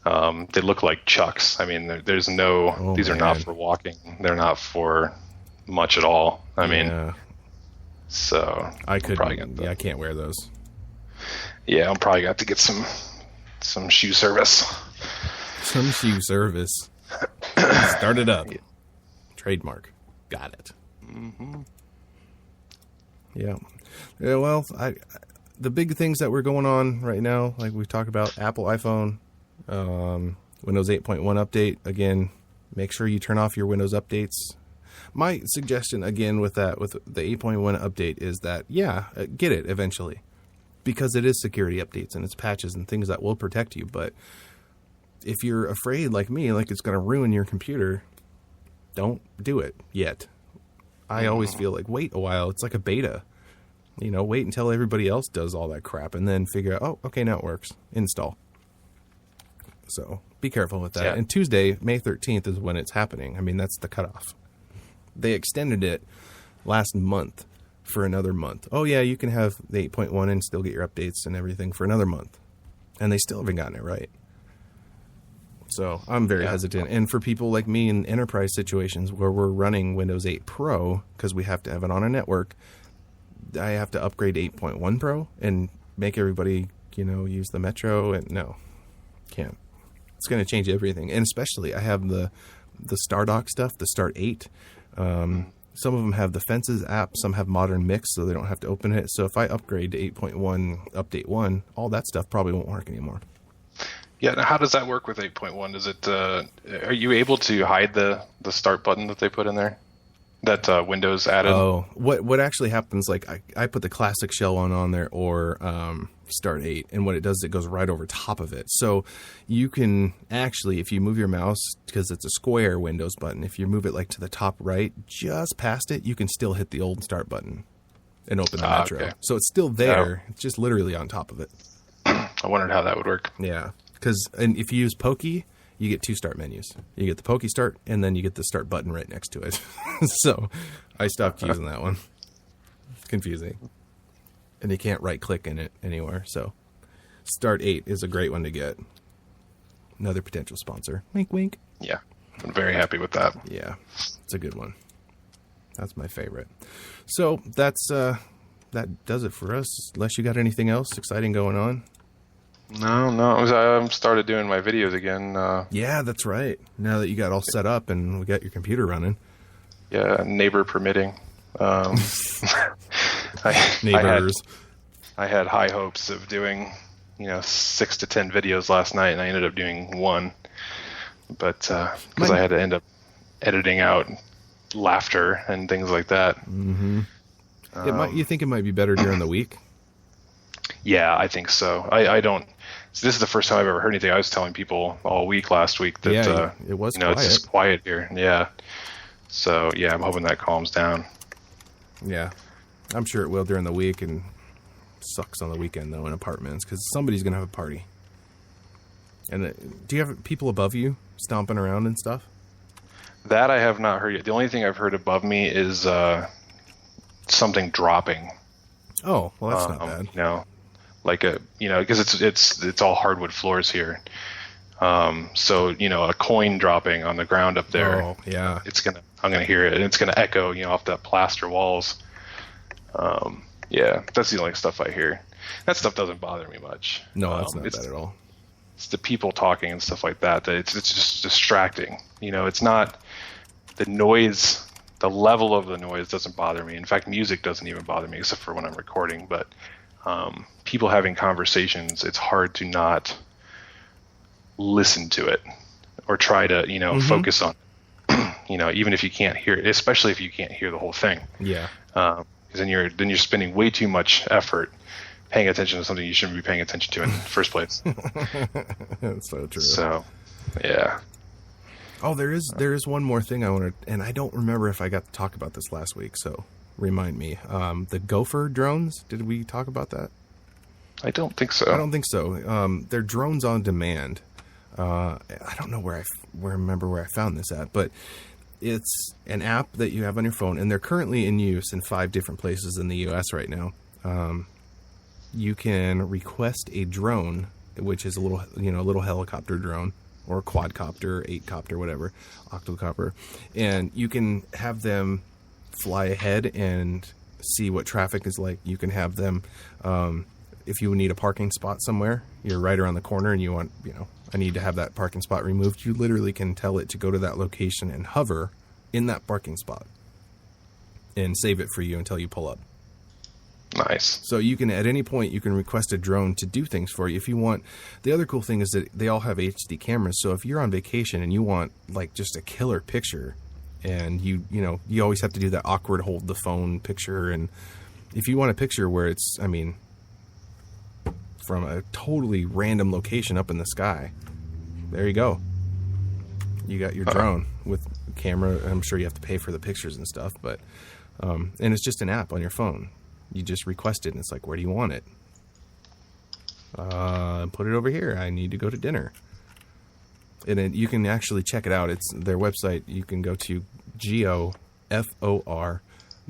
they look like Chucks. I mean, there's no, these are not for walking. They're not for much at all. I mean, so I can't wear those. Yeah, I'm probably got to get some shoe service. Some shoe service. Start it up. Trademark. Got it. Mm-hmm. Yeah. Well, the big things that were going on right now, like we talked about, Apple iPhone, Windows 8.1 update. Again, make sure you turn off your Windows updates. My suggestion, again, with the 8.1 update is that, get it eventually, because it is security updates and it's patches and things that will protect you. But if you're afraid, like me, like it's going to ruin your computer, don't do it yet. I always feel like wait a while. It's like a beta. Wait until everybody else does all that crap and then figure out, oh, okay, now it works. Install. So be careful with that. Yeah. And Tuesday, May 13th is when it's happening. I mean, that's the cutoff. They extended it last month for another month. Oh, yeah, you can have the 8.1 and still get your updates and everything for another month. And they still haven't gotten it right. So I'm very hesitant. And for people like me in enterprise situations where we're running Windows 8 Pro, because we have to have it on a network, I have to upgrade 8.1 Pro and make everybody, use the Metro. And no, can't. It's going to change everything. And especially I have the StarDock stuff, the Start 8. Some of them have the Fences app. Some have Modern Mix, so they don't have to open it. So if I upgrade to 8.1, update 1, all that stuff probably won't work anymore. Yeah, now how does that work with 8.1? Is it are you able to hide the start button that they put in there? That Windows added? Oh, what actually happens, like I put the classic shell one on there or Start 8, and what it does is it goes right over top of it. So you can actually, if you move your mouse, because it's a square Windows button, if you move it like to the top right, just past it, you can still hit the old Start button and open the Metro. Okay. So it's still there. It's just literally on top of it. I wondered how that would work. Yeah. Because if you use Pokey, you get two start menus. You get the Pokey Start, and then you get the Start button right next to it. So I stopped using that one. It's confusing. And you can't right-click in it anywhere. So Start 8 is a great one to get. Another potential sponsor. Wink, wink. Yeah, I'm very happy with that. Yeah, it's a good one. That's my favorite. So that does it for us. Unless you got anything else exciting going on. No. I started doing my videos again. Yeah, that's right. Now that you got all set up and we got your computer running. Yeah, neighbor permitting. Neighbors. I had high hopes of doing, 6 to 10 videos last night, and I ended up doing one. But because I had to end up editing out laughter and things like that. Mm-hmm. You think it might be better during the week? Yeah, I think so. I don't. This is the first time I've ever heard anything. I was telling people all week last week that it was quiet. It's just quiet here. Yeah. So yeah, I'm hoping that calms down. Yeah, I'm sure it will during the week, and sucks on the weekend though in apartments because somebody's gonna have a party. And do you have people above you stomping around and stuff? That I have not heard yet. The only thing I've heard above me is something dropping. Oh, well, that's not bad. Like because it's all hardwood floors here. So a coin dropping on the ground up there. Oh, yeah. I'm gonna hear it, and it's gonna echo, off that plaster walls. Yeah, that's the only stuff I hear. That stuff doesn't bother me much. No, that's not bad at all. It's the people talking and stuff like that. It's just distracting. It's not the noise. The level of the noise doesn't bother me. In fact, music doesn't even bother me, except for when I'm recording. But people having conversations, it's hard to not listen to it or try to, focus on, even if you can't hear it, especially if you can't hear the whole thing. Yeah. Because then you're spending way too much effort paying attention to something you shouldn't be paying attention to in the first place. That's so true. So, yeah. Oh, there is one more thing I wanted, and I don't remember if I got to talk about this last week, so remind me. The Gofor drones, did we talk about that? I don't think so. I don't think so. They're drones on demand. I don't know remember where I found this at, but it's an app that you have on your phone, and they're currently in use in 5 different places in the U.S. right now. You can request a drone, which is a little helicopter drone, or a quadcopter, 8-copter, whatever, octocopter, and you can have them fly ahead and see what traffic is like. You can have them, if you need a parking spot somewhere, you're right around the corner and you want, I need to have that parking spot removed. You literally can tell it to go to that location and hover in that parking spot and save it for you until you pull up. Nice. So you can, at any point, you can request a drone to do things for you if you want. The other cool thing is that they all have HD cameras. So if you're on vacation and you want like just a killer picture, and you always have to do that awkward hold the phone picture, and if you want a picture where it's, from a totally random location up in the sky, there you go. You got your drone with camera. I'm sure you have to pay for the pictures and stuff, but and it's just an app on your phone. You just request it, and it's like, where do you want it? Put it over here. I need to go to dinner. And then you can actually check it out. It's their website. You can go to GOFOR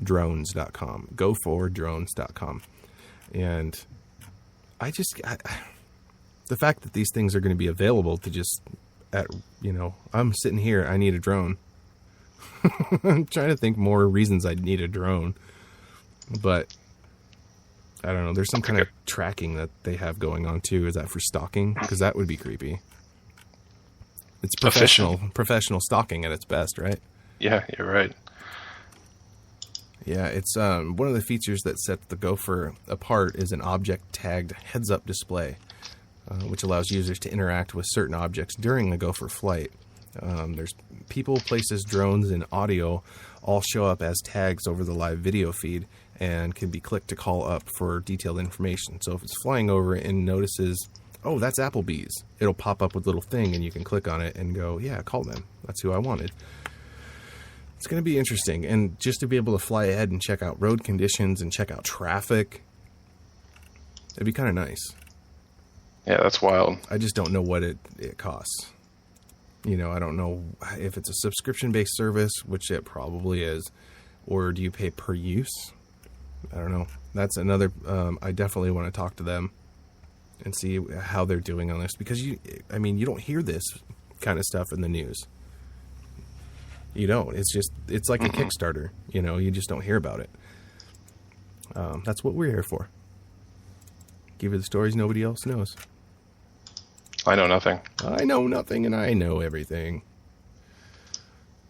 drones.com, gofordrones.com. And the fact that these things are going to be available to just I'm sitting here, I need a drone. I'm trying to think more reasons I'd need a drone, but I don't know. There's some kind of tracking that they have going on too. Is that for stalking? Because that would be creepy. It's professional stalking at its best, right? Yeah, you're right. Yeah, it's one of the features that sets the Gofor apart is an object tagged heads-up display, which allows users to interact with certain objects during the Gofor flight. There's people, places, drones, and audio all show up as tags over the live video feed and can be clicked to call up for detailed information. So if it's flying over and notices, oh, that's Applebee's, it'll pop up with a little thing and you can click on it and go, yeah, call them. That's who I wanted. It's going to be interesting. And just to be able to fly ahead and check out road conditions and check out traffic, it'd be kind of nice. Yeah, that's wild. I just don't know what it costs. I don't know if it's a subscription-based service, which it probably is, or do you pay per use? I don't know. That's another, I definitely want to talk to them and see how they're doing on this, because you don't hear this kind of stuff in the news. You don't. It's like a Kickstarter, you just don't hear about it. That's what we're here for. Give you the stories nobody else knows. I know nothing. I know nothing, and I know everything.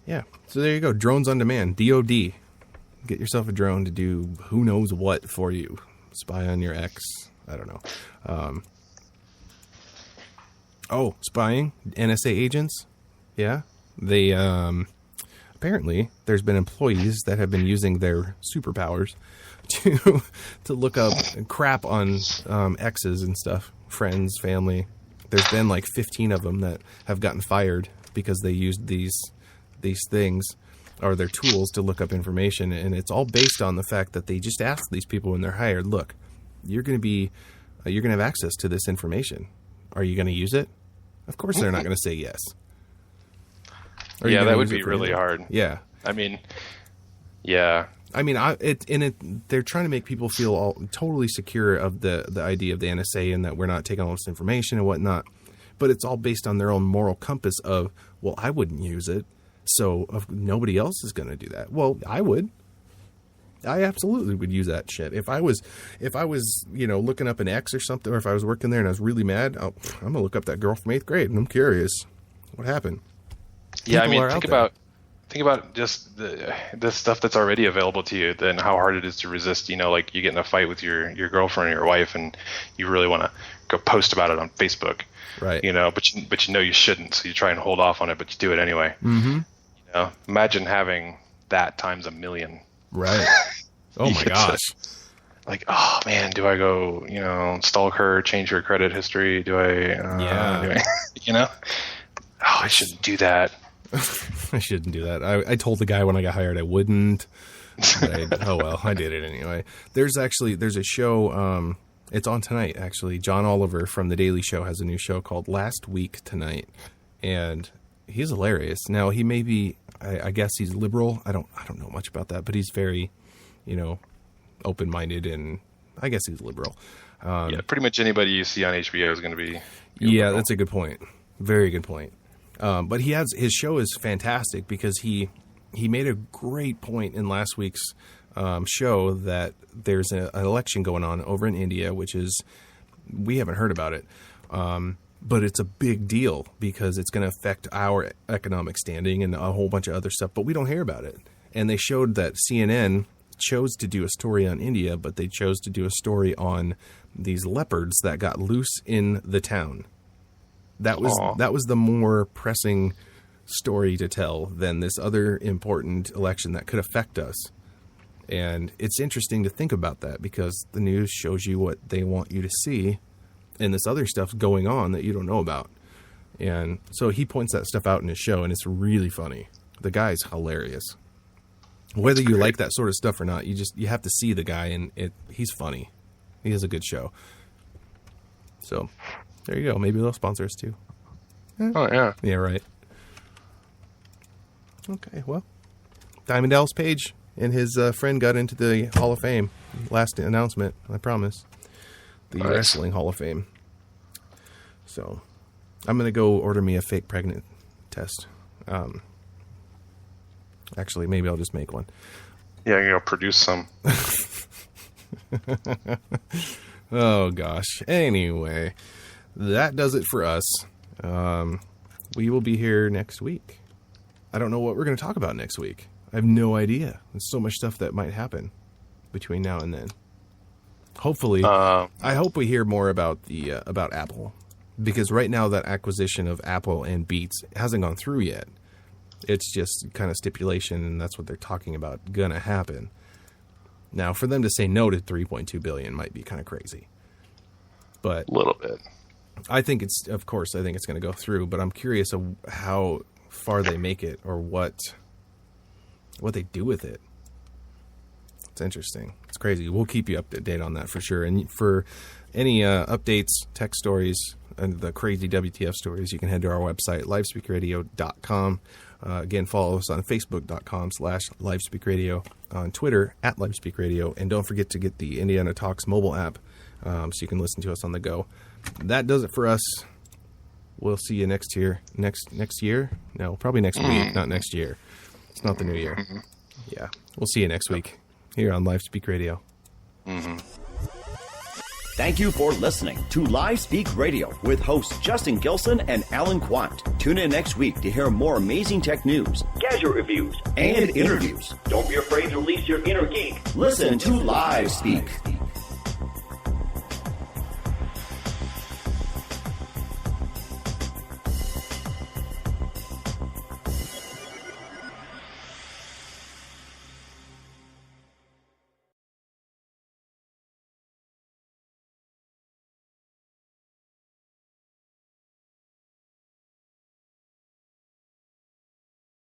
Yeah, so there you go. Drones on demand, DOD. Get yourself a drone to do who knows what for you. Spy on your ex. I don't know. Spying. NSA agents. Yeah. They, apparently, there's been employees that have been using their superpowers to look up crap on exes and stuff. Friends, family. There's been like 15 of them that have gotten fired because they used these things or their tools to look up information, and it's all based on the fact that they just ask these people when they're hired, look, you're going to have access to this information. Are you going to use it? Of course they're not going to say yes. Yeah, that would be really hard. Yeah. Yeah. They're trying to make people feel totally secure of the idea of the NSA and that we're not taking all this information and whatnot. But it's all based on their own moral compass of, well, I wouldn't use it, so nobody else is going to do that. Well, I would. I absolutely would use that shit. If I was, looking up an ex or something, or if I was working there and I was really mad, I'm going to look up that girl from 8th grade and I'm curious what happened. Yeah, People think about think about just the stuff that's already available to you, then how hard it is to resist. Like you get in a fight with your girlfriend or your wife, and you really want to go post about it on Facebook, right? But you shouldn't, so you try and hold off on it, but you do it anyway. Mm-hmm. Imagine having that times 1,000,000. Right. Oh my gosh. Like, oh man, do I go, stalk her, change her credit history? Do I, I shouldn't do that. I shouldn't do that. I told the guy when I got hired I wouldn't. Oh well, I did it anyway. There's a show, it's on tonight actually. John Oliver from The Daily Show has a new show called Last Week Tonight, and he's hilarious. Now he may be, I guess he's liberal. I don't know much about that, but he's very, open-minded, and I guess he's liberal. Yeah, pretty much anybody you see on HBO is going to be. Yeah, that's a good point. Very good point. But his show is fantastic because he made a great point in last week's show that there's an election going on over in India, which is, we haven't heard about it, but it's a big deal because it's going to affect our economic standing and a whole bunch of other stuff, but we don't hear about it. And they showed that CNN chose to do a story on India, but they chose to do a story on these leopards that got loose in the town. That was the more pressing story to tell than this other important election that could affect us. And it's interesting to think about that because the news shows you what they want you to see, and this other stuff's going on that you don't know about. And so he points that stuff out in his show, and it's really funny. The guy's hilarious. Whether you like that sort of stuff or not, you have to see the guy, and he's funny. He has a good show. So there you go. Maybe they'll sponsor us too. Oh yeah. Yeah, right. Okay, well, Diamond Dallas Page and his friend got into the Hall of Fame. Last announcement, I promise. The Wrestling Hall of Fame. So I'm going to go order me a fake pregnant test. Actually, maybe I'll just make one. Yeah, you'll produce some. Oh, gosh. Anyway, that does it for us. We will be here next week. I don't know what we're going to talk about next week. I have no idea. There's so much stuff that might happen between now and then. Hopefully, I hope we hear more about about Apple, because right now that acquisition of Apple and Beats hasn't gone through yet. It's just kind of stipulation, and that's what they're talking about gonna happen. Now, for them to say no to $3.2 billion might be kind of crazy, but a little bit. I think it's going to go through, but I'm curious of how far they make it or what they do with it. It's interesting. It's crazy. We'll keep you up to date on that for sure. And for any updates, tech stories, and the crazy WTF stories, you can head to our website, livespeakradio.com. Again, follow us on facebook.com/livespeakradio, on Twitter @livespeakradio, and don't forget to get the Indiana Talks mobile app so you can listen to us on the go. That does it for us. We'll see you next year. Next year? No, probably next week, not next year. It's not the new year. Yeah, we'll see you next week here on Live Speak Radio. Thank you for listening to Live Speak Radio with hosts Justin Gilson and Alan Quant. Tune in next week to hear more amazing tech news, gadget reviews, and interviews. Don't be afraid to release your inner geek. Listen to Live Speak.